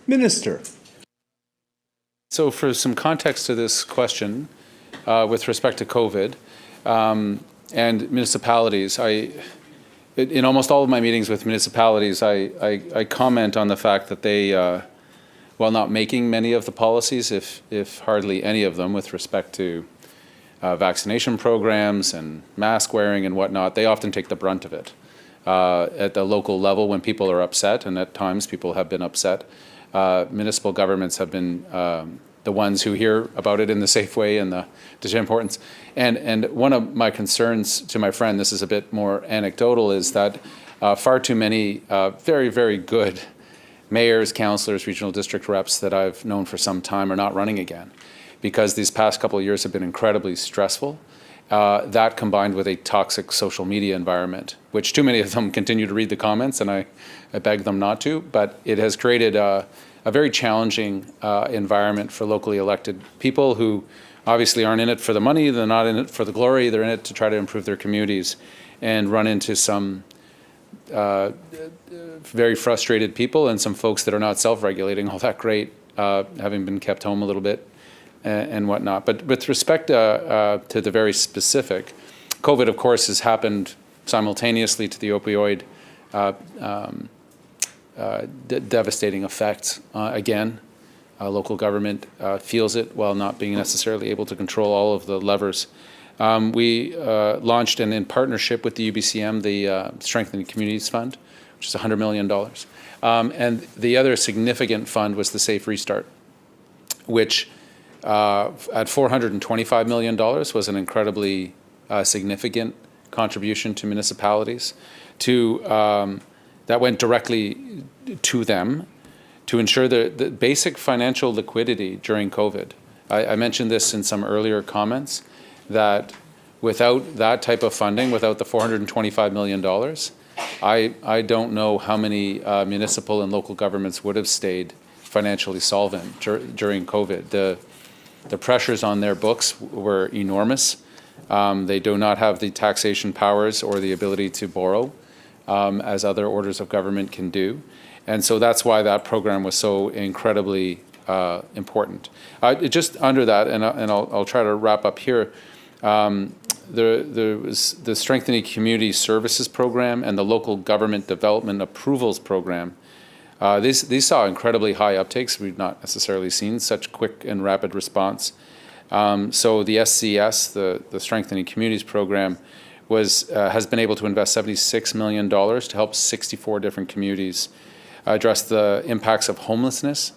Minister. So for some context to this question, with respect to COVID and municipalities, in almost all of my meetings with municipalities, I comment on the fact that they while not making many of the policies, if hardly any of them, with respect to vaccination programs and mask wearing and whatnot, they often take the brunt of it. At the local level, when people are upset, and at times people have been upset, municipal governments have been the ones who hear about it in the safe way and the importance. And one of my concerns to my friend, this is a bit more anecdotal, is that far too many very, very good mayors, councillors, regional district reps that I've known for some time are not running again, because these past couple of years have been incredibly stressful. That combined with a toxic social media environment, which too many of them continue to read the comments, and I beg them not to, but it has created a very challenging environment for locally elected people who obviously aren't in it for the money, they're not in it for the glory, they're in it to try to improve their communities, and run into some very frustrated people and some folks that are not self-regulating all that great, having been kept home a little bit and whatnot. But with respect to the very specific, COVID, of course, has happened simultaneously to the opioid devastating effects. Again, local government feels it while not being necessarily able to control all of the levers. We launched, and in partnership with the UBCM, the Strengthening Communities Fund, which is $100 million. And the other significant fund was the Safe Restart, which at $425 million was an incredibly significant contribution to municipalities that went directly to them to ensure the basic financial liquidity during COVID. I mentioned this in some earlier comments, that without that type of funding, without the $425 million, I don't know how many municipal and local governments would have stayed financially solvent during COVID. The pressures on their books were enormous. They do not have the taxation powers or the ability to borrow as other orders of government can do. And so that's why that program was so incredibly important. Just under that, and I'll try to wrap up here, there was the Strengthening Community Services Program and the Local Government Development Approvals Program. These saw incredibly high uptakes. We've not necessarily seen such quick and rapid response. So the SCS, the Strengthening Communities Program, has been able to invest $76 million to help 64 different communities address the impacts of homelessness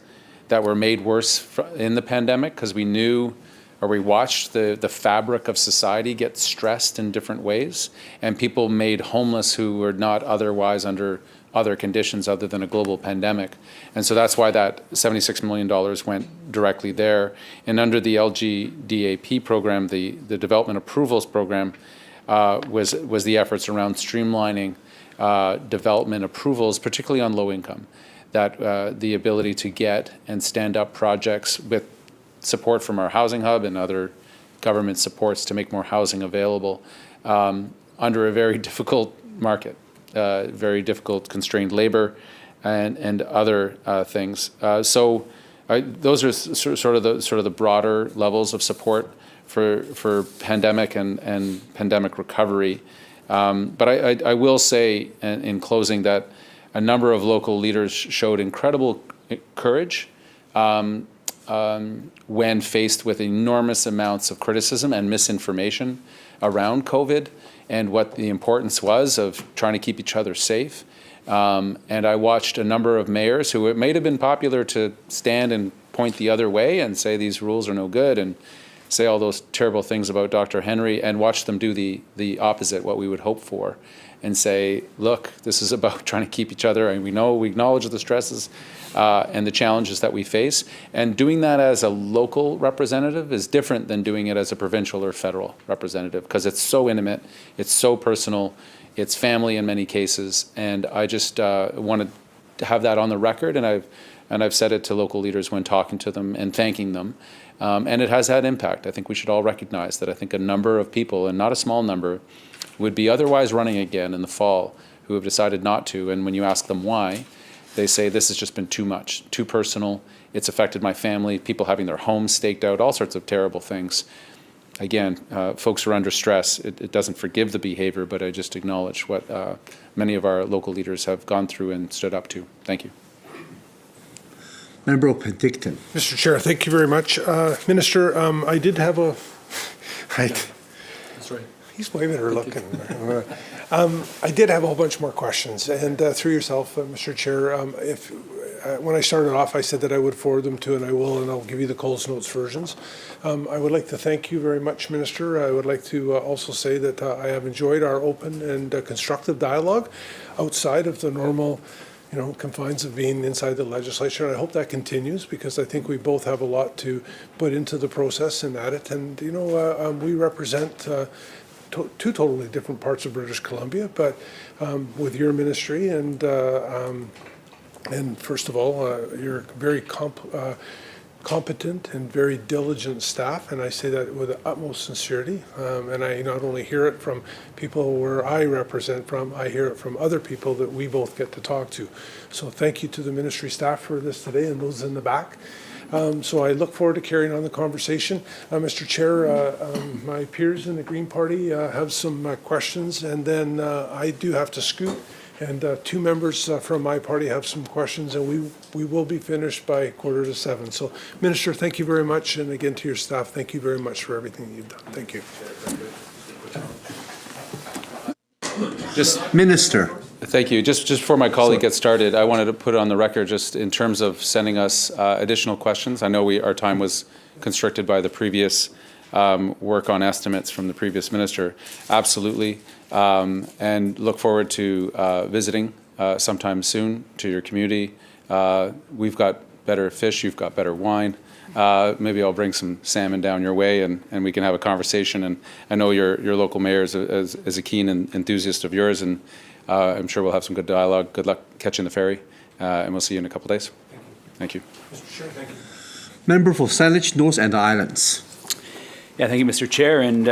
that were made worse in the pandemic, because we knew, or we watched the fabric of society get stressed in different ways, and people made homeless who were not otherwise under other conditions other than a global pandemic. And so that's why that $76 million went directly there. And under the LGDAP program, the Development Approvals Program, was the efforts around streamlining development approvals, particularly on low income, that the ability to get and stand up projects with support from our housing hub and other government supports to make more housing available under a very difficult market, very difficult constrained labor and other things. So those are sort of the broader levels of support for pandemic and pandemic recovery. But I will say in closing that a number of local leaders showed incredible courage when faced with enormous amounts of criticism and misinformation around COVID and what the importance was of trying to keep each other safe. And I watched a number of mayors who it may have been popular to stand and point the other way and say these rules are no good and say all those terrible things about Dr. Henry, and watch them do the opposite, what we would hope for, and say, look, this is about trying to keep each other, and we acknowledge the stresses and the challenges that we face, and doing that as a local representative is different than doing it as a provincial or federal representative, because it's so intimate, it's so personal, it's family in many cases, and I just wanted to have that on the record, and I've said it to local leaders when talking to them and thanking them. And it has had impact. I think we should all recognize that. I think a number of people, and not a small number, would be otherwise running again in the fall who have decided not to. And when you ask them why, they say this has just been too much, too personal. It's affected my family, people having their homes staked out, all sorts of terrible things. Again, folks are under stress. It doesn't forgive the behavior, but I just acknowledge what many of our local leaders have gone through and stood up to. Thank you. Member Penticton. Mr. Chair, thank you very much. Minister, I did have a, That's right. he's way better looking. I did have a whole bunch more questions, and through yourself, Mr. Chair, if when I started off, I said that I would forward them to, and I will, and I'll give you the Coles Notes versions. I would like to thank you very much, Minister. I would like to also say that I have enjoyed our open and constructive dialogue outside of the normal, confines of being inside the legislature. And I hope that continues, because I think we both have a lot to put into the process and at it. And, we represent two totally different parts of British Columbia, but with your ministry and first of all, you're very competent and very diligent staff, and I say that with the utmost sincerity. And I not only hear it from people where I represent from, I hear it from other people that we both get to talk to. So thank you to the ministry staff for this today and those in the back. So I look forward to carrying on the conversation. Mr. Chair, my peers in the Green Party have some questions, and then I do have to scoot. And two members from my party have some questions, and we will be finished by 6:45. So, Minister, thank you very much, and again to your staff, thank you very much for everything you've done. Thank you. Minister. Thank you. Just before my colleague gets started, I wanted to put it on the record just in terms of sending us additional questions. I know our time was constricted by the previous work on estimates from the previous minister. Absolutely. And look forward to visiting sometime soon to your community. We've got better fish, you've got better wine. Maybe I'll bring some salmon down your way, and we can have a conversation. And I know your local mayor is a keen enthusiast of yours, and I'm sure we'll have some good dialogue. Good luck catching the ferry, and we'll see you in a couple of days. Thank you. Mr. Chair, thank you. Member for Sandwich, North and the Islands. Yeah, thank you, Mr. Chair, and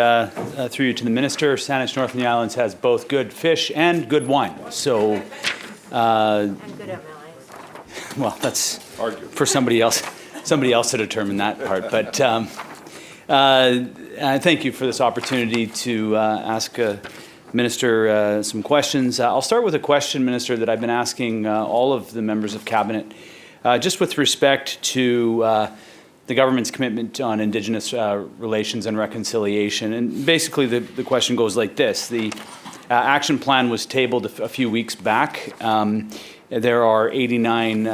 through you to the Minister, Saanich North and the Islands has both good fish and good wine. So, And good MLAs. well, that's for somebody else to determine that part. But thank you for this opportunity to ask Minister some questions. I'll start with a question, Minister, that I've been asking all of the members of Cabinet, just with respect to the government's commitment on Indigenous relations and reconciliation. And basically the question goes like this. The action plan was tabled a few weeks back. There are 89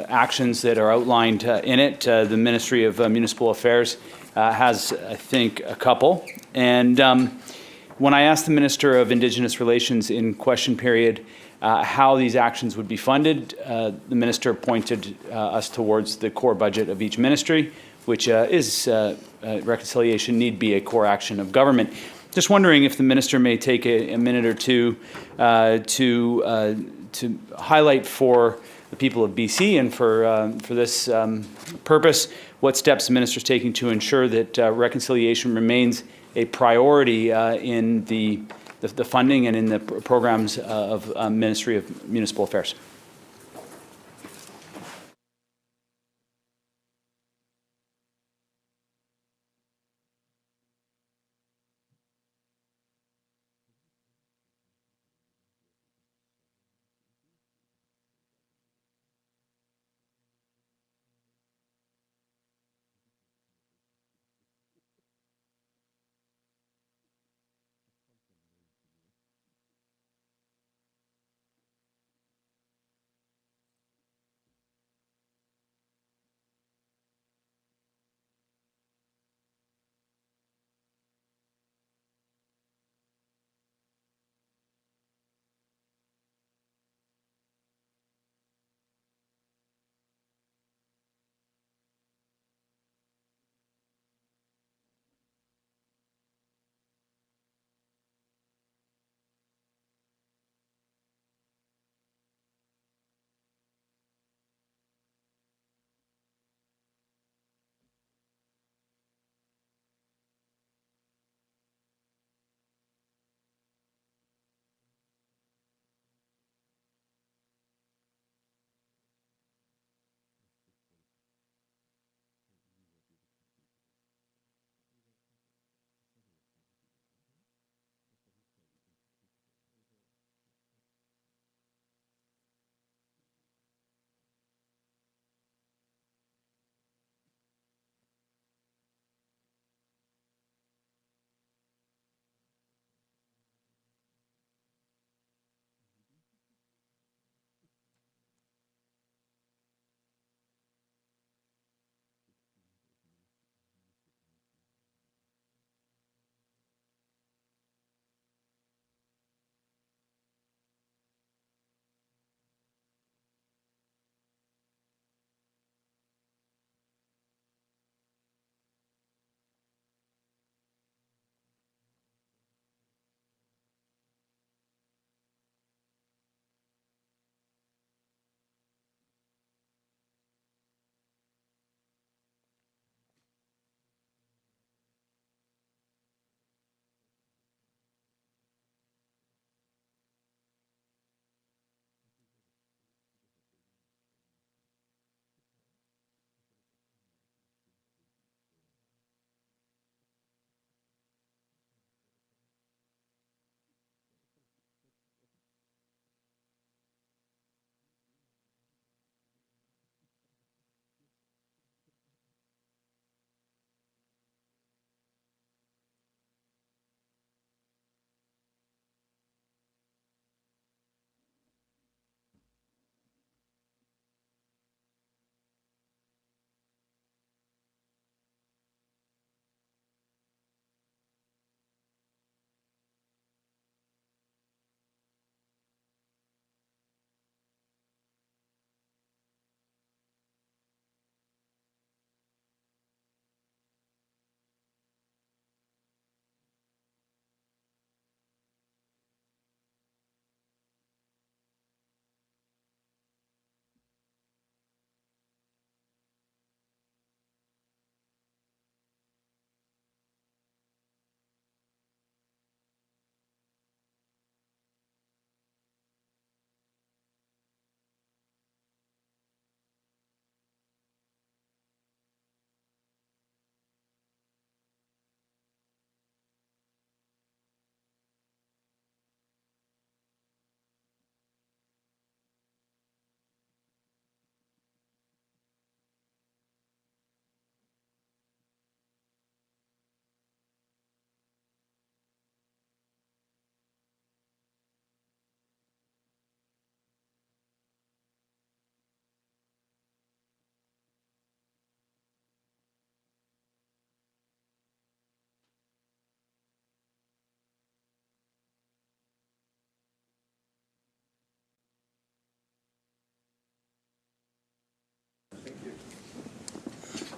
actions that are outlined in it. The Ministry of Municipal Affairs has, I think, a couple. And when I asked the Minister of Indigenous Relations in question period how these actions would be funded, the Minister pointed us towards the core budget of each ministry, which is reconciliation need be a core action of government. Just wondering if the Minister may take a minute or two to highlight for the people of BC and for this purpose what steps the Minister is taking to ensure that reconciliation remains a priority in the funding and in the programs of Ministry of Municipal Affairs.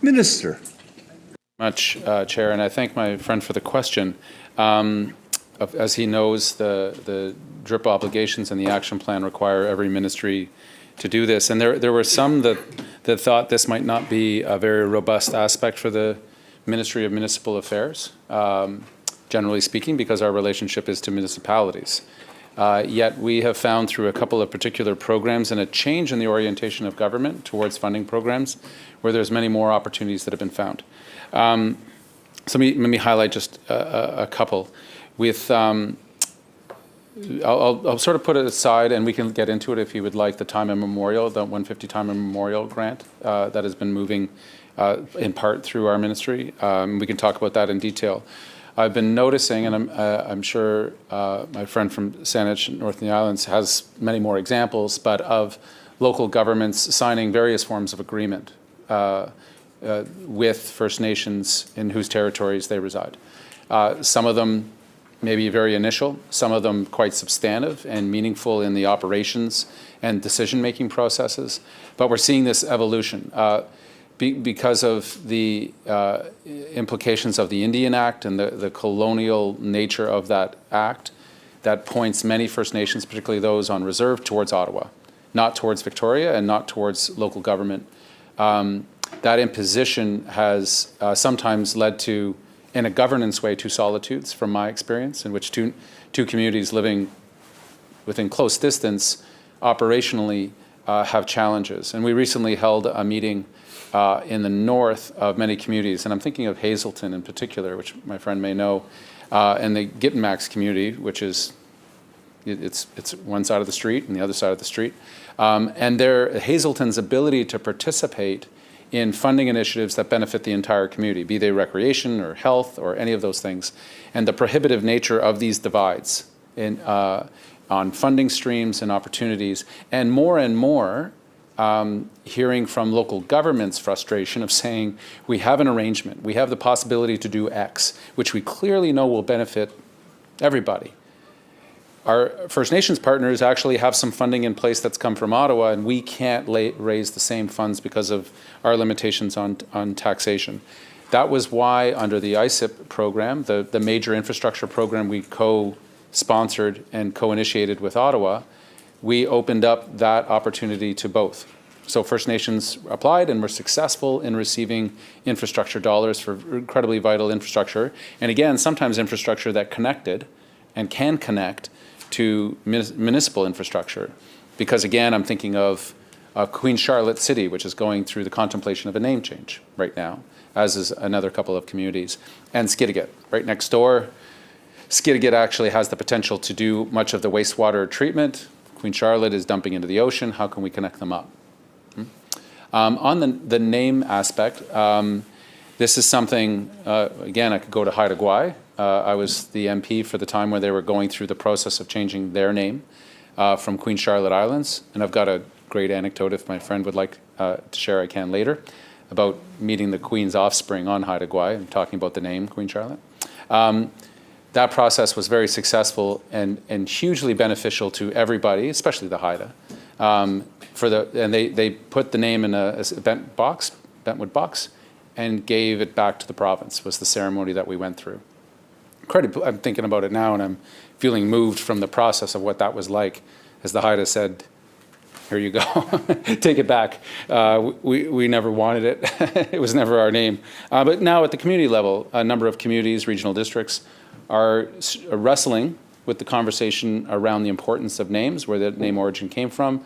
Minister. Much, Chair, and I thank my friend for the question. As he knows, the DRIP obligations and the action plan require every ministry to do this. And there were some that thought this might not be a very robust aspect for the Ministry of Municipal Affairs, generally speaking, because our relationship is to municipalities. Yet we have found through a couple of particular programs and a change in the orientation of government towards funding programs where there's many more opportunities that have been found. So let me highlight just a couple. With I'll sort of put it aside, and we can get into it if you would like, the Time and Memorial, the 150 Time and Memorial grant that has been moving in part through our ministry. We can talk about that in detail. I've been noticing, and I'm sure my friend from Saanich, North in the Islands, has many more examples, but of local governments signing various forms of agreement with First Nations in whose territories they reside. Some of them may be very initial, some of them quite substantive and meaningful in the operations and decision-making processes, but we're seeing this evolution. Because of the implications of the Indian Act and the colonial nature of that act, that points many First Nations, particularly those on reserve, towards Ottawa, not towards Victoria and not towards local government. That imposition has sometimes led to, in a governance way, two solitudes, from my experience, in which two communities living within close distance operationally have challenges. And we recently held a meeting in the north of many communities, and I'm thinking of Hazelton in particular, which my friend may know, and the Gittimax community, which is, it's one side of the street and the other side of the street. And Hazelton's ability to participate in funding initiatives that benefit the entire community, be they recreation or health or any of those things, and the prohibitive nature of these divides on funding streams and opportunities, and more hearing from local government's frustration of saying, we have an arrangement, we have the possibility to do X, which we clearly know will benefit everybody. Our First Nations partners actually have some funding in place that's come from Ottawa, and we can't raise the same funds because of our limitations on taxation. That was why, under the ISIP program, the major infrastructure program we co-sponsored and co-initiated with Ottawa, we opened up that opportunity to both. So First Nations applied and were successful in receiving infrastructure dollars for incredibly vital infrastructure. And again, sometimes infrastructure that connected and can connect to municipal infrastructure. Because again, I'm thinking of Queen Charlotte City, which is going through the contemplation of a name change right now, as is another couple of communities. And Skidegate, right next door. Skidegate actually has the potential to do much of the wastewater treatment. Queen Charlotte is dumping into the ocean. How can we connect them up? On the name aspect, this is something, again, I could go to Haida Gwaii. I was the MP for the time where they were going through the process of changing their name from Queen Charlotte Islands. And I've got a great anecdote, if my friend would like to share, I can later, about meeting the Queen's offspring on Haida Gwaii and talking about the name Queen Charlotte. That process was very successful and hugely beneficial to everybody, especially the Haida. And they put the name in a bentwood box, and gave it back to the province, was the ceremony that we went through. I'm thinking about it now, and I'm feeling moved from the process of what that was like, as the Haida said, here you go, take it back. We never wanted it. It was never our name. But now at the community level, a number of communities, regional districts, are wrestling with the conversation around the importance of names, where the name origin came from,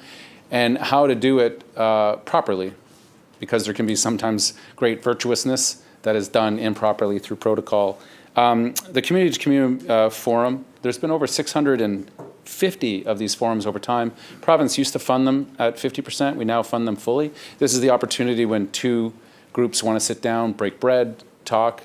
and how to do it properly, because there can be sometimes great virtuousness that is done improperly through protocol. The community-to-community forum, there's been over 650 of these forums over time. Province used to fund them at 50%. We now fund them fully. This is the opportunity when two groups want to sit down, break bread, talk.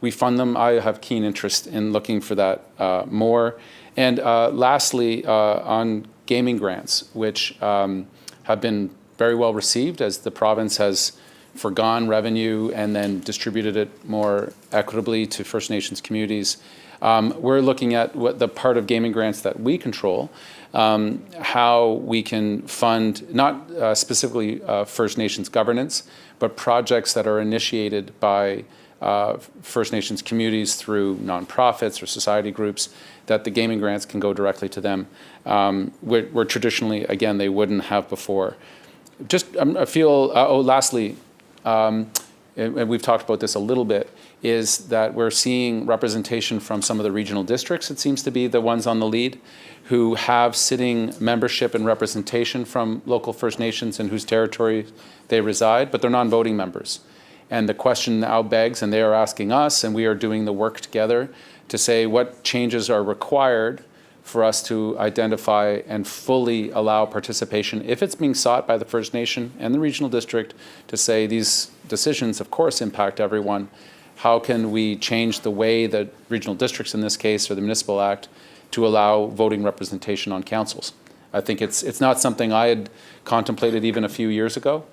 We fund them. I have keen interest in looking for that more. And lastly, on gaming grants, which have been very well received as the province has forgone revenue and then distributed it more equitably to First Nations communities. We're looking at what the part of gaming grants that we control how we can fund, not specifically First Nations governance, but projects that are initiated by First Nations communities through nonprofits or society groups, that the gaming grants can go directly to them, where traditionally, again, they wouldn't have before. Just, I feel, lastly, and we've talked about this a little bit, is that we're seeing representation from some of the regional districts, it seems to be the ones on the lead, who have sitting membership and representation from local First Nations in whose territory they reside, but they're non-voting members. And the question now begs, and they are asking us, and we are doing the work together to say what changes are required for us to identify and fully allow participation, if it's being sought by the First Nation and the regional district, to say these decisions, of course, impact everyone. How can we change the way that regional districts, in this case, or the Municipal Act, to allow voting representation on councils? I think it's not something I had contemplated even a few years ago,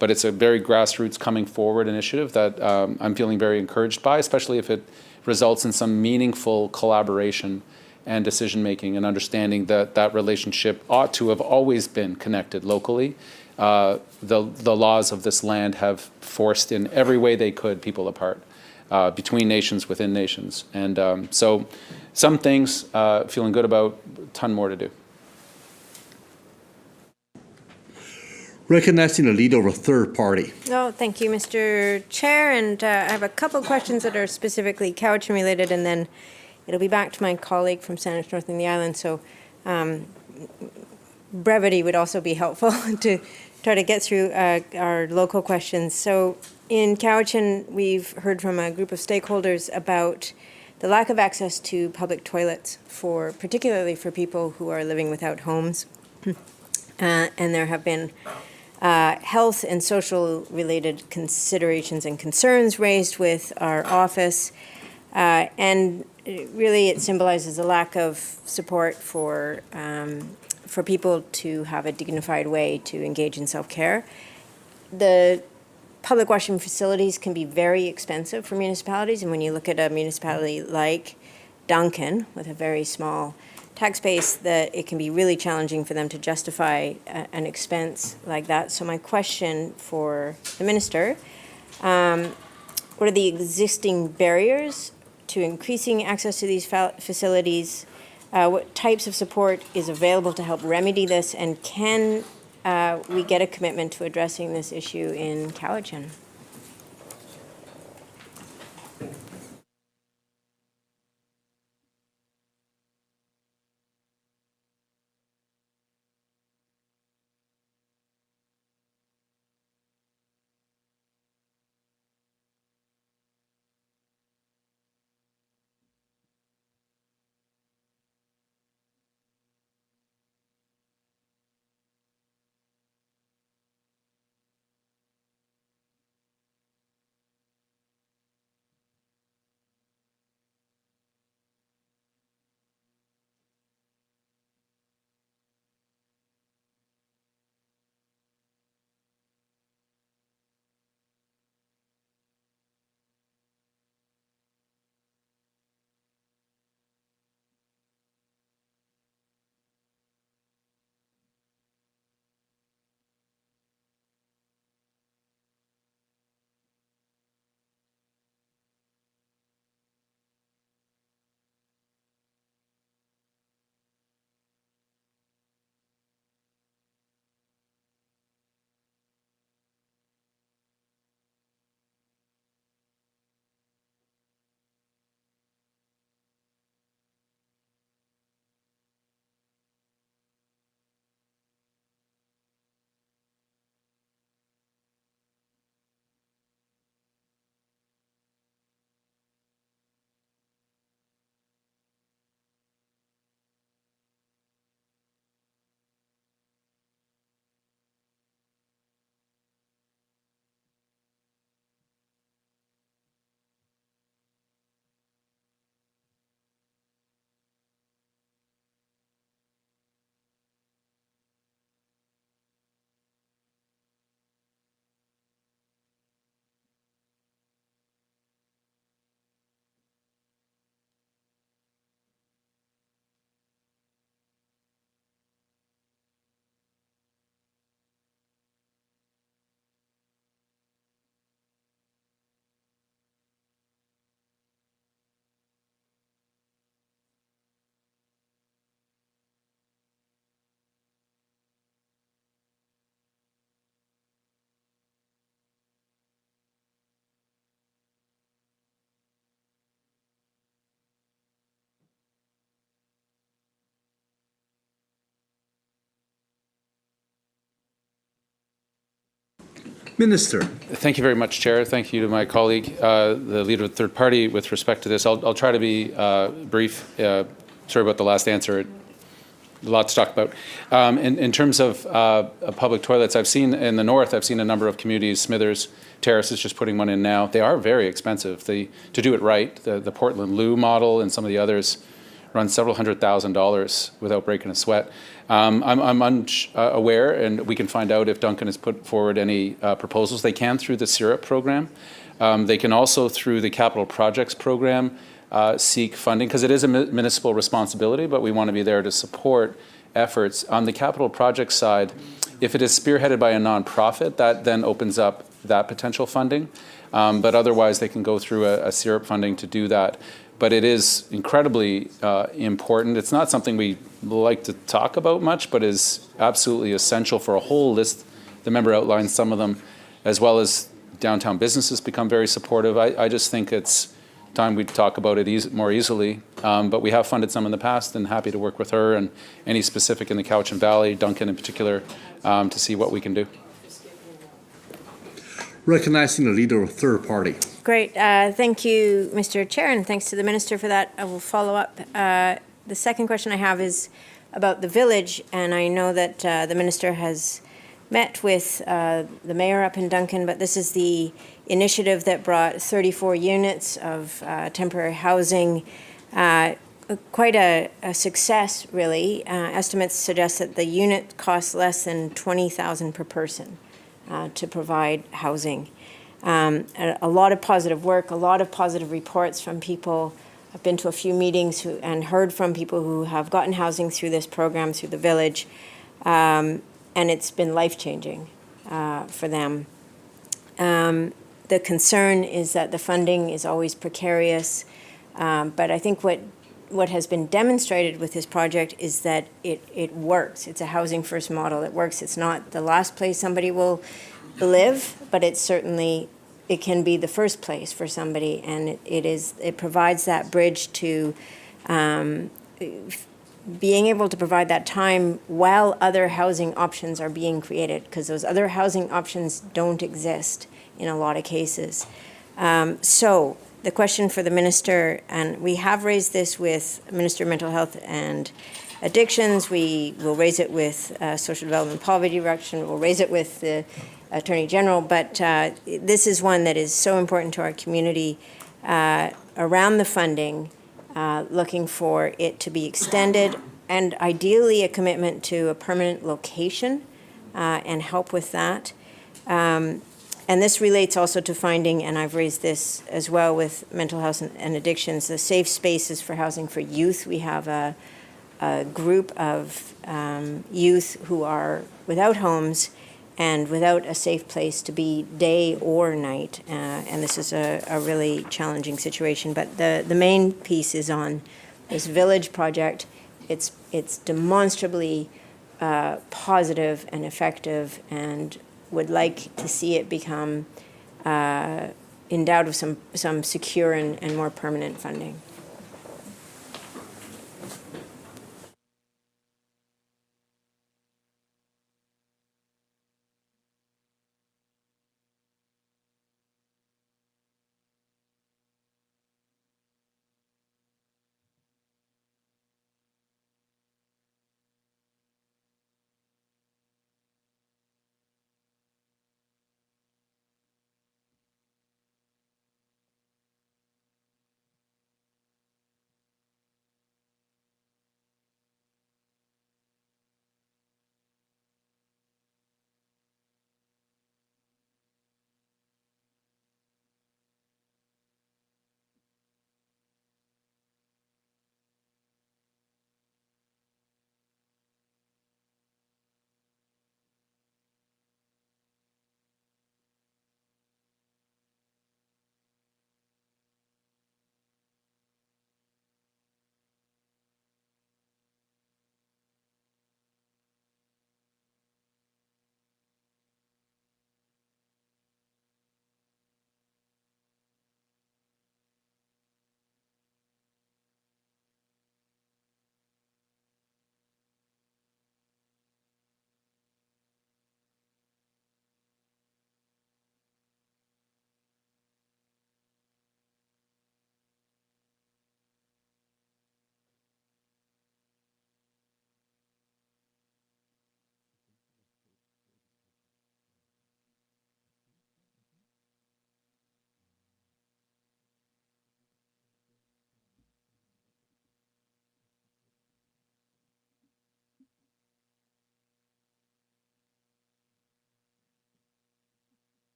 but it's a very grassroots coming forward initiative that I'm feeling very encouraged by, especially if it results in some meaningful collaboration and decision-making and understanding that that relationship ought to have always been connected locally. The laws of this land have forced in every way they could people apart, between nations, within nations. And so some things feeling good about, a ton more to do. Recognizing the lead of a third party. No, thank you, Mr. Chair, and I have a couple of questions that are specifically Cowichan related, and then it'll be back to my colleague from Saanich North in the Island, so brevity would also be helpful to try to get through our local questions. So in Cowichan, we've heard from a group of stakeholders about the lack of access to public toilets, particularly for people who are living without homes. And there have been health and social related considerations and concerns raised with our office. And really it symbolizes a lack of support for people to have a dignified way to engage in self-care. The public washroom facilities can be very expensive for municipalities, and when you look at a municipality like Duncan with a very small tax base, that it can be really challenging for them to justify an expense like that. So my question for the minister, what are the existing barriers to increasing access to these facilities? What types of support is available to help remedy this? And can we get a commitment to addressing this issue in Cowichan? Minister. Thank you very much, Chair. Thank you to my colleague, the leader of the third party, with respect to this. I'll try to be brief. Sorry about the last answer. A lot to talk about. In terms of public toilets, I've seen in the north, I've seen a number of communities, Smithers Terrace is just putting one in now. They are very expensive. To do it right, the Portland Loo model and some of the others run several $100,000 without breaking a sweat. I'm aware, and we can find out if Duncan has put forward any proposals. They can through the SIRIP program. They can also through the capital projects program seek funding, because it is a municipal responsibility, but we want to be there to support efforts. On the capital project side, if it is spearheaded by a nonprofit, that then opens up that potential funding. But otherwise, they can go through a SIRIP funding to do that. But it is incredibly important. It's not something we like to talk about much, but is absolutely essential for a whole list. The member outlined some of them, as well as downtown businesses become very supportive. I just think it's time we talk about it more easily. But we have funded some in the past, and happy to work with her and any specific in the Cowichan Valley, Duncan in particular, to see what we can do. Recognizing the leader of third party. Great. Thank you, Mr. Chair, and thanks to the Minister for that. I will follow up. The second question I have is about the village, and I know that the Minister has met with the Mayor up in Duncan, but this is the initiative that brought 34 units of temporary housing. Quite a success, really. Estimates suggest that the unit costs less than $20,000 per person to provide housing. A lot of positive work, a lot of positive reports from people. I've been to a few meetings and heard from people who have gotten housing through this program, through the village, and it's been life-changing for them. The concern is that the funding is always precarious, but I think what has been demonstrated with this project is that it works. It's a housing first model. It works. It's not the last place somebody will live, but it can be the first place for somebody, and it provides that bridge to being able to provide that time while other housing options are being created, because those other housing options don't exist in a lot of cases. So the question for the Minister, and we have raised this with Minister of Mental Health and Addictions, we will raise it with Social Development and Poverty Reduction, we'll raise it with the Attorney General, but this is one that is so important to our community around the funding, looking for it to be extended, and ideally a commitment to a permanent location and help with that. And this relates also to finding, and I've raised this as well with mental health and addictions, the safe spaces for housing for youth. We have a group of youth who are without homes and without a safe place to be day or night. And this is a really challenging situation. But the main piece is on this village project. It's demonstrably positive and effective, and would like to see it become endowed with some secure and more permanent funding.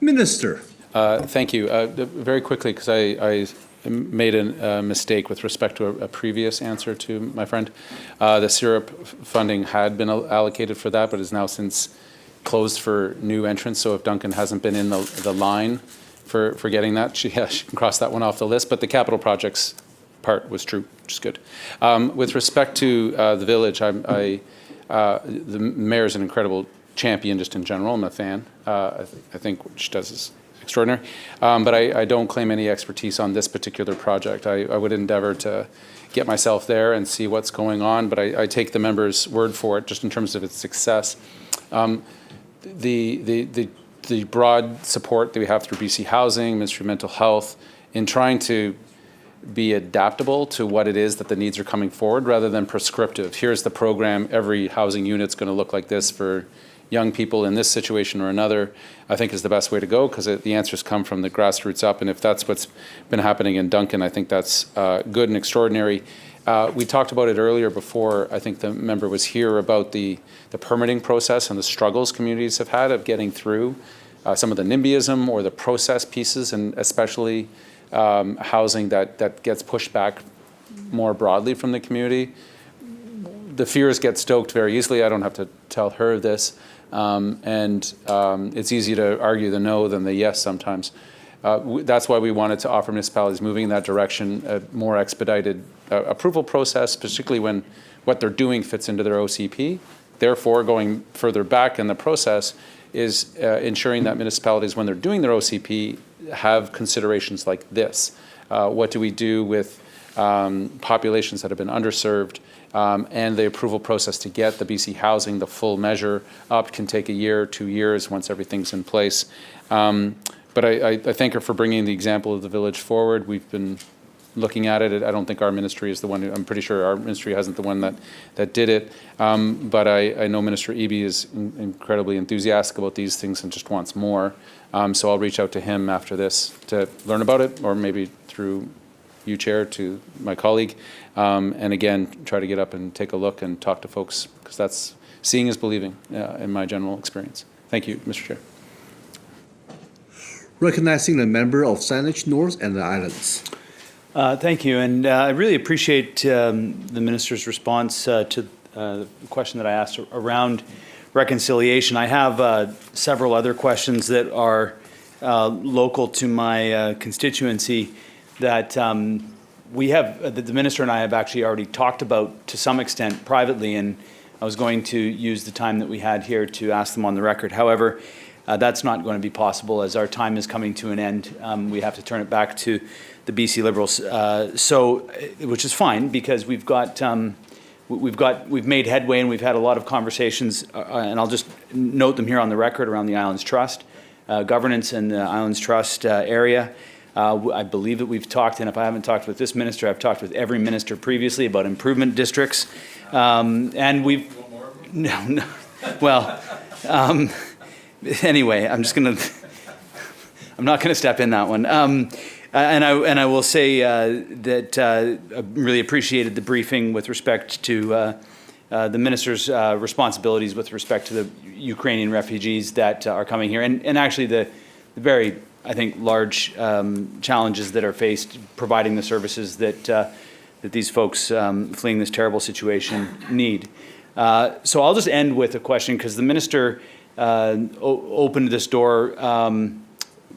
Minister. Thank you. Very quickly, because I made a mistake with respect to a previous answer to my friend. The syrup funding had been allocated for that, but is now since closed for new entrants. So if Duncan hasn't been in the line for getting that, she can cross that one off the list. But the capital projects part was true, which is good. With respect to the village, the mayor's an incredible champion just in general. I'm a fan. I think what she does is extraordinary. But I don't claim any expertise on this particular project. I would endeavor to get myself there and see what's going on, but I take the member's word for it just in terms of its success. The broad support that we have through BC Housing, Ministry of Mental Health, in trying to be adaptable to what it is that the needs are coming forward rather than prescriptive. Here's the program, every housing unit's going to look like this for young people in this situation or another, I think is the best way to go, because the answers come from the grassroots up. And if that's what's been happening in Duncan, I think that's good and extraordinary. We talked about it earlier before, I think the member was here, about the permitting process and the struggles communities have had of getting through some of the NIMBYism or the process pieces, and especially housing that gets pushed back more broadly from the community. The fears get stoked very easily. I don't have to tell her this. It's easy to argue the no than the yes sometimes. That's why we wanted to offer municipalities moving in that direction a more expedited approval process, particularly when what they're doing fits into their OCP. Therefore, going further back in the process is ensuring that municipalities, when they're doing their OCP, have considerations like this. What do we do with populations that have been underserved? And the approval process to get the BC Housing, the full measure up, can take a year, 2 years once everything's in place. But I thank her for bringing the example of the village forward. We've been looking at it. I don't think our ministry is the one. I'm pretty sure our ministry hasn't the one that did it. But I know Minister Eby is incredibly enthusiastic about these things and just wants more. So I'll reach out to him after this to learn about it, or maybe through you, Chair, to my colleague. And again, try to get up and take a look and talk to folks, because that's seeing is believing in my general experience. Thank you, Mr. Chair. Recognizing the member of Saanich North and the Islands. Thank you, and I really appreciate the Minister's response to the question that I asked around reconciliation. I have several other questions that are local to my constituency that the Minister and I have actually already talked about to some extent privately, and I was going to use the time that we had here to ask them on the record. However, that's not going to be possible, as our time is coming to an end. We have to turn it back to the BC Liberals, which is fine, because we've made headway and we've had a lot of conversations, and I'll just note them here on the record around the Islands Trust, governance in the Islands Trust area. I believe that we've talked, and if I haven't talked with this minister, I've talked with every minister previously about improvement districts, and we've anyway, I'm not going to step in that one. And I will say that I really appreciated the briefing with respect to the minister's responsibilities with respect to the Ukrainian refugees that are coming here, and actually the very, I think, large challenges that are faced providing the services that these folks fleeing this terrible situation need. So I'll just end with a question, because the minister opened this door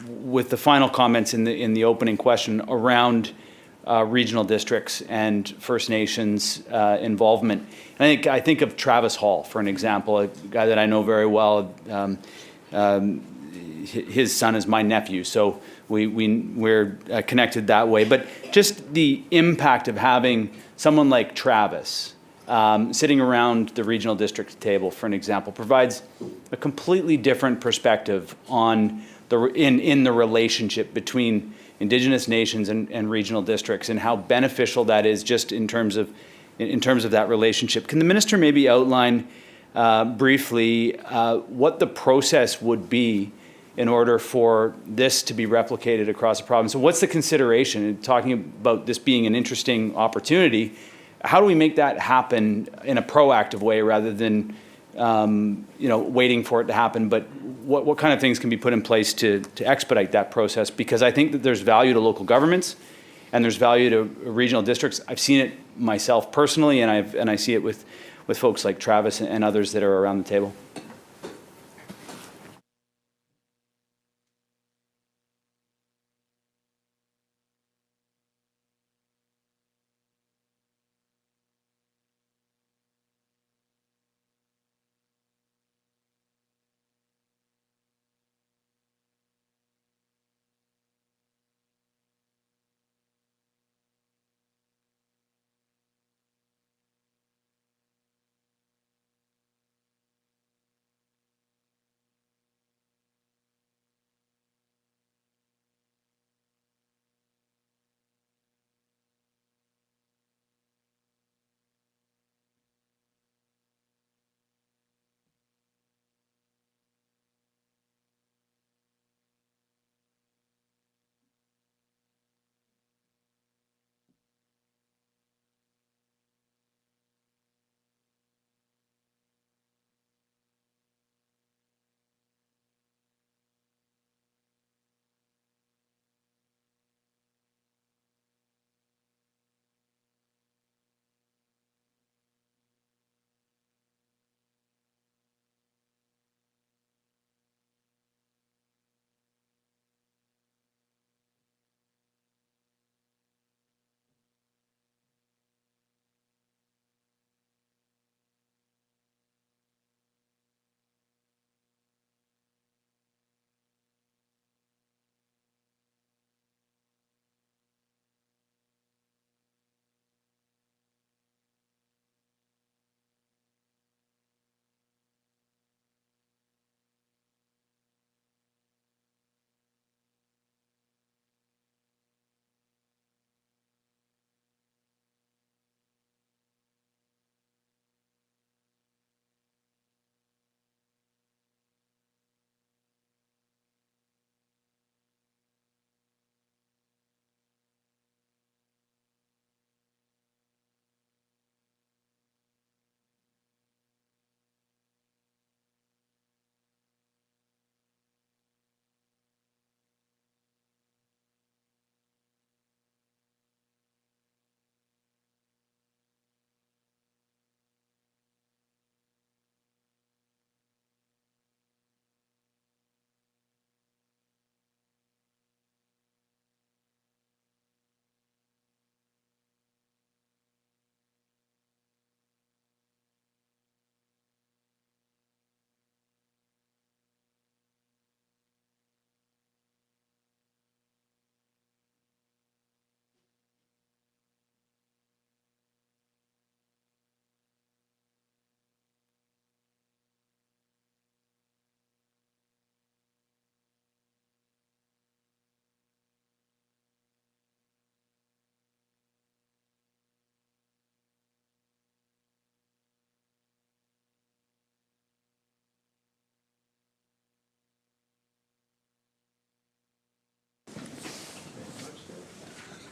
with the final comments in the opening question around regional districts and First Nations involvement. And I think of Travis Hall, for an example, a guy that I know very well. His son is my nephew, so we're connected that way. But just the impact of having someone like Travis sitting around the regional district table, for an example, provides a completely different perspective on in the relationship between Indigenous nations and regional districts, and how beneficial that is just in terms of that relationship. Can the minister maybe outline briefly what the process would be in order for this to be replicated across the province? So what's the consideration? Talking about this being an interesting opportunity, how do we make that happen in a proactive way rather than waiting for it to happen, but what kind of things can be put in place to expedite that process? Because I think that there's value to local governments and there's value to regional districts. I've seen it myself personally, and I see it with folks like Travis and others that are around the table.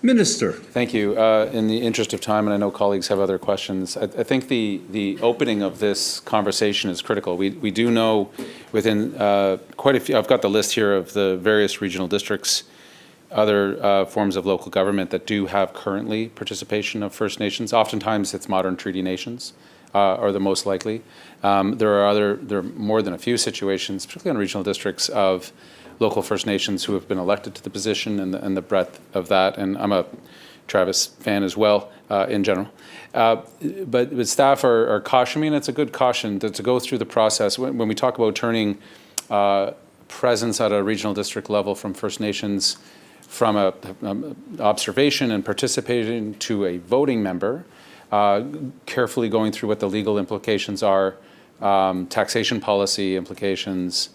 Minister. Thank you. In the interest of time, and I know colleagues have other questions, I think the opening of this conversation is critical. We do know within quite a few, I've got the list here of the various regional districts, other forms of local government that do have currently participation of First Nations. Oftentimes it's modern treaty nations are the most likely. There are more than a few situations, particularly in regional districts, of local First Nations who have been elected to the position and the breadth of that. And I'm a Travis fan as well in general. But staff are cautioning, and it's a good caution to go through the process. When we talk about turning presence at a regional district level from First Nations from a observation and participating to a voting member, carefully going through what the legal implications are, taxation policy implications,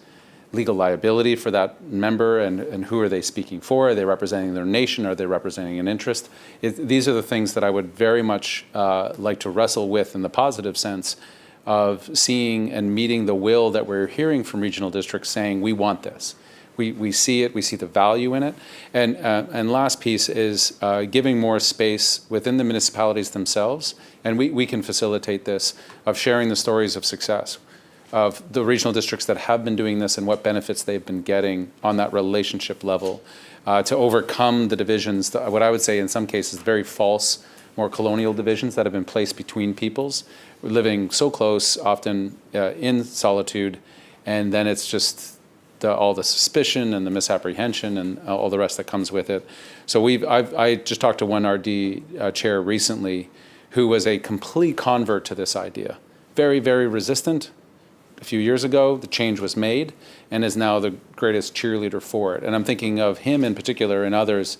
legal liability for that member, and who are they speaking for? Are they representing their nation? Are they representing an interest? These are the things that I would very much like to wrestle with in the positive sense of seeing and meeting the will that we're hearing from regional districts saying, we want this. We see it, we see the value in it. And last piece is giving more space within the municipalities themselves, and we can facilitate this, of sharing the stories of success. of the regional districts that have been doing this and what benefits they've been getting on that relationship level to overcome the divisions, what I would say in some cases, very false, more colonial divisions that have been placed between peoples, living so close, often in solitude, and then it's just all the suspicion and the misapprehension and all the rest that comes with it. So I just talked to one RD chair recently who was a complete convert to this idea. Very, very resistant. A few years ago, the change was made and is now the greatest cheerleader for it. And I'm thinking of him in particular and others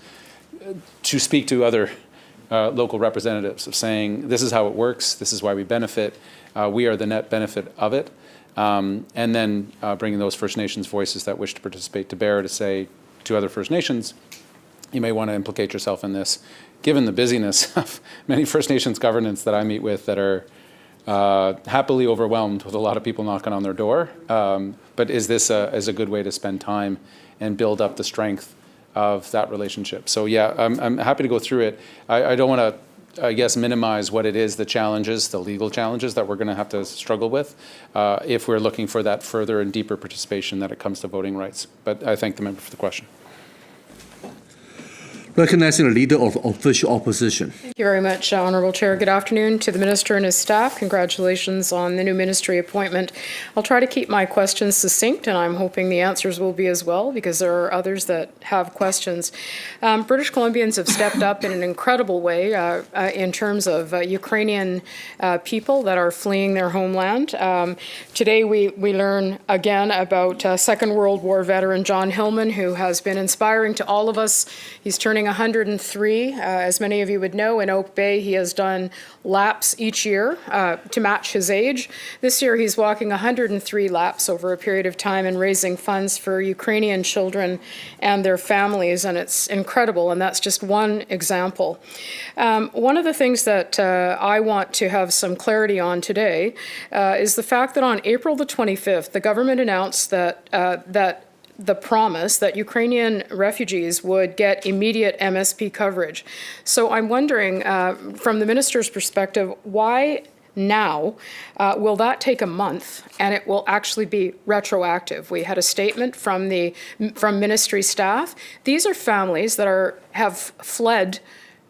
to speak to other local representatives of saying, this is how it works, this is why we benefit, we are the net benefit of it. And then bringing those First Nations voices that wish to participate to bear to say to other First Nations, you may want to implicate yourself in this, given the busyness of many First Nations governance that I meet with that are happily overwhelmed with a lot of people knocking on their door. But is this a good way to spend time and build up the strength of that relationship? So yeah, I'm happy to go through it. I don't want to, I guess, minimize what it is, the challenges, the legal challenges that we're going to have to struggle with if we're looking for that further and deeper participation that it comes to voting rights. But I thank the member for the question. Recognizing the Leader of Official Opposition. Thank you very much, Honourable Chair. Good afternoon to the Minister and his staff. Congratulations on the new ministry appointment. I'll try to keep my questions succinct, and I'm hoping the answers will be as well, because there are others that have questions. British Columbians have stepped up in an incredible way in terms of Ukrainian people that are fleeing their homeland. Today we learn again about Second World War veteran John Hillman, who has been inspiring to all of us. He's turning 103. As many of you would know, in Oak Bay, he has done laps each year to match his age. This year, he's walking 103 laps over a period of time and raising funds for Ukrainian children and their families, and it's incredible, and that's just one example. One of the things that I want to have some clarity on today is the fact that on April the 25th, the government announced that the promise that Ukrainian refugees would get immediate MSP coverage. So I'm wondering, from the minister's perspective, why now will that take a month and it will actually be retroactive? We had a statement from ministry staff. These are families that have fled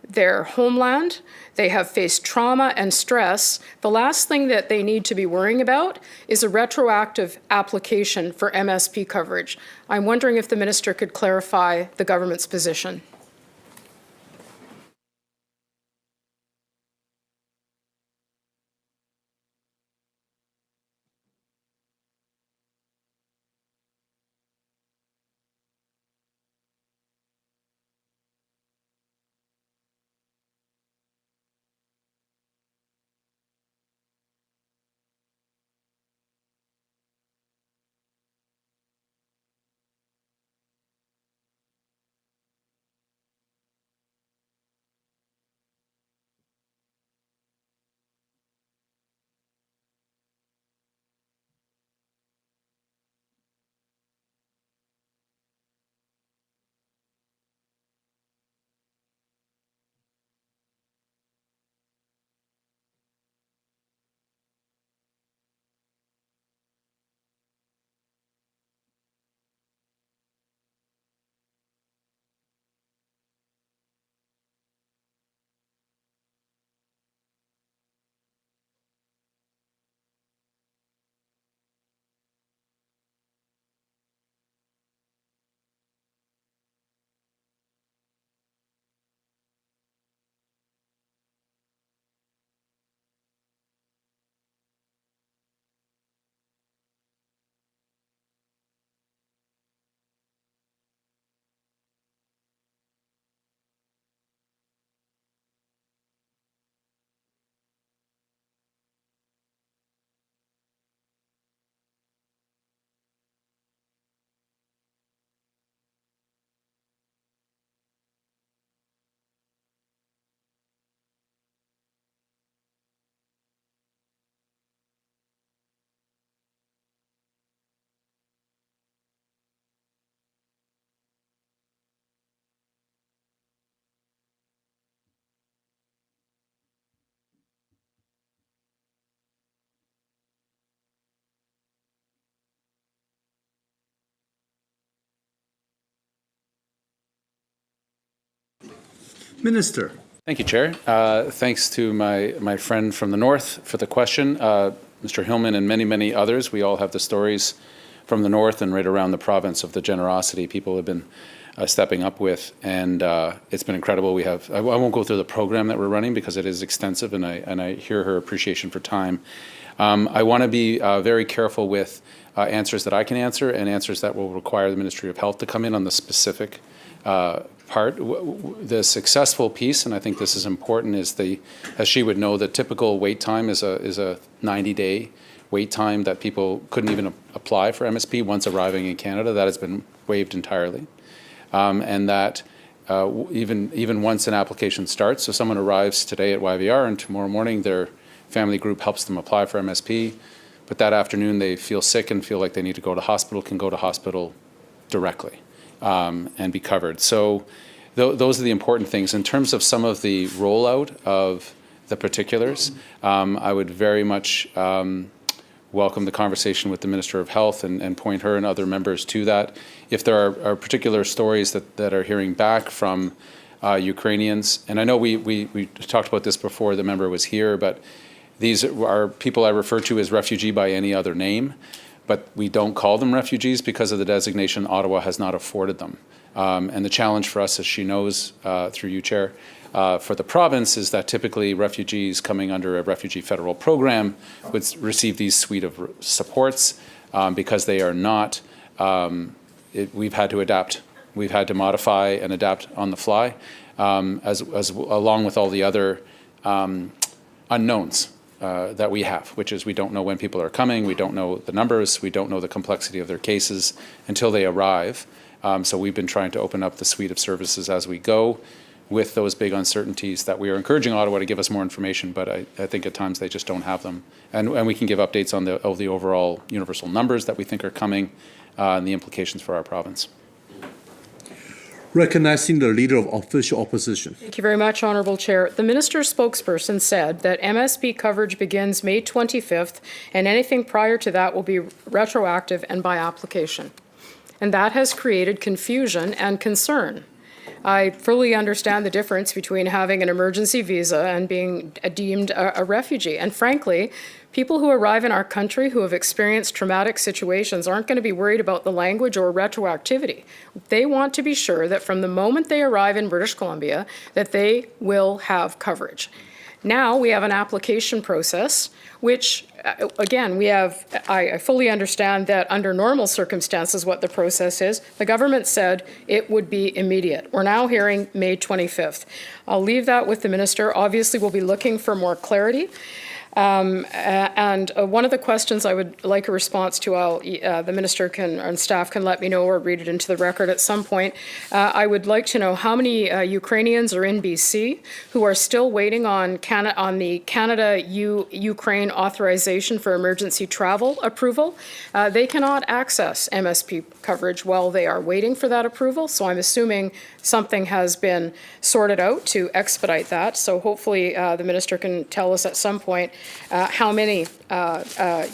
their homeland. They have faced trauma and stress. The last thing that they need to be worrying about is a retroactive application for MSP coverage. I'm wondering if the minister could clarify the government's position. Minister. Thank you, Chair. Thanks to my friend from the north for the question, Mr. Hillman and many, many others. We all have the stories from the north and right around the province of the generosity people have been stepping up with, and it's been incredible. We have, I won't go through the program that we're running because it is extensive, and I hear her appreciation for time. I want to be very careful with answers that I can answer and answers that will require the Ministry of Health to come in on the specific part. The successful piece, and I think this is important, is as she would know, the typical wait time is a 90-day wait time that people couldn't even apply for MSP once arriving in Canada. That has been waived entirely. And that even once an application starts, so someone arrives today at YVR and tomorrow morning their family group helps them apply for MSP, but that afternoon they feel sick and feel like they need to go to hospital, can go to hospital directly and be covered. So those are the important things. In terms of some of the rollout of the particulars, I would very much welcome the conversation with the Minister of Health and point her and other members to that. If there are particular stories that are hearing back from Ukrainians, and I know we talked about this before the member was here, but these are people I refer to as refugee by any other name, but we don't call them refugees because of the designation Ottawa has not afforded them. And the challenge for us, as she knows through you, Chair, for the province is that typically refugees coming under a refugee federal program would receive these suite of supports because they are not, we've had to adapt. We've had to modify and adapt on the fly, along with all the other unknowns that we have, which is we don't know when people are coming, we don't know the numbers, we don't know the complexity of their cases until they arrive. So we've been trying to open up the suite of services as we go with those big uncertainties that we are encouraging Ottawa to give us more information, but I think at times they just don't have them. And we can give updates on the overall universal numbers that we think are coming and the implications for our province. Recognizing the Leader of Official Opposition. Thank you very much, Honourable Chair. The minister's spokesperson said that MSP coverage begins May 25th, and anything prior to that will be retroactive and by application. And that has created confusion and concern. I fully understand the difference between having an emergency visa and being deemed a refugee. And frankly, people who arrive in our country who have experienced traumatic situations aren't going to be worried about the language or retroactivity. They want to be sure that from the moment they arrive in British Columbia, that they will have coverage. Now we have an application process, which, again, I fully understand that under normal circumstances what the process is. The government said it would be immediate. We're now hearing May 25th. I'll leave that with the minister. Obviously, we'll be looking for more clarity. And one of the questions I would like a response to, the minister and staff can let me know or read it into the record at some point. I would like to know how many Ukrainians are in BC who are still waiting on the Canada-Ukraine authorization for emergency travel approval. They cannot access MSP coverage while they are waiting for that approval, so I'm assuming something has been sorted out to expedite that. So hopefully the minister can tell us at some point how many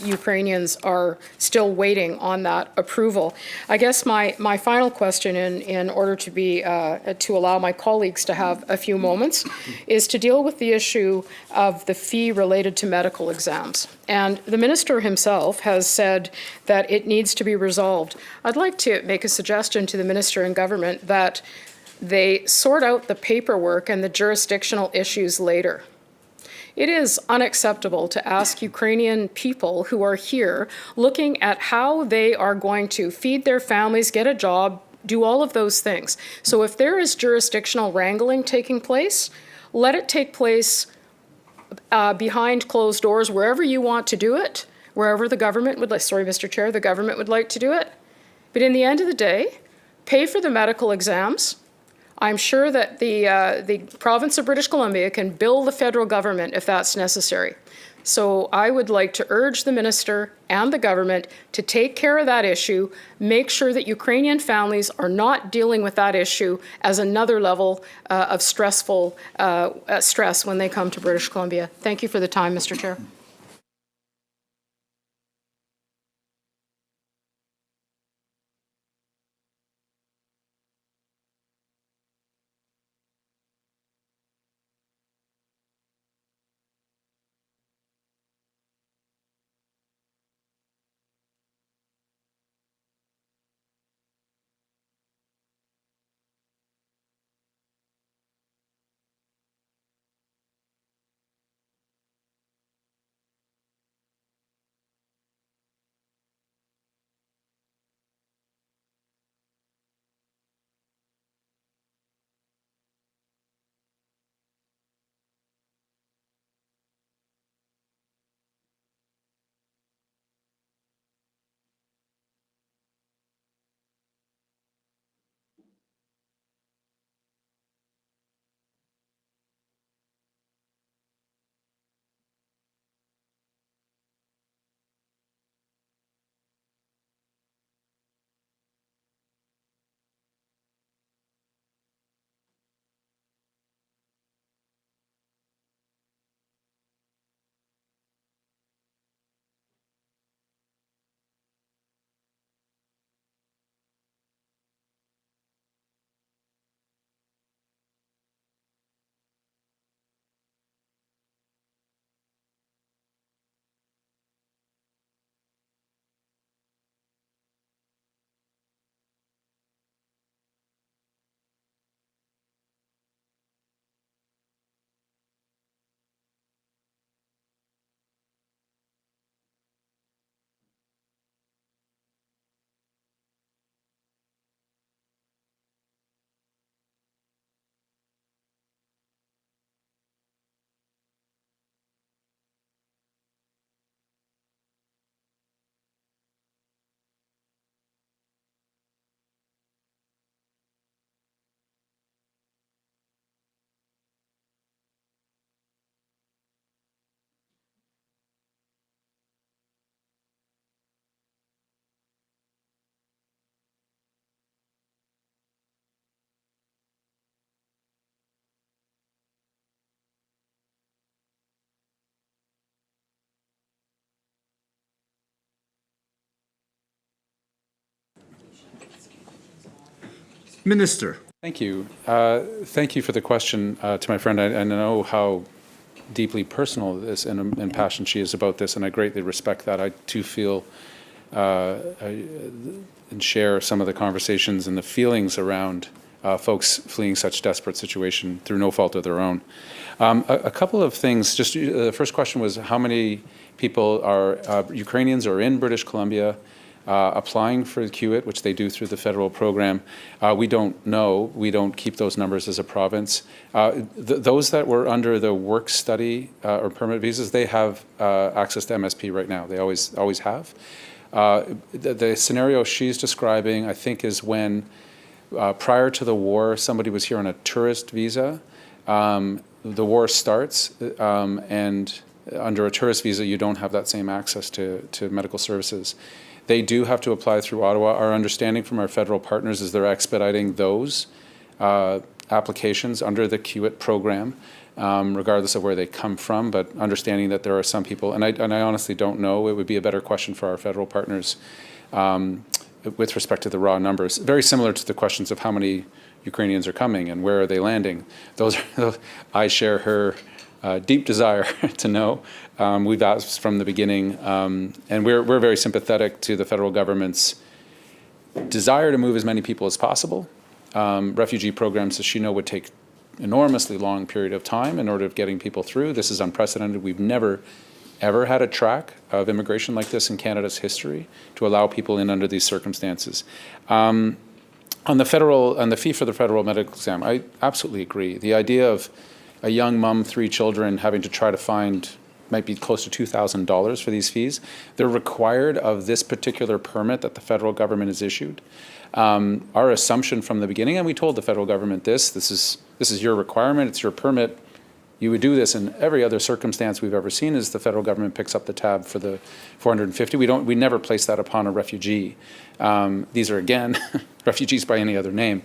Ukrainians are still waiting on that approval. I guess my final question, in order to be to allow my colleagues to have a few moments, is to deal with the issue of the fee related to medical exams. And the minister himself has said that it needs to be resolved. I'd like to make a suggestion to the minister and government that they sort out the paperwork and the jurisdictional issues later. It is unacceptable to ask Ukrainian people who are here looking at how they are going to feed their families, get a job, do all of those things. So if there is jurisdictional wrangling taking place, let it take place behind closed doors, wherever you want to do it, wherever the government would like, sorry, Mr. Chair, the government would like to do it. But in the end of the day, pay for the medical exams. I'm sure that the province of British Columbia can bill the federal government if that's necessary. So I would like to urge the minister and the government to take care of that issue, make sure that Ukrainian families are not dealing with that issue as another level of stressful stress when they come to British Columbia. Thank you for the time, Mr. Chair. Minister. Thank you. Thank you for the question to my friend. I know how deeply personal this and passionate she is about this, and I greatly respect that. I too feel and share some of the conversations and the feelings around folks fleeing such desperate situation through no fault of their own. A couple of things. Just the first question was how many people are Ukrainians or in British Columbia applying for the QIT, which they do through the federal program. We don't know. We don't keep those numbers as a province. Those that were under the work study or permit visas, they have access to MSP right now. They always have. The scenario she's describing, I think, is when prior to the war, somebody was here on a tourist visa. The war starts, and under a tourist visa, you don't have that same access to medical services. They do have to apply through Ottawa. Our understanding from our federal partners is they're expediting those applications under the QIT program, regardless of where they come from, but understanding that there are some people, and I honestly don't know. It would be a better question for our federal partners with respect to the raw numbers. Very similar to the questions of how many Ukrainians are coming and where are they landing. I share her deep desire to know. We've asked from the beginning, and we're very sympathetic to the federal government's desire to move as many people as possible. Refugee programs, as she know, would take enormously long period of time in order of getting people through. This is unprecedented. We've never, ever had a track of immigration like this in Canada's history to allow people in under these circumstances. On the fee for the federal medical exam, I absolutely agree. The idea of a young mom, 3 children, having to try to find might be close to $2,000 for these fees. They're required of this particular permit that the federal government has issued. Our assumption from the beginning, and we told the federal government this is your requirement, it's your permit. You would do this in every other circumstance we've ever seen, is the federal government picks up the tab for the $450. We never place that upon a refugee. These are, again, refugees by any other name.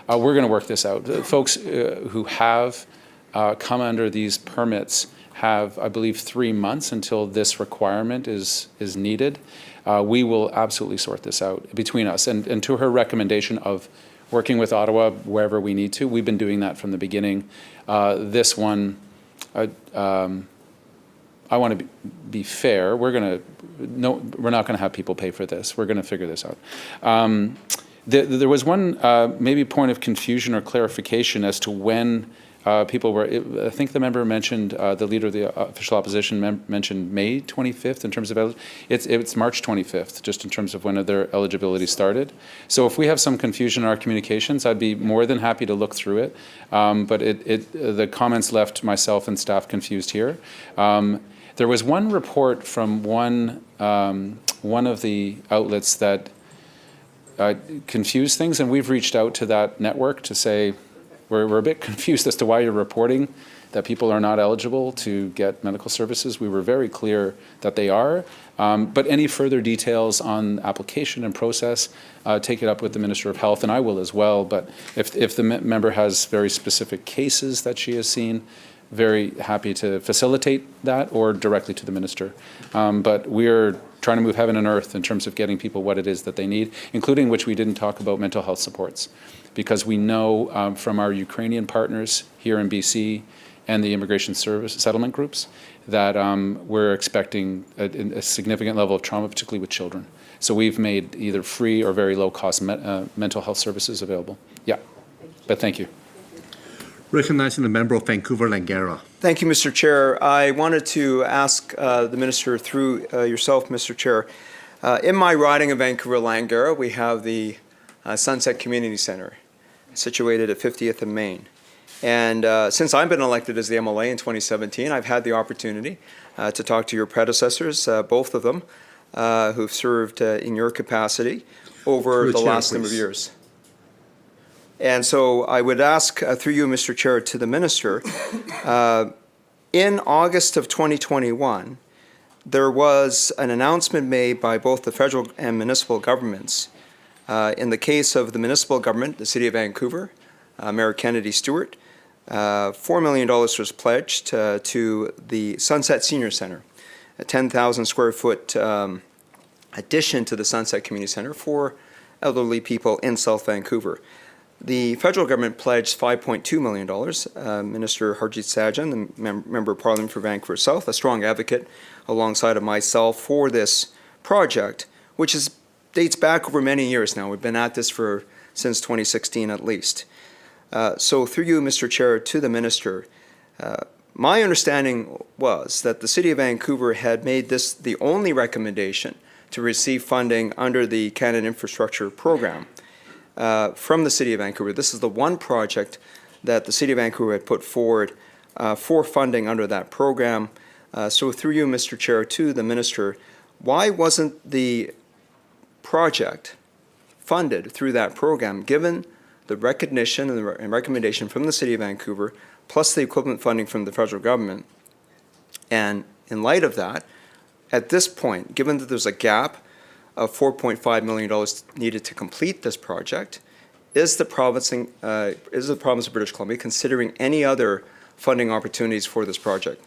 We're going to work this out. Folks who have come under these permits have, I believe, 3 months until this requirement is needed. We will absolutely sort this out between us. And to her recommendation of working with Ottawa wherever we need to, we've been doing that from the beginning. This one, I want to be fair. We're not going to have people pay for this. We're going to figure this out. There was one maybe point of confusion or clarification as to when people were. I think the member mentioned the leader of the official opposition mentioned May 25th in terms of it's March 25th just in terms of when their eligibility started. So if we have some confusion in our communications, I'd be more than happy to look through it. But the comments left myself and staff confused here. There was one report from one of the outlets that confused things, and we've reached out to that network to say, we're a bit confused as to why you're reporting that people are not eligible to get medical services. We were very clear that they are. But any further details on application and process, take it up with the Minister of Health, and I will as well. But if the member has very specific cases that she has seen, very happy to facilitate that or directly to the Minister. But we're trying to move heaven and earth in terms of getting people what it is that they need, including which we didn't talk about mental health supports. Because we know from our Ukrainian partners here in BC and the immigration service settlement groups that we're expecting a significant level of trauma, particularly with children. So we've made either free or very low-cost mental health services available. Yeah, but thank you. Recognizing the member of Vancouver-Langara. Thank you, Mr. Chair. I wanted to ask the Minister through yourself, Mr. Chair. In my riding of Vancouver-Langara, we have the Sunset Community Centre, situated at 50th and Main. And since I've been elected as the MLA in 2017, I've had the opportunity to talk to your predecessors, both of them, who've served in your capacity over the last number of years. And so I would ask, through you, Mr. Chair, to the Minister, in August of 2021, there was an announcement made by both the federal and municipal governments. In the case of the municipal government, the City of Vancouver, Mayor Kennedy Stewart, $4 million was pledged to the Sunset Senior Centre, a 10,000 square foot addition to the Sunset Community Centre for elderly people in South Vancouver. The federal government pledged $5.2 million. Minister Harjit Sajjan, the Member of Parliament for Vancouver South, a strong advocate alongside of myself for this project, which dates back over many years now. We've been at this since 2016 at least. So through you, Mr. Chair, to the Minister, my understanding was that the City of Vancouver had made this the only recommendation to receive funding under the Canada Infrastructure Program from the City of Vancouver. This is the one project that the City of Vancouver had put forward for funding under that program. So through you, Mr. Chair, to the Minister, why wasn't the project funded through that program, given the recognition and recommendation from the City of Vancouver, plus the equivalent funding from the federal government? And in light of that, at this point, given that there's a gap of $4.5 million needed to complete this project, is the province of British Columbia considering any other funding opportunities for this project?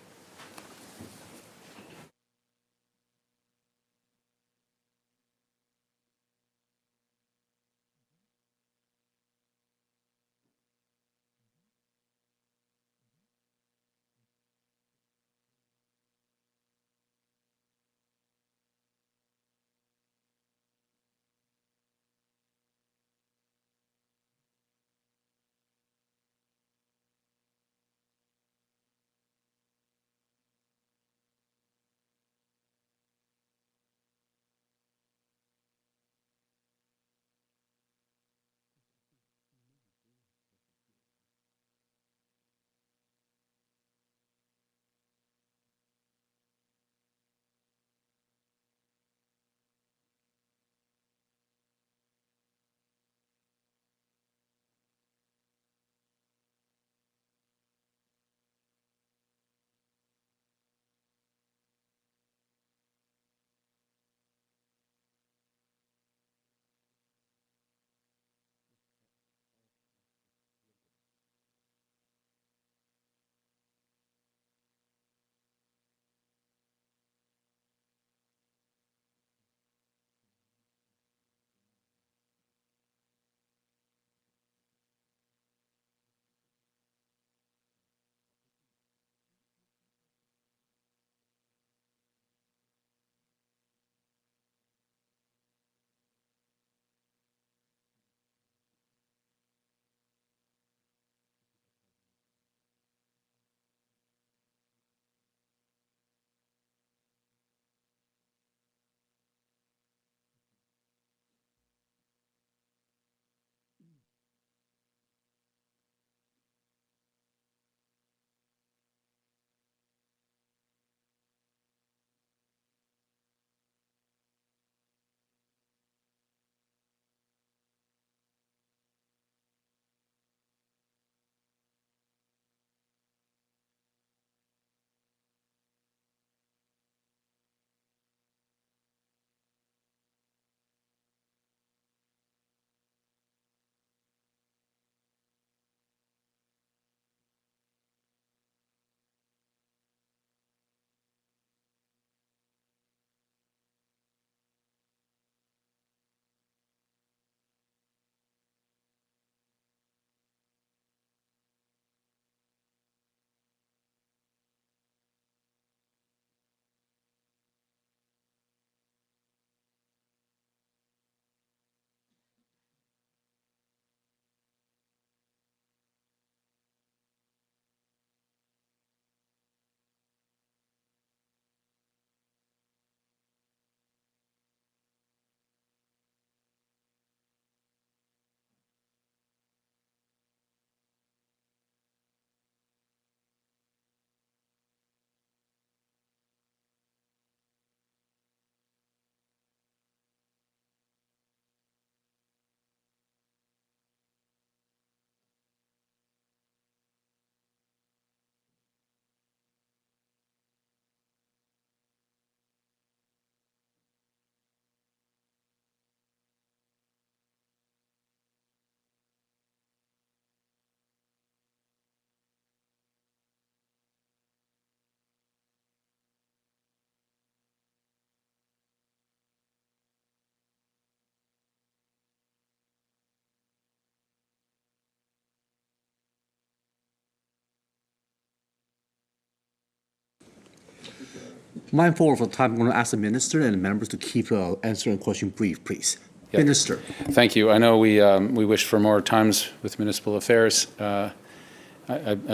Mindful of the time, I'm going to ask the minister and the members to keep answering question brief, please. Yeah. Minister. Thank you. I know we wish for more times with municipal affairs. I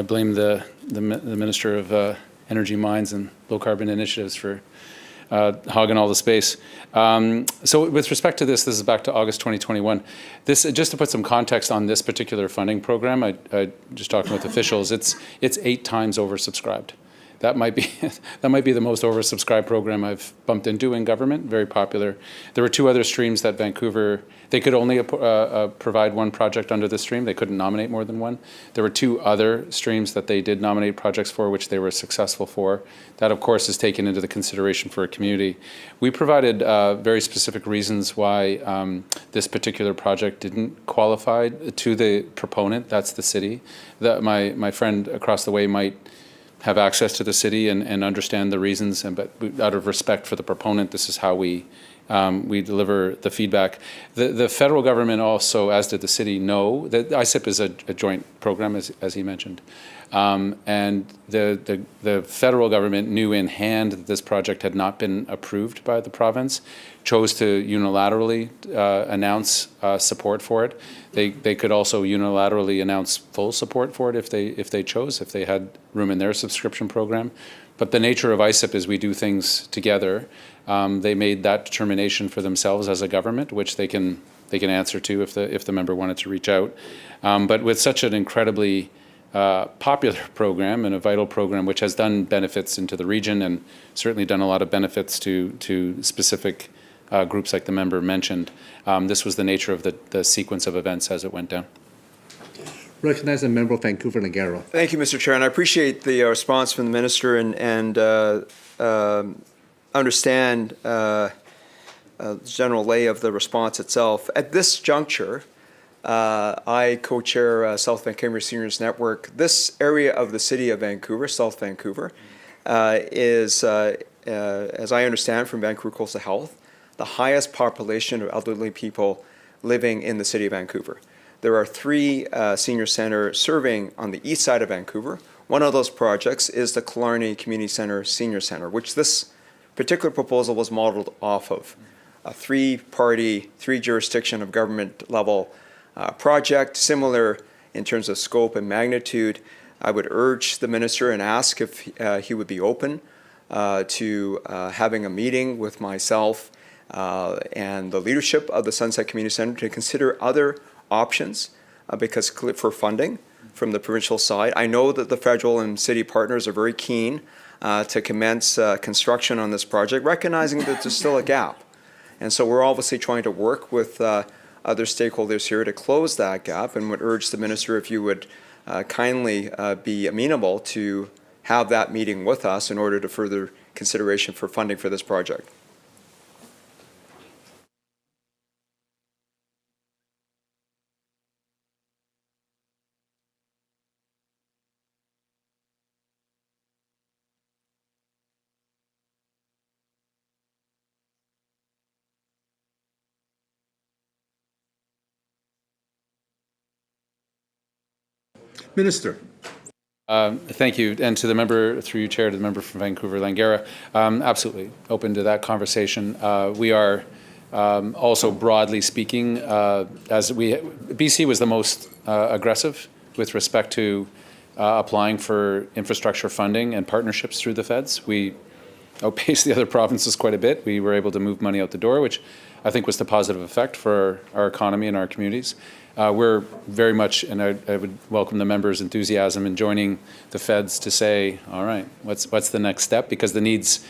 blame the Minister of Energy, Mines and Low Carbon Initiatives for hogging all the space. So with respect to this is back to August 2021. This, just to put some context on this particular funding program, I just talking with officials, it's 8 times oversubscribed. That might be the most oversubscribed program I've bumped into in government. Very popular. There were 2 other streams that Vancouver, they could only provide 1 project under the stream. They couldn't nominate more than 1. There were 2 other streams that they did nominate projects for, which they were successful for. That, of course, is taken into the consideration for a community. We provided very specific reasons why this particular project didn't qualify to the proponent. That's the city. My friend across the way might have access to the city and understand the reasons, but out of respect for the proponent, this is how we deliver the feedback. The federal government also, as did the city, know that ISIP is a joint program, as he mentioned. And the federal government knew in hand that this project had not been approved by the province, chose to unilaterally announce support for it. They could also unilaterally announce full support for it if they chose, if they had room in their subscription program. But the nature of ISIP is we do things together. They made that determination for themselves as a government, which they can answer to if the member wanted to reach out. But with such an incredibly popular program and a vital program which has done benefits into the region and certainly done a lot of benefits to specific groups like the member mentioned. This was the nature of the sequence of events as it went down. Recognize a member of Vancouver Langara. Thank you, Mr. Chair, and I appreciate the response from the minister and understand the general lay of the response itself. At this juncture, I co-chair South Vancouver Seniors Network. This area of the city of Vancouver, South Vancouver, is, as I understand from Vancouver Coastal Health, the highest population of elderly people living in the city of Vancouver. There are 3 senior centers serving on the east side of Vancouver. One of those projects is the Killarney Community Centre Senior Centre, which this particular proposal was modeled off of. A 3-party, 3-jurisdiction of government level project, similar in terms of scope and magnitude. I would urge the minister and ask if he would be open to having a meeting with myself and the leadership of the Sunset Community Centre to consider other options because for funding from the provincial side. I know that the federal and city partners are very keen to commence construction on this project, recognizing that there's still a gap. And so we're obviously trying to work with other stakeholders here to close that gap, and would urge the minister if you would kindly be amenable to have that meeting with us in order to further consideration for funding for this project. Minister. Thank you, and to the member, through you, Chair, to the member from Vancouver Langara, absolutely open to that conversation. We are also, broadly speaking, BC was the most aggressive with respect to applying for infrastructure funding and partnerships through the feds. We outpaced the other provinces quite a bit. We were able to move money out the door, which I think was the positive effect for our economy and our communities. We're very much, and I would welcome the members' enthusiasm in joining the feds to say, all right, what's the next step? Because the needs,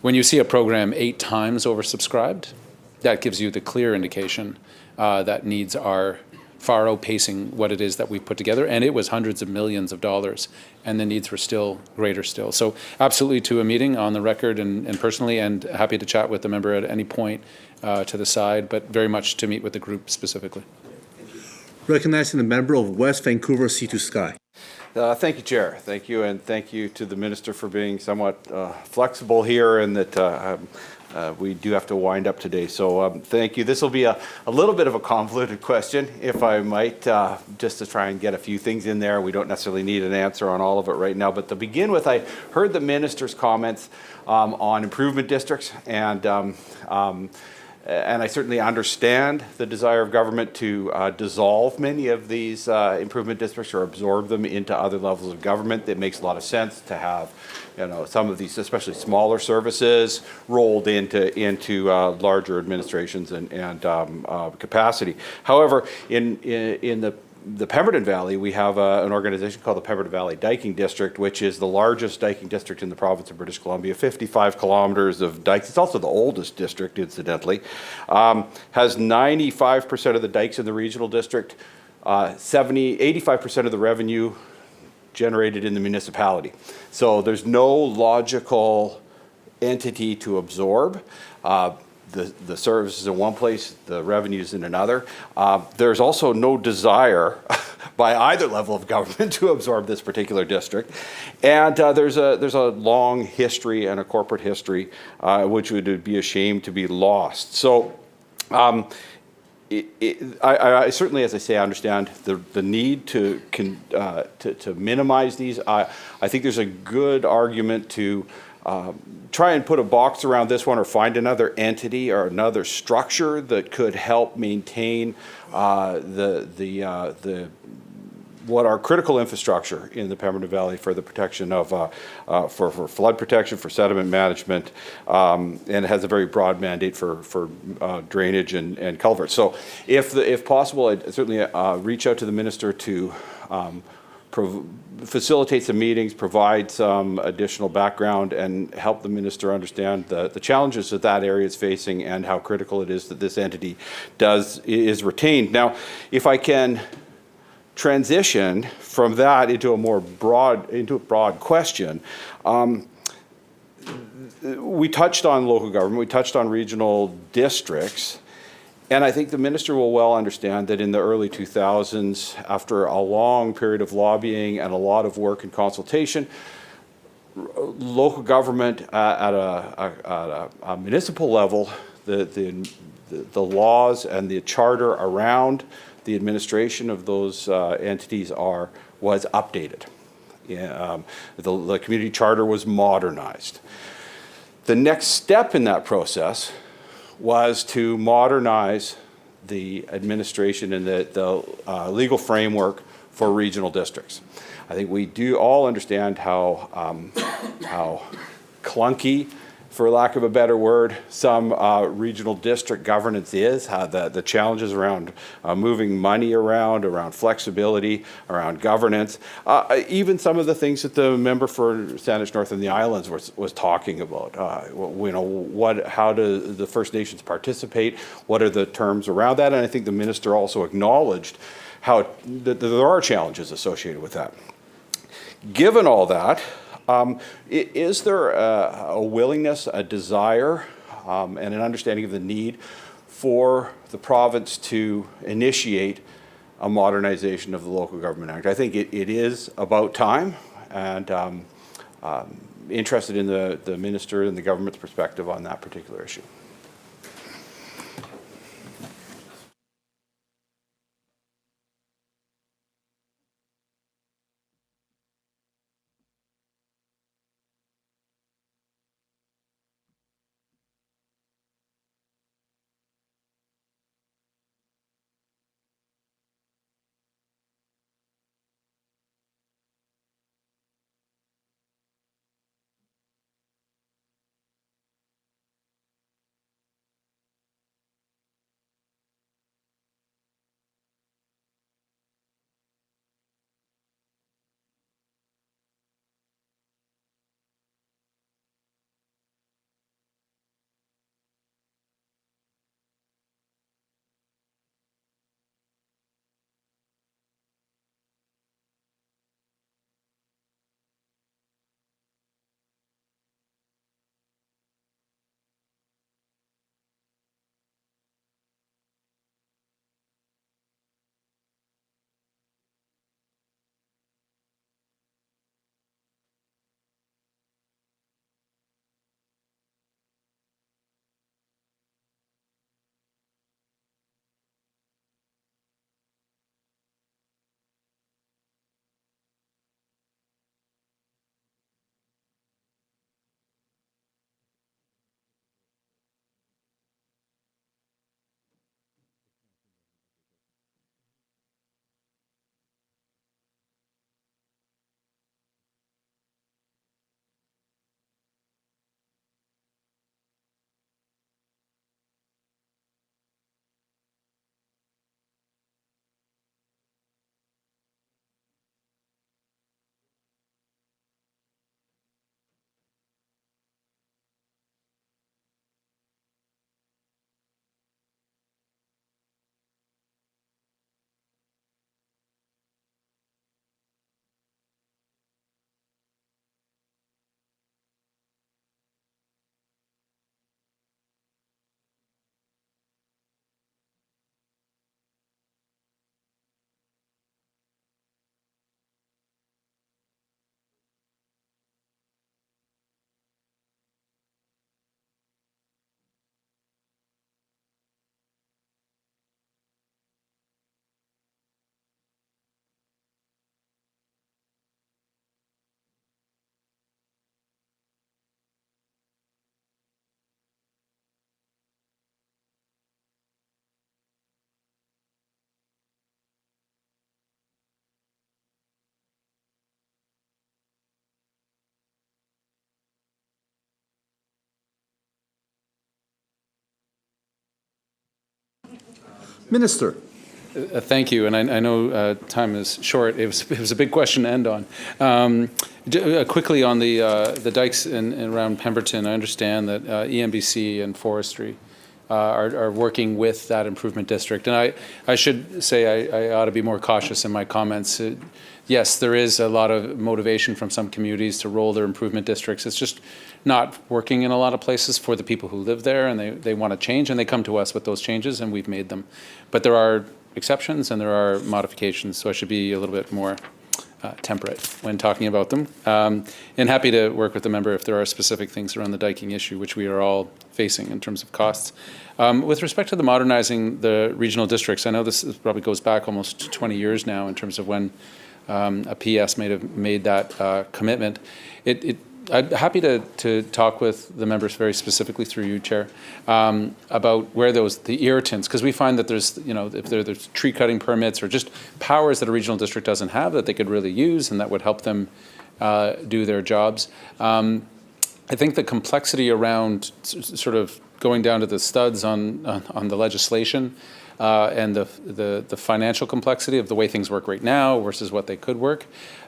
when you see a program 8 times oversubscribed, that gives you the clear indication that needs are far outpacing what it is that we've put together. And it was hundreds of millions of dollars, and the needs were still greater still. So absolutely to a meeting on the record and personally, and happy to chat with the member at any point to the side, but very much to meet with the group specifically. Recognizing the member of West Vancouver C2 Sky. Thank you, Chair. Thank you, and thank you to the Minister for being somewhat flexible here, and that we do have to wind up today. So thank you. This will be a little bit of a convoluted question, if I might, just to try and get a few things in there. We don't necessarily need an answer on all of it right now. But to begin with, I heard the minister's comments on improvement districts, and I certainly understand the desire of government to dissolve many of these improvement districts or absorb them into other levels of government. It makes a lot of sense to have, some of these, especially smaller services, rolled into larger administrations and capacity. However, in the Pemberton Valley, we have an organization called the Pemberton Valley Diking District, which is the largest diking district in the province of British Columbia, 55 kilometers of dikes. It's also the oldest district, incidentally. Has 95% of the dikes in the regional district, 85% of the revenue generated in the municipality. So there's no logical entity to absorb. The services in one place, the revenues in another. There's also no desire by either level of government to absorb this particular district. And there's a long history and a corporate history which would be a shame to be lost. So I certainly, as I say, I understand the need to minimize these. I think there's a good argument to try and put a box around this one, or find another entity or another structure that could help maintain what are critical infrastructure in the Pemberton Valley for the protection of for flood protection, for sediment management, and it has a very broad mandate for drainage and culverts. So if possible, I'd certainly reach out to the minister to facilitate some meetings, provide some additional background, and help the minister understand the challenges that area is facing and how critical it is that this entity is retained. Now, if I can transition from that into a broad question, we touched on local government, we touched on regional districts. And I think the minister will well understand that in the early 2000s, after a long period of lobbying and a lot of work and consultation, local government at a municipal level, the laws and the charter around the administration of those entities was updated. The community charter was modernized. The next step in that process was to modernize the administration and the legal framework for regional districts. I think we do all understand how clunky, for lack of a better word, some regional district governance is, how the challenges around moving money around flexibility, around governance, even some of the things that the member for Saanich North and the Islands was talking about. How do the First Nations participate? What are the terms around that? And I think the minister also acknowledged how that there are challenges associated with that. Given all that, is there a willingness, a desire, and an understanding of the need for the province to initiate a modernization of the Local Government Act? I think it is about time, and interested in the minister and the government's perspective on that particular issue. Minister. Thank you, and I know time is short. It was a big question to end on. Quickly on the dikes around Pemberton, I understand that EMBC and Forestry are working with that improvement district, and I should say I ought to be more cautious in my comments. Yes, there is a lot of motivation from some communities to roll their improvement districts. It's just not working in a lot of places for the people who live there, and they want to change, and they come to us with those changes, and we've made them. But there are exceptions and there are modifications, so I should be a little bit more temperate when talking about them. And happy to work with the member if there are specific things around the diking issue, which we are all facing in terms of costs. With respect to the modernizing the regional districts, I know this probably goes back almost 20 years now in terms of when a PS may have made that commitment. I'm happy to talk with the members very specifically through you, Chair, about where the irritants, because we find that there's, if there's tree cutting permits or just powers that a regional district doesn't have that they could really use and that would help them do their jobs. I think the complexity around sort of going down to the studs on the legislation and the financial complexity of the way things work right now versus what they could work.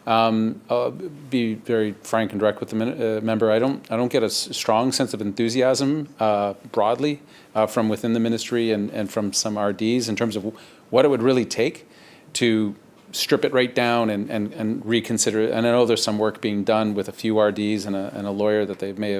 I'll be very frank and direct with the member. I don't get a strong sense of enthusiasm broadly from within the ministry and from some RDs in terms of what it would really take to strip it right down and reconsider it. And I know there's some work being done with a few RDs and a lawyer that they may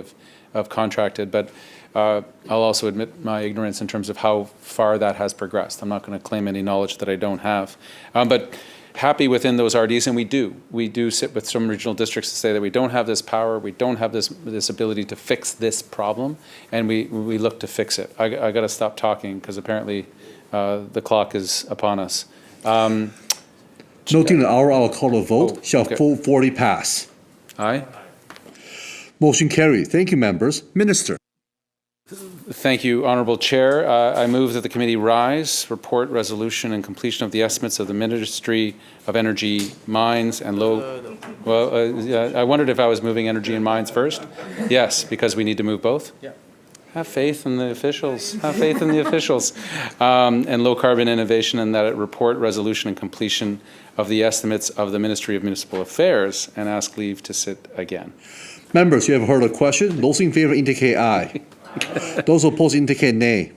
have contracted, but I'll also admit my ignorance in terms of how far that has progressed. I'm not going to claim any knowledge that I don't have. But happy within those RDs, and we do sit with some regional districts to say that we don't have this power, we don't have this ability to fix this problem, and we look to fix it. I got to stop talking because apparently the clock is upon us. Noting the hour, I'll call a vote. Shall okay. full 40 pass? Aye. Motion carried. Thank you, members. Minister. Thank you, Honourable Chair. I move that the committee rise, report resolution and completion of the estimates of the Ministry of Energy, Mines and Low... Well, yeah, I wondered if I was moving Energy and Mines first. Yes, because we need to move both. Yeah. Have faith in the officials. Have faith in the officials. And low carbon innovation, and that it report resolution and completion of the estimates of the Ministry of Municipal Affairs, and ask leave to sit again. Members, you have heard a question. Those in favor indicate aye. Those opposed indicate nay.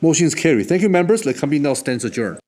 Motion is carried. Thank you, members. The committee now stands adjourned.